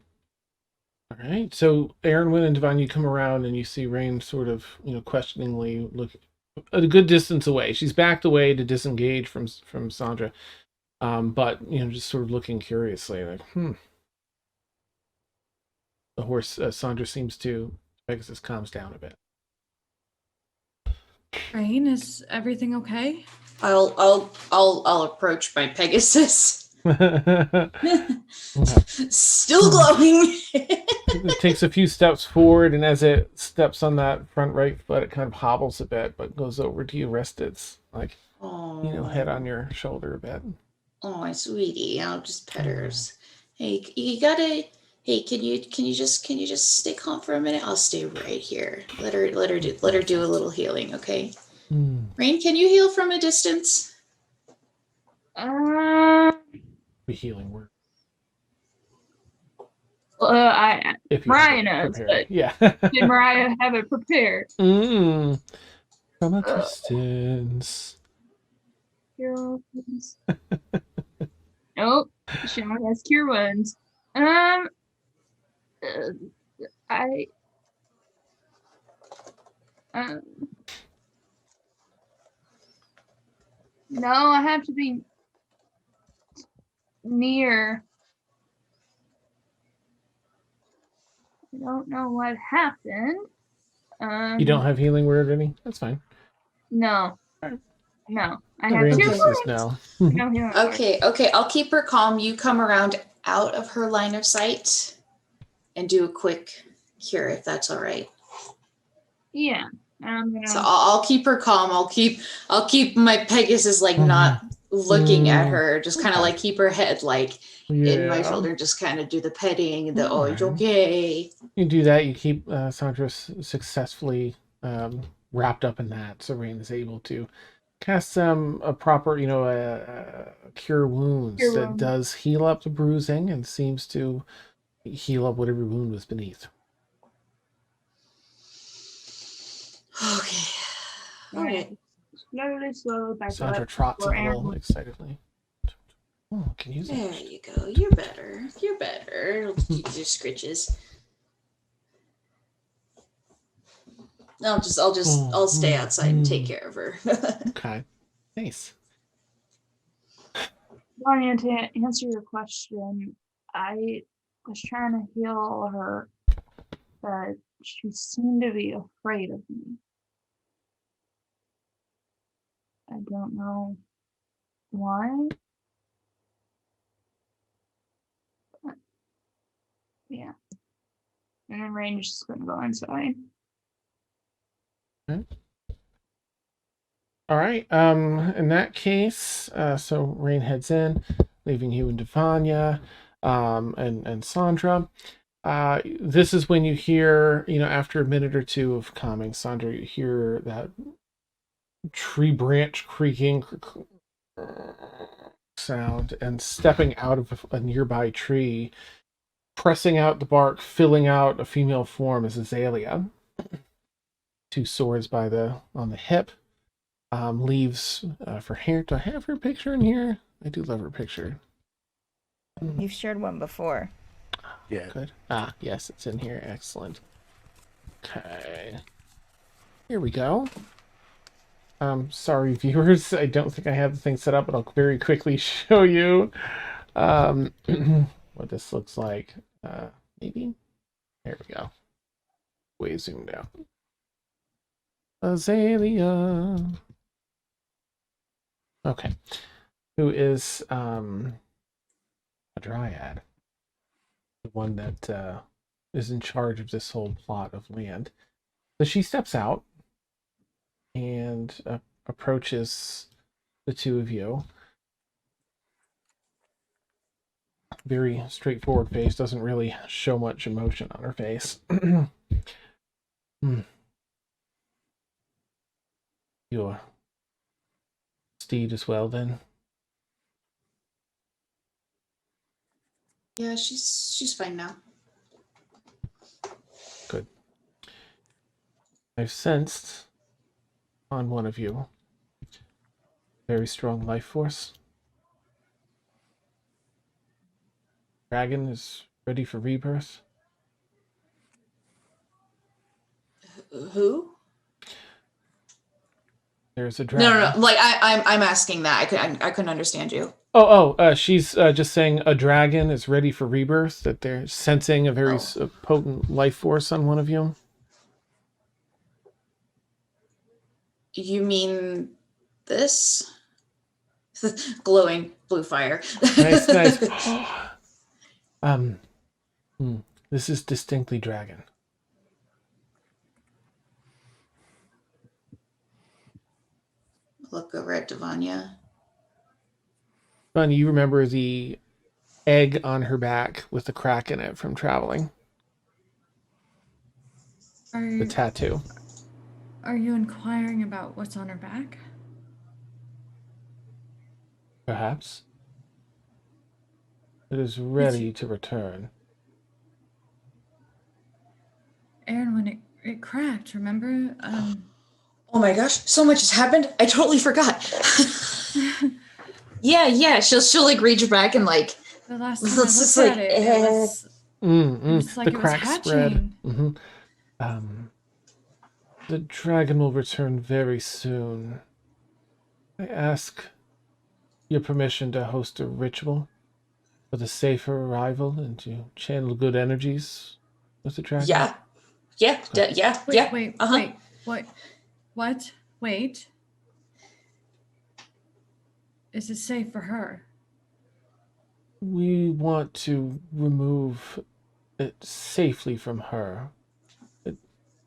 All right. So Aeronwen and Davania, you come around and you see Rain sort of, questioningly look a good distance away. She's backed away to disengage from Sandra. But just sort of looking curiously, like, The horse, Sandra seems to, Pegasus calms down a bit. Rain, is everything okay? I'll approach my Pegasus. Okay. Still glowing. It takes a few steps forward, and as it steps on that front right foot, it kind of hobbles a bit, but goes over to you, rest its head on your shoulder a bit. Oh, my sweetie, I'll just pet her. Hey, you gotta. Hey, can you just stay calm for a minute? I'll stay right here. Let her do a little healing, okay? Rain, can you heal from a distance? The healing word. Mariah knows, but yeah. did Mariah have it prepared? From a distance. Nope, she only has cure wounds. No, I have to be near. I don't know what happened. You don't have healing word any? That's fine. No. Right. No. I The have range cure is wounds. no. No healing word. Okay, I'll keep her calm. You come around out of her line of sight and do a quick cure if that's all right. Yeah. So I'll keep her calm. I'll keep my Pegasus not looking at her, just kind of keep her head in my shoulder, just kind of do the petting and it's okay. You do that, you keep Sandra successfully wrapped up in that, so Rain is able to cast a proper, cure wounds that does heal up the bruising and seems to heal up whatever wound was beneath. Okay. All right. Slowly back Sandra up. trots a little excitedly. Oh, can use it. There you go. You're better. It'll keep your scritches. I'll stay outside and take care of her. Okay. Nice. Vanya, to answer your question, I was trying to heal her, but she seemed to be afraid of me. I don't know why. But, yeah. And then Rain is just gonna go inside. Okay. All right. In that case, so Rain heads in, leaving you and Davania, and Sandra. This is when you hear, after a minute or two of calming Sandra, you hear that tree branch creaking sound, and stepping out of a nearby tree, pressing out the bark, filling out a female form is Azalea. Two swords on the hip. Leaves for hair. Do I have her picture in here? I do love her picture. You've shared one before. Yeah. Good. Yes, it's in here. Excellent. Okay. Here we go. Sorry, viewers. I don't think I have the thing set up, but I'll very quickly show you what this looks like. Maybe? There we go. Way zoomed out. Azalea. Okay. Who is a Dryad. The one that is in charge of this whole plot of land. So she steps out and approaches the two of you. Very straightforward face, doesn't really show much emotion on her face. Your steed as well, then? Yeah, she's fine now. Good. I've sensed on one of you very strong life force. Dragon is ready for rebirth. Who? There's a No, dragon. no, no. Like I'm asking that. I couldn't understand you. She's just saying a dragon is ready for rebirth. That they're sensing a very potent life force on one of you. You mean this? Glowing blue fire. Nice. This is distinctly dragon. Look over at Davania. Fun, you remember the egg on her back with the crack in it from traveling? The tattoo. Are you inquiring about what's on her back? Perhaps. It is ready to return. Aeronwen, it cracked, remember? Oh my gosh, so much has happened. I totally forgot. yeah. She'll like reach back and like. The last time I looked at it was like the it was crack spread. hatching. The dragon will return very soon. I ask your permission to host a ritual for the safer arrival and to channel good energies with the dragon. Yeah. Wait. What? Wait. Is it safe for her? We want to remove it safely from her. It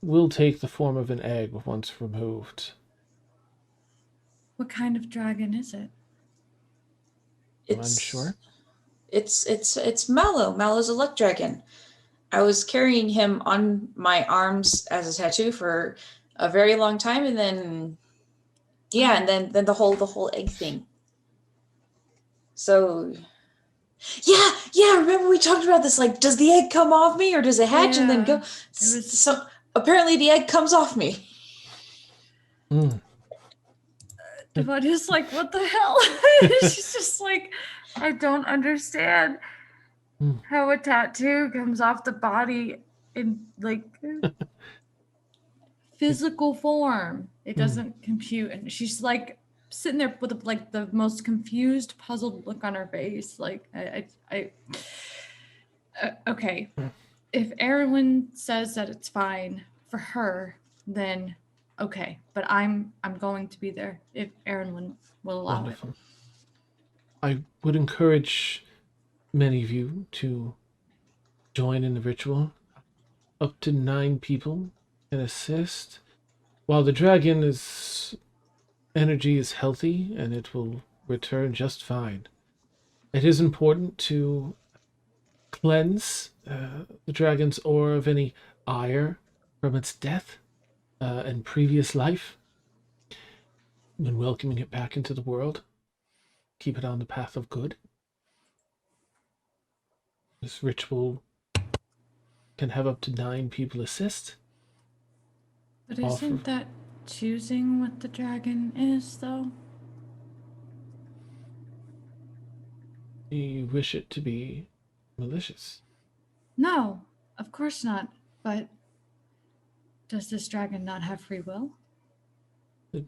will take the form of an egg once removed. What kind of dragon is it? I'm unsure. It's Mallow. Mallow's a luck dragon. I was carrying him on my arms as a tattoo for a very long time, and then then the whole egg thing. So yeah, remember we talked about this, like, does the egg come off me or does it hatch and then go? So apparently the egg comes off me. Davania's like, what the hell? She's just like, I don't understand how a tattoo comes off the body in like physical form. It doesn't compute. And she's like sitting there with like the most confused, puzzled look on her face. Like, okay. If Aeronwen says that it's fine for her, then okay. But I'm going to be there if Aeronwen will allow Wonderful. it. I would encourage many of you to join in the ritual. Up to 9 people can assist. While the dragon's energy is healthy and it will return just fine, it is important to cleanse the dragon's aura of any ire from its death and previous life when welcoming it back into the world. Keep it on the path of good. This ritual can have up to 9 people assist. But isn't that choosing what the dragon is, though? You wish it to be malicious? No, of course not. But does this dragon not have free will? It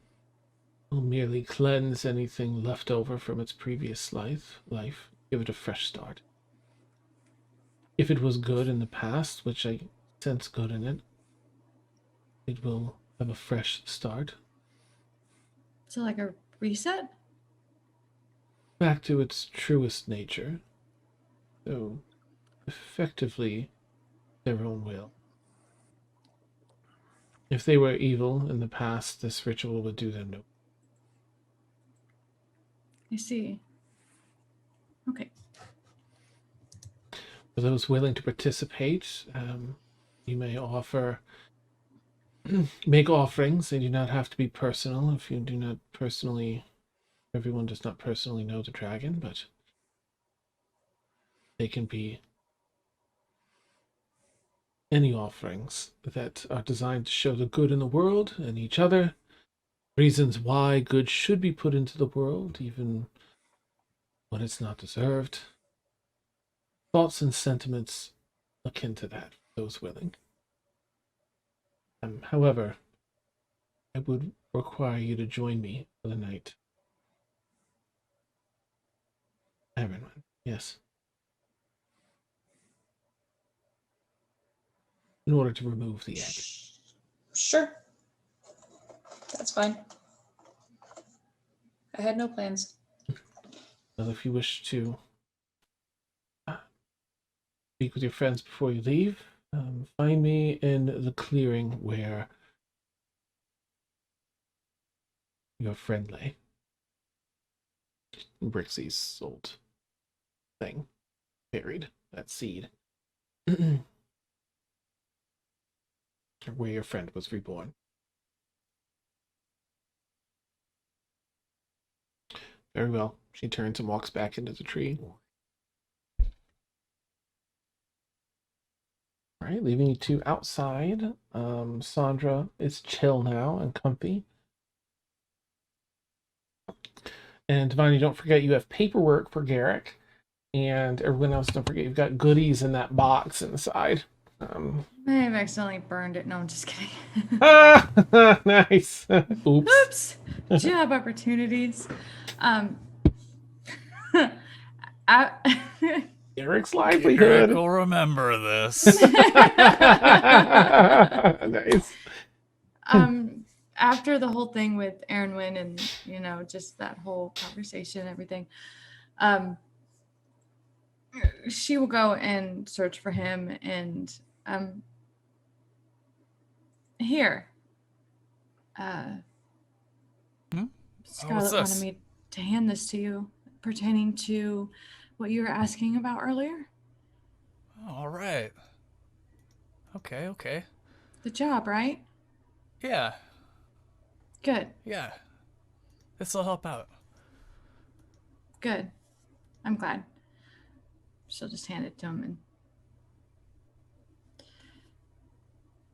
will merely cleanse anything left over from its previous life. Give it a fresh start. If it was good in the past, which I sense good in it, it will have a fresh start. So like a reset? Back to its truest nature. So, effectively, their own will. If they were evil in the past, this ritual would do them no. I see. Okay. For those willing to participate, you may make offerings. They do not have to be personal. If you do not personally, everyone does not personally know the dragon, but They can be any offerings that are designed to show the good in the world and each other, reasons why good should be put into the world, even when it's not deserved. Thoughts and sentiments akin to that, for those willing. However, I would require you to join me for the night. Aeronwen, yes. In order to remove the egg. Sure. That's fine. I had no plans. Well, if you wish to speak with your friends before you leave, find me in the clearing where your friend lay. Brixie's old thing. Buried. That seed. Where your friend was reborn. Very well. She turns and walks back into the tree. Alright, leaving you two outside. Sandra is chill now and comfy. And Davania, don't forget you have paperwork for Garrick. And everyone else, don't forget you've got goodies in that box inside. I've accidentally burned it. No, I'm just kidding. Nice. Oops. Oops. Job opportunities. Garrick's livelihood. Garrick will remember this. Nice. After the whole thing with Aeronwen and, you know, just that whole conversation and everything, she will go and search for him and here. Scarlett wanted me to hand this to you pertaining to what you were asking about earlier. All right. Okay. The job, right? Yeah. Good. Yeah. This'll help out. Good. I'm glad. She'll just hand it to him.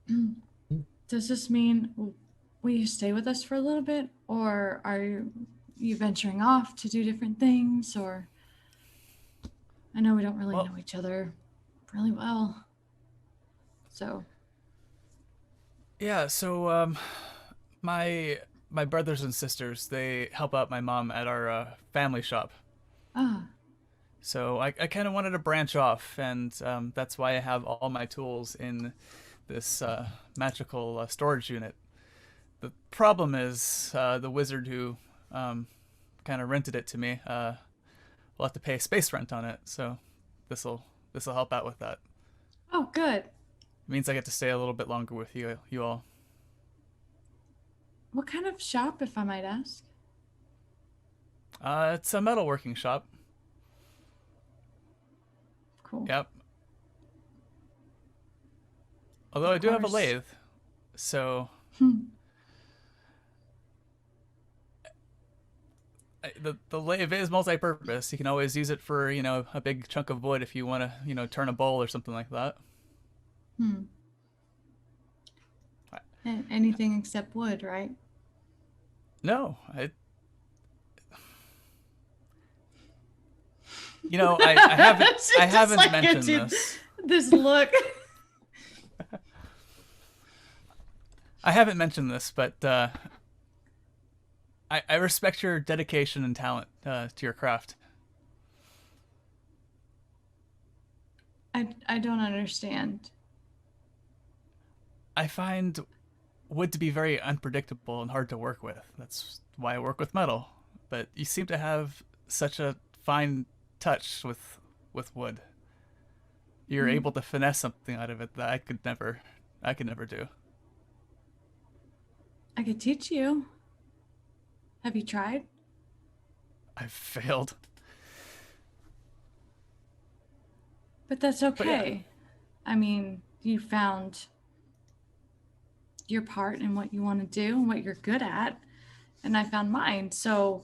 And does this mean will you stay with us for a little bit, or are you venturing off to do different things? Or I know we don't really know each other really well, so yeah. So my brothers and sisters, they help out my mom at our family shop. So I kind of wanted to branch off, and that's why I have all my tools in this magical storage unit. The problem is the wizard who kind of rented it to me will have to pay space rent on it, so this'll help out with that. Oh, good. It means I get to stay a little bit longer with you all. What kind of shop, if I might ask? It's a metalworking shop. Cool. Yep. Although I do have a lathe, so the lathe is multi-purpose. You can always use it for, you know, a big chunk of wood if you want to, you know, turn a bowl or something like that. Anything except wood, right? No, you know, I haven't like mentioned this. This look. I haven't mentioned this, but I respect your dedication and talent to your craft. I don't understand. I find wood to be very unpredictable and hard to work with. That's why I work with metal. But you seem to have such a fine touch with wood. You're able to finesse something out of it that I could never do. I could teach you. Have you tried? I've failed. But that's okay. Yeah. I mean, you found your part in what you want to do and what you're good at, and I found mine. So,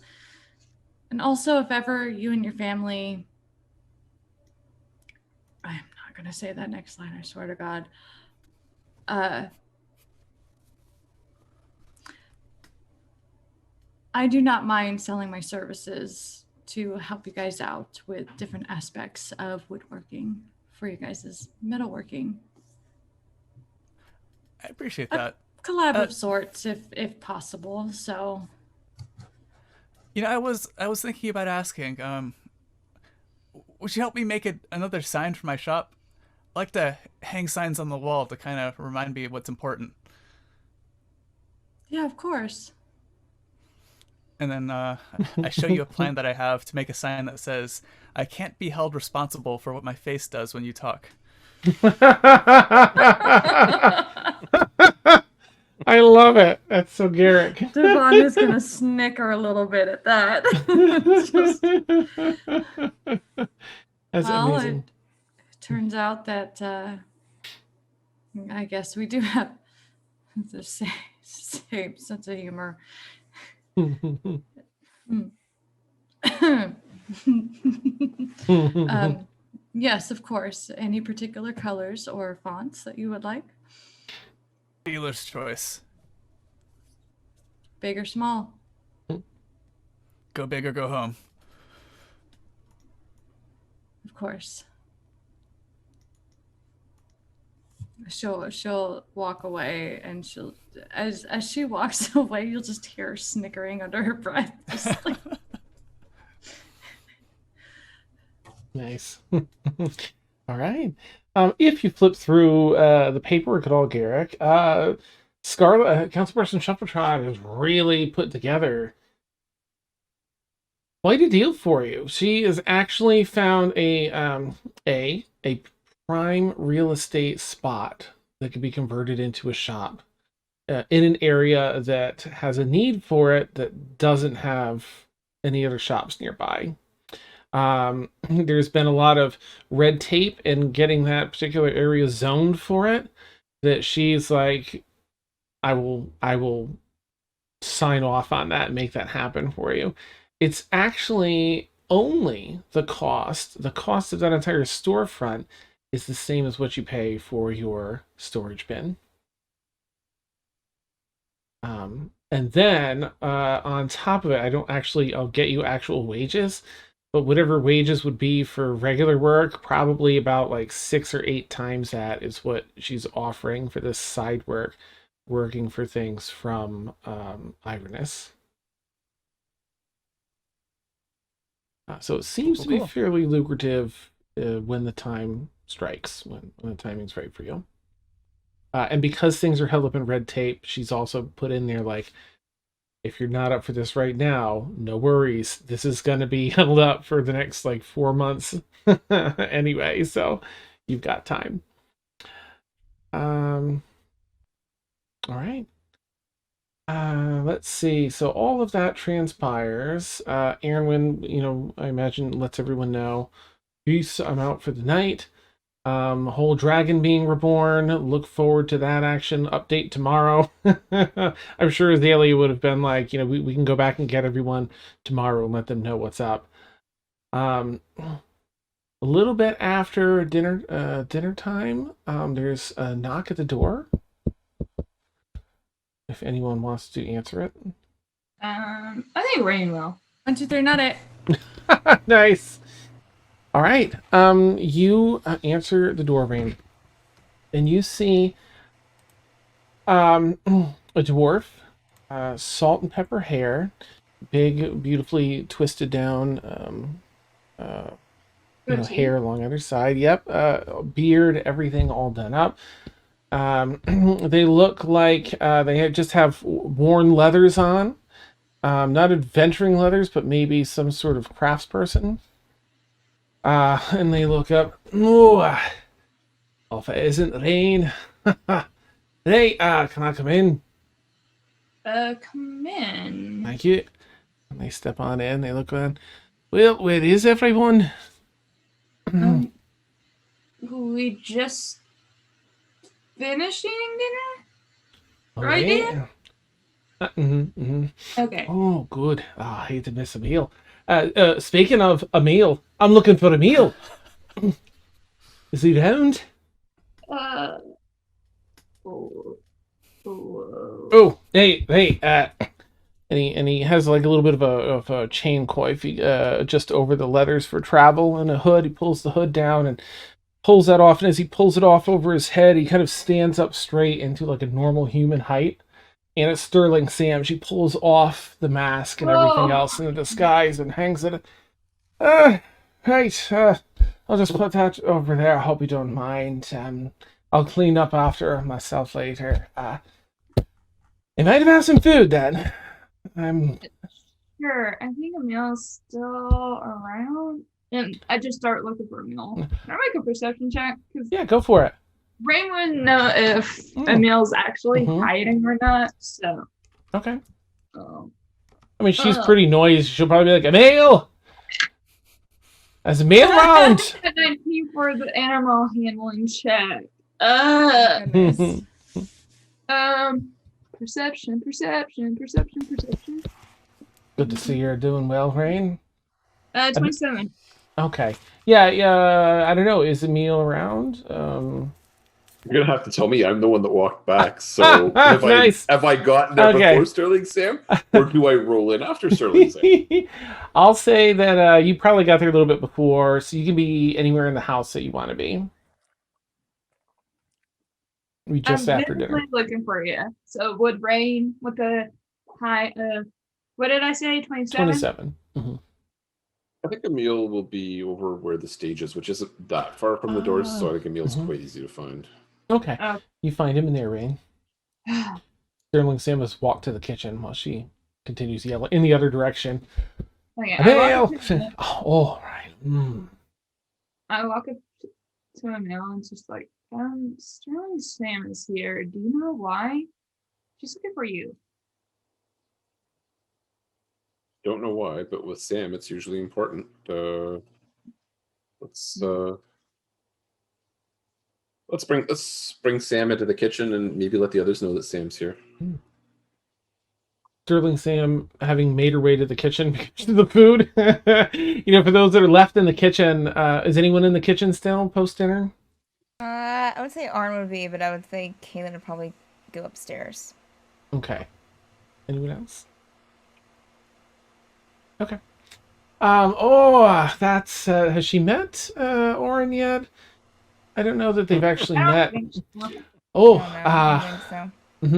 and also if ever you and your family gonna say that next line, I swear to God. I do not mind selling my services to help you guys out with different aspects of woodworking for you guys' metalworking. I appreciate that. Collab of sorts, if possible. So, you know, I was thinking about asking. Would you help me make another sign for my shop? I like to hang signs on the wall to kind of remind me of what's important. Yeah, of course. And then I show you a plan that I have to make a sign that says, "I can't be held responsible for what my face does when you talk." I love it. That's so Garrick. Davania's gonna snicker a little bit at that. That's amazing. It turns out that I guess we do have the same sense of humor. Yes, of course. Any particular colors or fonts that you would like? Dealer's choice. Big or small? Go big or go home. Of course. She'll walk away, and she'll as she walks away, you'll just hear her snickering under her breath. Just like... Nice. All right. If you flip through the paperwork at all, Garrick, Scarlet, Councilperson Shuffletrot has really put together quite a deal for you. She has actually found a prime real estate spot that could be converted into a shop in an area that has a need for it that doesn't have any other shops nearby. There's been a lot of red tape in getting that particular area zoned for it, that she's like, I will sign off on that and make that happen for you. It's actually only the cost of that entire storefront is the same as what you pay for your storage bin. And then on top of it, I'll get you actual wages, but whatever wages would be for regular work, probably about like 6 or 8 times that is what she's offering for this side work, working for things from Iverness. So it seems to be fairly lucrative when the time strikes, when the timing's right for you. And because things are held up in red tape, she's also put in there, like, if you're not up for this right now, no worries. This is going to be held up for the next, 4 months anyway, so you've got time. All right. Let's see. So all of that transpires. Aeronwen, I imagine lets everyone know, peace, I'm out for the night. Whole dragon being reborn. Look forward to that action. Update tomorrow. I'm sure Azalea would have been like, we can go back and get everyone tomorrow and let them know what's up. A little bit after dinner time, there's a knock at the door. If anyone wants to answer it. I think Rain will. 1, 2, 3, not it. Nice. All right. You answer the door ring, and you see a dwarf, salt and pepper hair, big, beautifully twisted down hair along either side. Yep. Beard, everything all done up. They look like they just have worn leathers on. Not adventuring leathers, but maybe some sort of craftsperson. And they look up. Oh, if it isn't rain. Hey, can I come in? Come in. Thank you. And they step on in. They look around. Well, where is everyone? We just finished eating dinner? Right, Dan? Okay. Oh, good. I hate to miss a meal. Speaking of a meal, I'm looking for a meal. Is he round? Oh, hey, and he has like a little bit of a chain coif just over the letters for travel and a hood. He pulls the hood down and pulls that off, and as he pulls it off over his head, he kind of stands up straight into like a normal human height. And it's Sterling Sam. She pulls off the mask and everything else in the disguise and hangs it. Right. I'll just put that over there. I hope you don't mind. I'll clean up after myself later. You might have had some food then. Sure. I think Emil's still around. And I just start looking for Emil. Can I make a perception check? Yeah, go for it. Rain wouldn't know if Emil's actually hiding or not, so. Okay. I mean, she's pretty noisy. She'll probably be like, Emil! There's Emil around! 19 for the animal handling check. Perception. Good to see you're doing well, Rain. 27. Okay. Yeah, I don't know. Is Emil around? You're gonna have to tell me. I'm the one that walked back. So Nice. have I gotten there before Sterling Sam, or do I roll in after Sterling Sam? I'll say that you probably got there a little bit before, so you can be anywhere in the house that you want to be. We just after dinner. Looking for you. So would Rain with the high? What did I say? 27. 27. Mm-hmm. I think Emil will be over where the stage is, which isn't that far from the doors, so I think Emil's quite easy to find. Okay. You find him in there, Rain. Sterling Sam has walked to the kitchen while she continues yelling in the other direction. Okay, oh, right. I walk up to Emil and just like, Sterling Sam is here. Do you know why? She's looking for you. Don't know why, but with Sam, it's usually important. Let's bring Sam into the kitchen and maybe let the others know that Sam's here. Sterling Sam, having made her way to the kitchen because of the food. For those that are left in the kitchen, is anyone in the kitchen still post dinner? I would say Arn would be, but I would think Caelynn would probably go upstairs. Okay. Anyone else? Okay. That's has she met Oren yet? I don't know that they've actually met. I don't think so.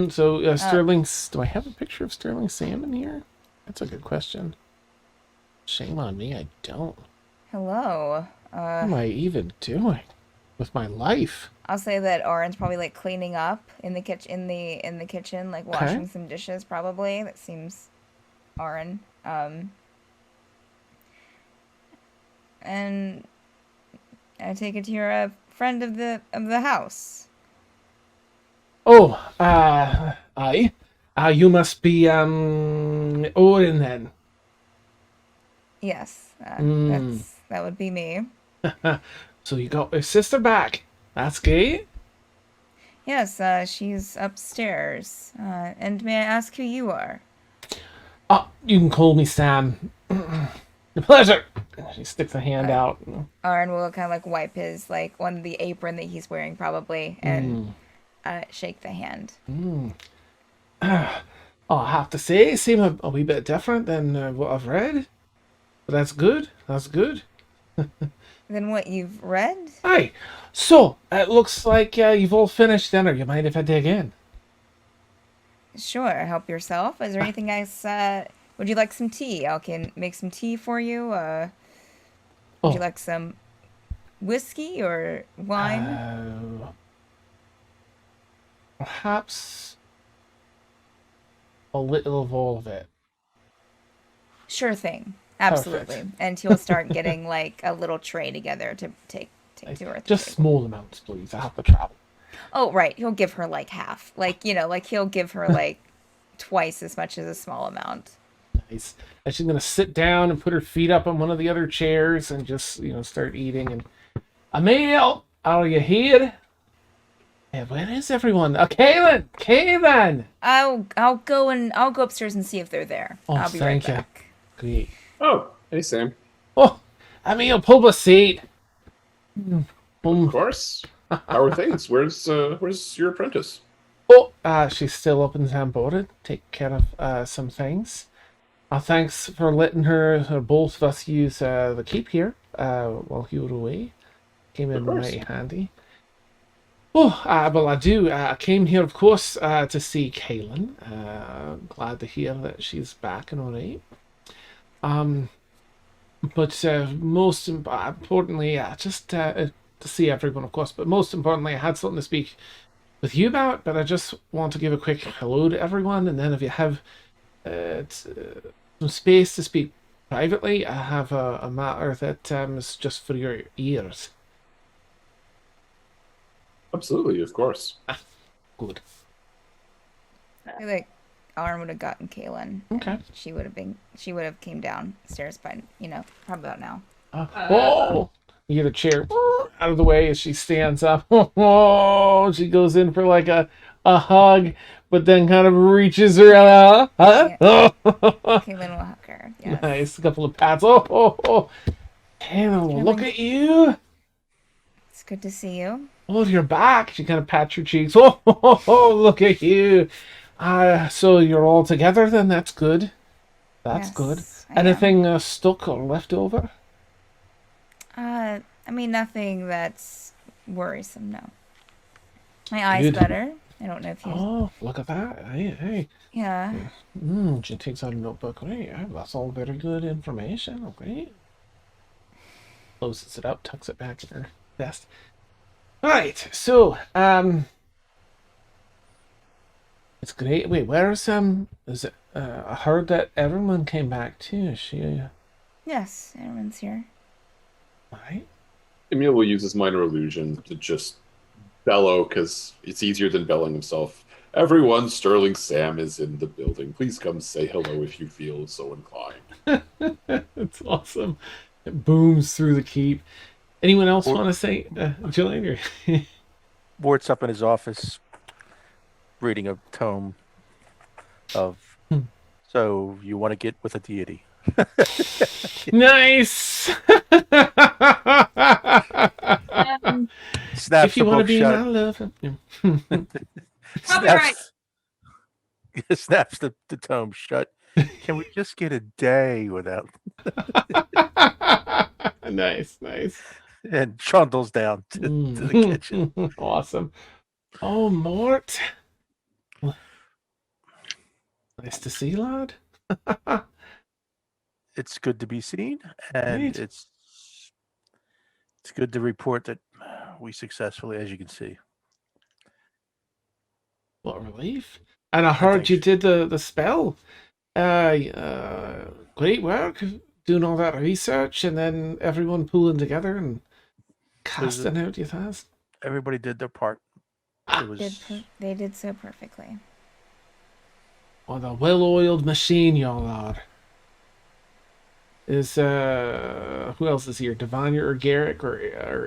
So Sterling, do I have a picture of Sterling Sam in here? That's a good question. Shame on me, I don't. Hello. What am I even doing with my life? I'll say that Oren's probably like cleaning up in the kitchen, in the kitchen, like washing some dishes. Probably that seems Oren. And I take it you're a friend of the house. Aye. You must be Oren then. Yes, that would be me. So you got your sister back. That's great. Yes, she's upstairs. And may I ask who you are? You can call me Sam. A pleasure. She sticks a hand out. Arn will kind of like wipe his on the apron that he's wearing probably and shake the hand. I have to say, it seems a wee bit different than what I've read. But that's good. That's good. Than what you've read? Aye. So, it looks like you've all finished dinner. You mind if I dig in? Sure. Help yourself. Is there anything else? Would you like some tea? I can make some tea for you. Would you like some whiskey or wine? Perhaps a little of all of it. Sure thing. Absolutely. Perfect. And he'll start getting like a little tray together to take to her. Just small amounts, please. I have to travel. Oh, right. He'll give her like half. He'll give her like twice as much as a small amount. Nice. And she's gonna sit down and put her feet up on one of the other chairs and just start eating. And Emil, are you here? Yeah, where is everyone? Caelynn. I'll go upstairs and see if they're there. I'll be right back. Great. Oh, hey Sam. Oh, Emil, pull the seat. Of course. How are things? Where's your apprentice? Oh, she's still up in Xanbora, taking care of some things. Thanks for letting her both of us use the keep here while you were away. Came in mighty handy. Oh, well, I came here, of course, to see Caelynn. Glad to hear that she's back and all right. But most importantly, just to see everyone, of course. But most importantly, I had something to speak with you about. But I just want to give a quick hello to everyone, and then if you have some space to speak privately, I have a matter that is just for your ears. Absolutely, of course. Good. I feel like Arn would have gotten Caelynn. Okay. She would have came downstairs by, probably about now. Oh! You get a chair out of the way as she stands up. Oh, she goes in for like a hug, but then kind of reaches her out. Huh? Yeah. Caelynn will hug her. Yes. Nice. A couple of pats. Oh. Hannah, look at you. It's good to see you. Oh, you're back. She kind of pats your cheeks. Oh, look at you. So you're all together then? That's good. That's good. Anything stuck or left over? Nothing that's worrisome, no. My eye's better. I don't know if you... Oh, look at that. Hey. Yeah. She takes out a notebook. Right, that's all very good information. Okay. Closes it up, tucks it back in her vest. Right, so, it's great. Wait, where's, is it, I heard that Aeronwen came back too. Is she, Yes, Aeronwen's here. Right. Emil will use his minor illusion to just bellow, because it's easier than belling himself. Everyone, Sterling Sam is in the building. Please come say hello if you feel so inclined. That's awesome. It booms through the keep. Anyone else want to say, Julian? Wart's up in his office reading a tome of So You Want to Get with a Deity. Nice. Snaps if you the want to book be shut. my lover. Probably right. Snaps the tome shut. Can we just get a day without? Nice. And trundles down to the kitchen. Awesome. Oh, Mort. Nice to see you, lad. It's good to be seen, and Right. it's good to report that we successfully, as you can see. What a relief. And I heard you did the spell. Great work doing all that research and then everyone pulling together and casting out your thoughts. Everybody did their part. It was They did so perfectly. What a well-oiled machine y'all are. Is who else is here? Davania or Garrick or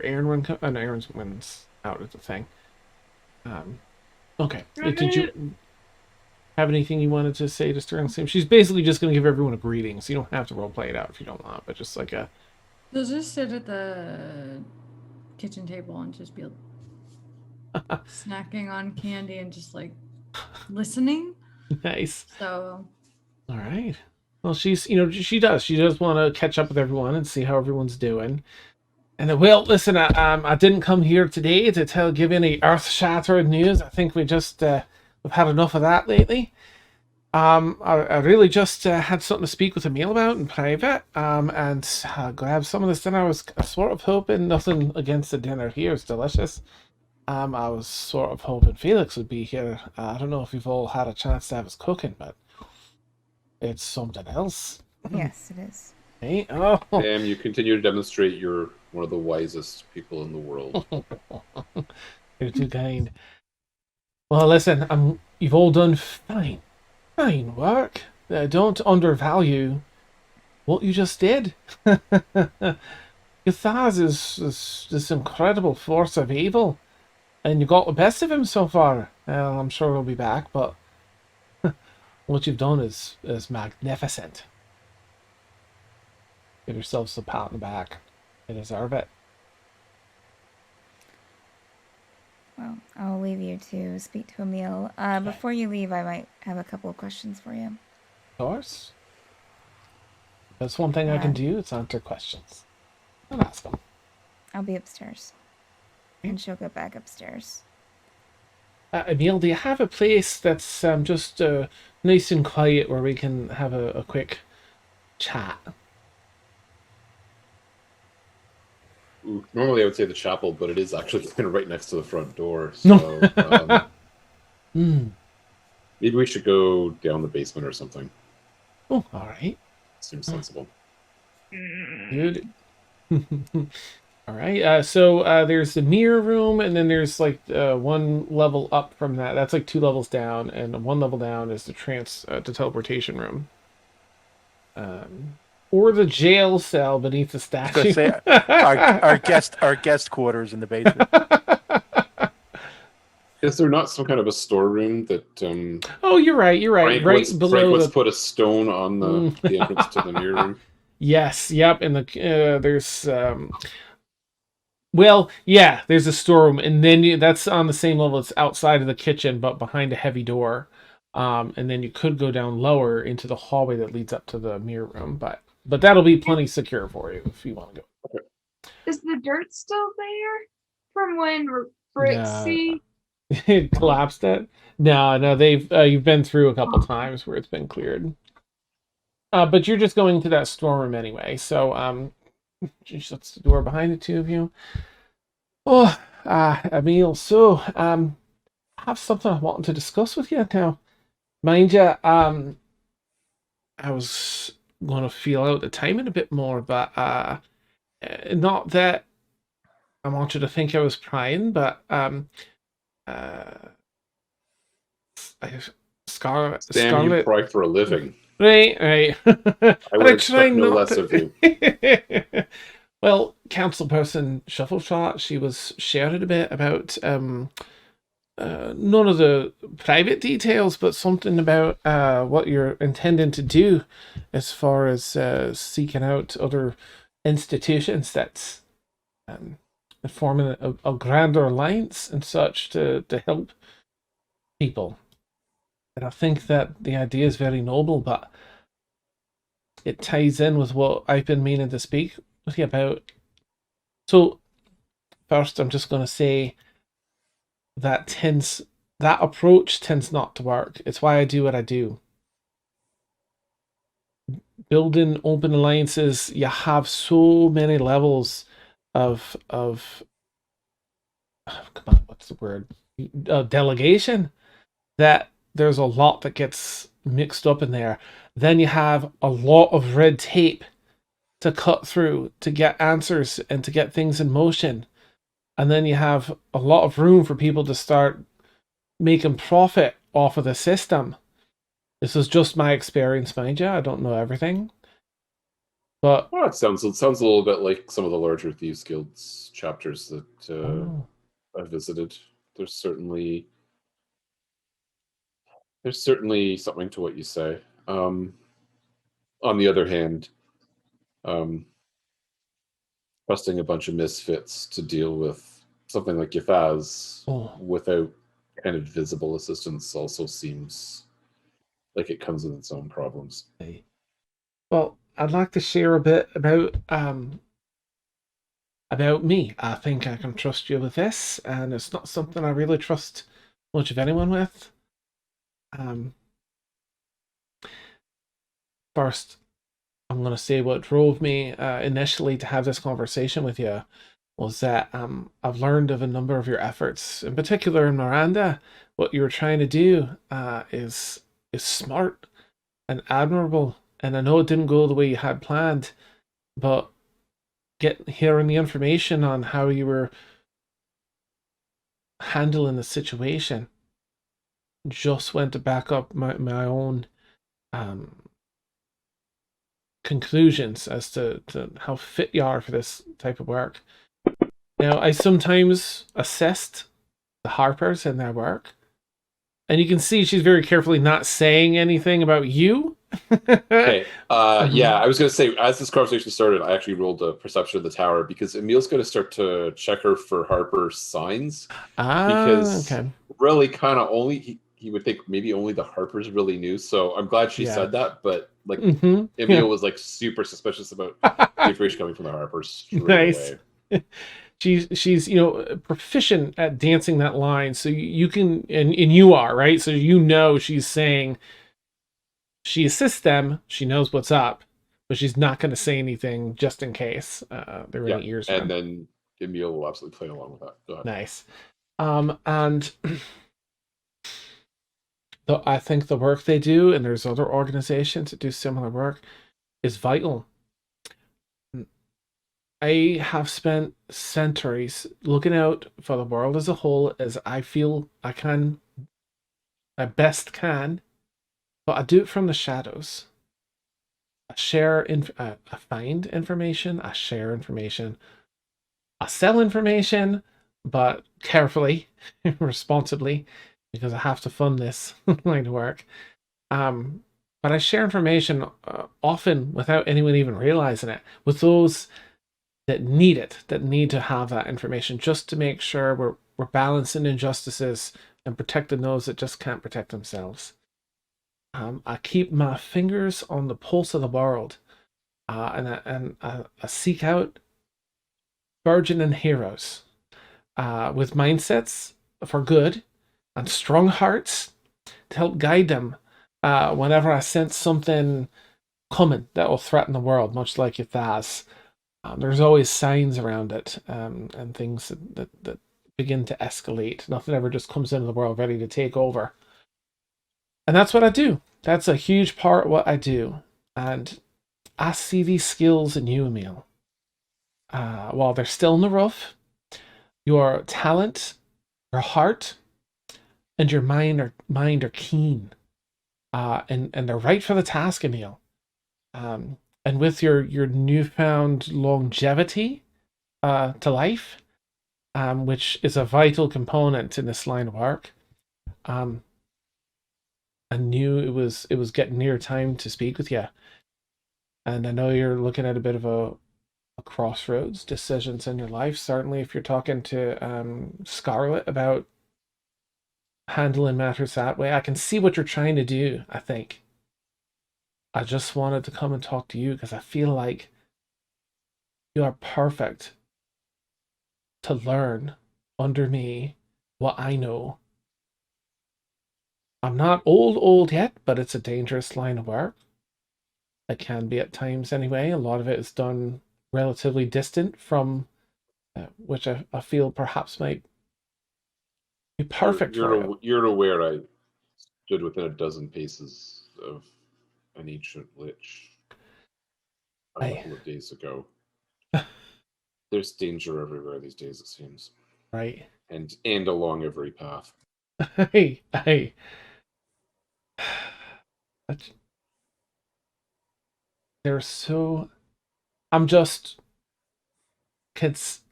Aeronwen? No, Aeronwen's out of the thing. Okay. Did you have anything you wanted to say to Sterling Sam? She's basically just going to give everyone a greeting, so you don't have to roleplay it out if you don't want, but just like a... They'll just sit at the kitchen table and just be snacking on candy and just like listening. Nice. So... All right. Well, she does want to catch up with everyone and see how everyone's doing. And well, listen, I didn't come here today to give any earth-shattering news. I think we just we've had enough of that lately. I really just had something to speak with Emil about in private. And grab some of this dinner. I was sort of hoping, nothing against the dinner here, it's delicious. I was sort of hoping Felix would be here. I don't know if you've all had a chance to have his cooking, but it's something else. Yes, it is. Hey, oh. Sam, you continue to demonstrate you're one of the wisest people in the world. You're too kind. Well, listen, you've all done fine work. Don't undervalue what you just did. Yathaz is this incredible force of evil, and you got the best of him so far. I'm sure he'll be back, but what you've done is magnificent. Give yourselves a pat on the back. You deserve it. Well, I'll leave you to speak to Emil. Before you leave, I might have a couple of questions for you. Of course. That's one thing I can do. It's answer questions. I'll ask them. I'll be upstairs. And she'll go back upstairs. Emil, do you have a place that's just nice and quiet where we can have a quick chat? Ooh, normally I would say the chapel, but it is actually kind of right next to the front door. So maybe we should go down the basement or something. Oh, all right. Seems sensible. Good. All right. So there's the mirror room, and then there's like one level up from that. That's like 2 levels down, and 1 level down is the teleportation room. Or the jail cell beneath the statue. Say, our guest quarters in the basement. Is there not some kind of a storeroom that? Oh, you're right. Right below. Let's put a stone on the entrance to the mirror room. Yes. Yep. And there's well, yeah. There's a storeroom, and then that's on the same level. It's outside of the kitchen, but behind a heavy door. And then you could go down lower into the hallway that leads up to the mirror room, but that'll be plenty secure for you if you want to go. Okay. Is the dirt still there from when Brixie? It collapsed it? No, they've you've been through a couple times where it's been cleared. But you're just going to that storeroom anyway, so she shuts the door behind the two of you. Oh, Emil, so I have something I wanted to discuss with you now. Mind you, I was going to feel out the timing a bit more, but not that I want you to think I was prying, but Scarlet. Damn, you pry for a living. Right. I would expect no less of you. Well, Councilperson Shuffletrot, she was sharing a bit about none of the private details, but something about what you're intending to do as far as seeking out other institutions that's forming a grander alliance and such to help people. And I think that the idea is very noble, but it ties in with what I've been meaning to speak with you about. So, first, I'm just going to say that approach tends not to work. It's why I do what I do. Building open alliances, you have so many levels of come on, what's the word? Delegation, that there's a lot that gets mixed up in there. Then you have a lot of red tape to cut through to get answers and to get things in motion. And then you have a lot of room for people to start making profit off of the system. This is just my experience, mind you. I don't know everything. But well, it sounds a little bit like some of the larger Thieves Guilds chapters that I visited. There's certainly something to what you say. On the other hand, trusting a bunch of misfits to deal with something like Yafaz without kind of visible assistance also seems like it comes with its own problems. Well, I'd like to share a bit about me. I think I can trust you with this, and it's not something I really trust much of anyone with. First, I'm going to say what drove me initially to have this conversation with you was that I've learned of a number of your efforts, in particular in Miranda. What you were trying to do is smart and admirable, and I know it didn't go the way you had planned, but hearing the information on how you were handling the situation just went to back up my own conclusions as to how fit you are for this type of work. Now, I sometimes assist the Harpers in their work, and you can see she's very carefully not saying anything about you Okay. Yeah, I was going to say, as this conversation started, I actually rolled a perception of the tower because Emil's going to start to check her for Harper's signs. Because Okay. really, kind of only he would think maybe only the Harpers really knew. So I'm glad she said that. But like, Emil was like super suspicious about the information coming from the Harpers straight away. She's proficient at dancing that line, so you can and you are right, so she's saying she assists them, she knows what's up, but she's not going to say anything just in case there are any ears and around. then Emil will absolutely play along with that. Go ahead. Nice. And I think the work they do, and there's other organizations that do similar work, is vital. I have spent centuries looking out for the world as a whole, as I feel I best can, but I do it from the shadows. I find information, I share information, I sell information, but carefully, responsibly, because I have to fund this line of work. But I share information often without anyone even realizing it, with those that need it, that need to have that information, just to make sure we're balancing injustices and protecting those that just can't protect themselves. I keep my fingers on the pulse of the world, and I seek out burgeoning heroes with mindsets for good and strong hearts to help guide them whenever I sense something coming that will threaten the world, much like Ythaz. There's always signs around it, and things that begin to escalate. Nothing ever just comes into the world ready to take over. And that's what I do. That's a huge part of what I do. And I see these skills in you, Emil. While they're still in the rough, your talent, your heart, and your mind are keen. And they're right for the task, Emil. And with your newfound longevity to life, which is a vital component in this line of work, I knew it was getting near time to speak with you. And I know you're looking at a bit of a crossroads decisions in your life. Certainly, if you're talking to Scarlet about handling matters that way, I can see what you're trying to do, I think. I just wanted to come and talk to you because I feel like you are perfect to learn under me what I know. I'm not old yet, but it's a dangerous line of work. It can be at times anyway. A lot of it is done relatively distant from which I feel perhaps might be perfect for you. You're aware I stood within a dozen paces of an ancient lich a couple of days ago. There's danger everywhere these days, it seems. Right. And along every path. Hey. They're so... I'm just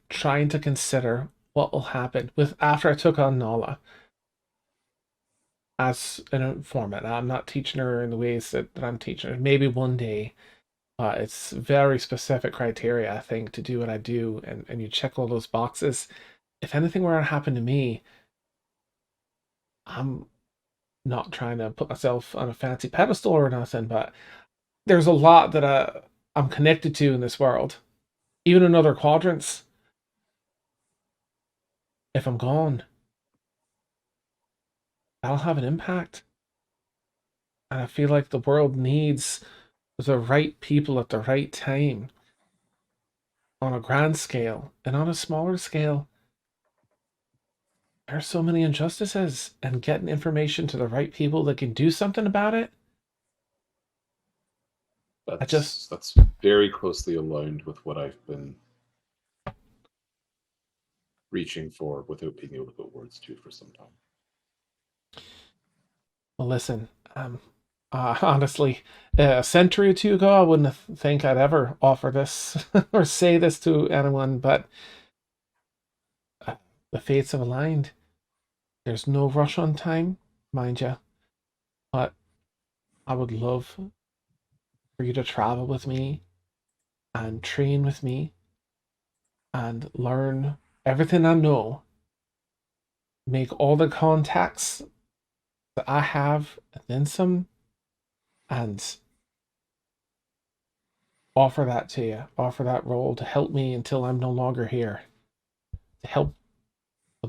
trying to consider what will happen with after I took on Nala as an informant. I'm not teaching her in the ways that I'm teaching her. Maybe one day. It's very specific criteria, I think, to do what I do, and you check all those boxes. If anything were to happen to me, I'm not trying to put myself on a fancy pedestal or nothing, but there's a lot that I'm connected to in this world, even in other quadrants. If I'm gone, that'll have an impact. And I feel like the world needs the right people at the right time on a grand scale and on a smaller scale. There are so many injustices, and getting information to the right people that can do something about it. That's very closely aligned with what I've been reaching for without being able to put words to for some time. Well, listen, honestly, a century or two ago, I wouldn't think I'd ever offer this or say this to anyone, but the fates have aligned. There's no rush on time, mind you, but I would love for you to travel with me and train with me and learn everything I know, make all the contacts that I have, and then some, and offer that to you, offer that role to help me until I'm no longer here, to help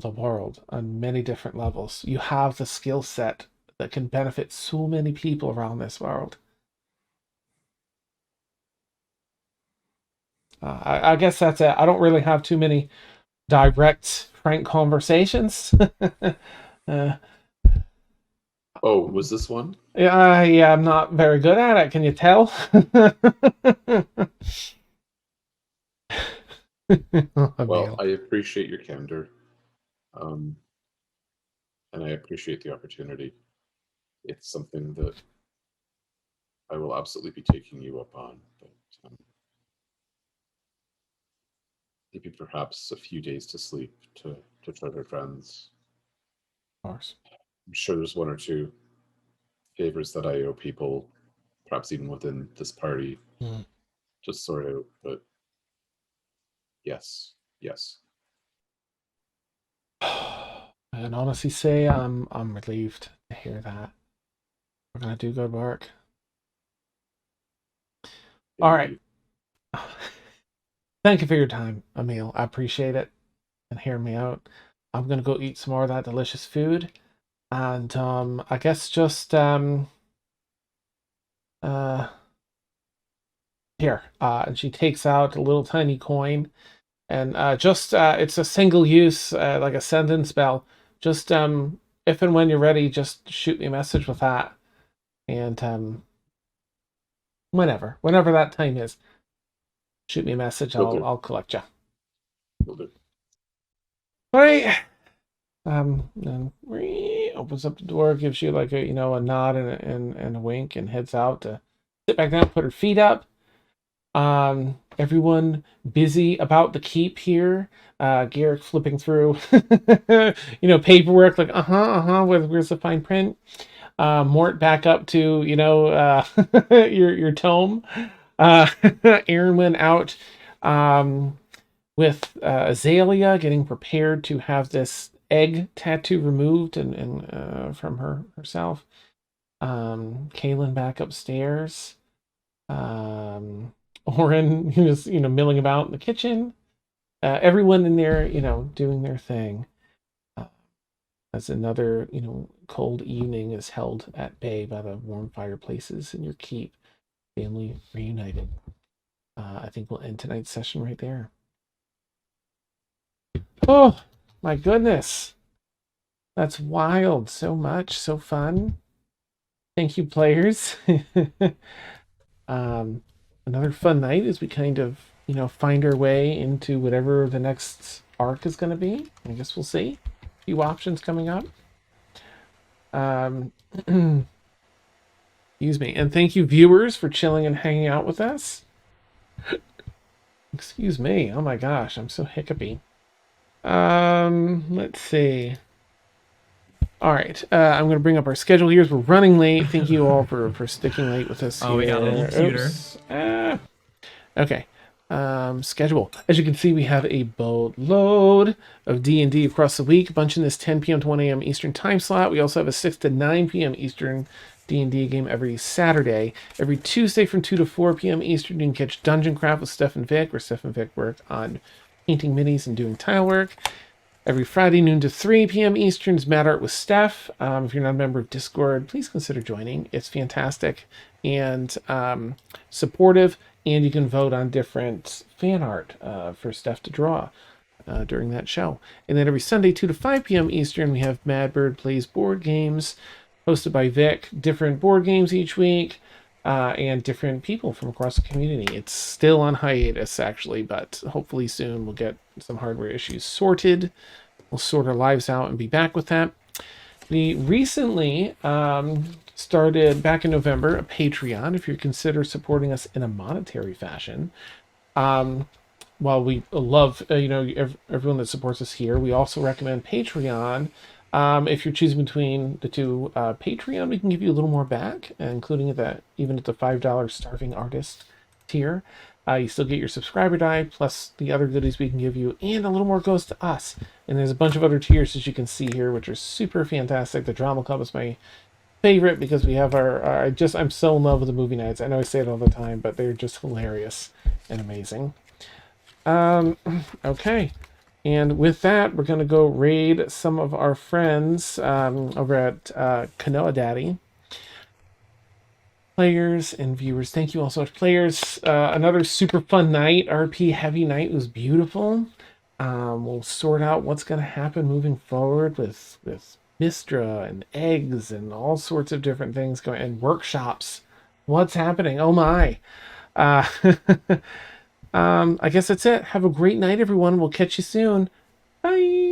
the world on many different levels. You have the skill set that can benefit so many people around this world. I guess that's it. I don't really have too many direct, frank conversations. Oh, was this one? Yeah, I'm not very good at it. Can you tell? Well, I appreciate your candor, and I appreciate the opportunity. It's something that I will absolutely be taking you up on, but maybe perhaps a few days to sleep to treasure friends. Of course. I'm sure there's one or two favors that I owe people, perhaps even within this party, to sort out, but yes. I can honestly say I'm relieved to hear that. We're gonna do good work. All right. Thank you for your time, Emil. I appreciate it and hearing me out. I'm gonna go eat some more of that delicious food, and I guess just here. And she takes out a little tiny coin, and it's a single use, like a sending spell. Just if and when you're ready, just shoot me a message with that, and whenever that time is, shoot me a message. I'll collect you. Will do. All right. And opens up the door, gives you like a nod and a wink, and heads out to sit back down, put her feet up. Everyone busy about the keep here. Garrick flipping through, paperwork like where's the fine print. Mort back up to your tome. Aeronwen out with Azalea getting prepared to have this egg tattoo removed and from herself. Caelynn back upstairs. Oren just milling about in the kitchen. Everyone in there doing their thing, as another cold evening is held at bay by the warm fireplaces in your keep, family reunited. I think we'll end tonight's session right there. Oh my goodness, that's wild. So much, so fun. Thank you, players. Another fun night as we kind of, find our way into whatever the next arc is going to be. I guess we'll see. A few options coming up. Excuse me. And thank you, viewers, for chilling and hanging out with us. Excuse me. Oh my gosh, I'm so hiccupy. Let's see. All right, I'm going to bring up our schedule here as we're running late. Thank you all for sticking late with us. Oh, we got a little computer. Okay. Schedule. As you can see, we have a boatload of D&D across the week, a bunch in this 10 p.m. to 1 a.m. Eastern time slot. We also have a 6 to 9 p.m. Eastern D&D game every Saturday. Every Tuesday from 2 to 4 p.m. Eastern, you can catch Dungeon Craft with Steph and Vic, where Steph and Vic work on painting minis and doing tile work. Every Friday, noon to 3 p.m. Eastern is Mad Art with Steph. If you're not a member of Discord, please consider joining. It's fantastic and supportive, and you can vote on different fan art for Steph to draw during that show. And then every Sunday, 2 to 5 p.m. Eastern, we have Mad Bird Plays Board Games, hosted by Vic. Different board games each week, and different people from across the community. It's still on hiatus, actually, but hopefully soon we'll get some hardware issues sorted. We'll sort our lives out and be back with that. We recently started, back in November, a Patreon, if you consider supporting us in a monetary fashion. While we love everyone that supports us here, we also recommend Patreon If you're choosing between the two Patreon, we can give you a little more back, including even at the $5 Starving Artist tier. You still get your subscriber die, plus the other goodies we can give you, and a little more goes to us. And there's a bunch of other tiers, as you can see here, which are super fantastic. The Drama Club is my favorite because we have I'm so in love with the movie nights. I know I say it all the time, but they're just hilarious and amazing. Okay. And with that, we're going to go raid some of our friends over at Kanoa Daddy. Players and viewers, thank you all so much. Players, another super fun night. RP heavy night. It was beautiful. We'll sort out what's going to happen moving forward with Mystra and eggs and all sorts of different things going, and workshops. What's happening? Oh my. I guess that's it. Have a great night, everyone. We'll catch you soon. Bye.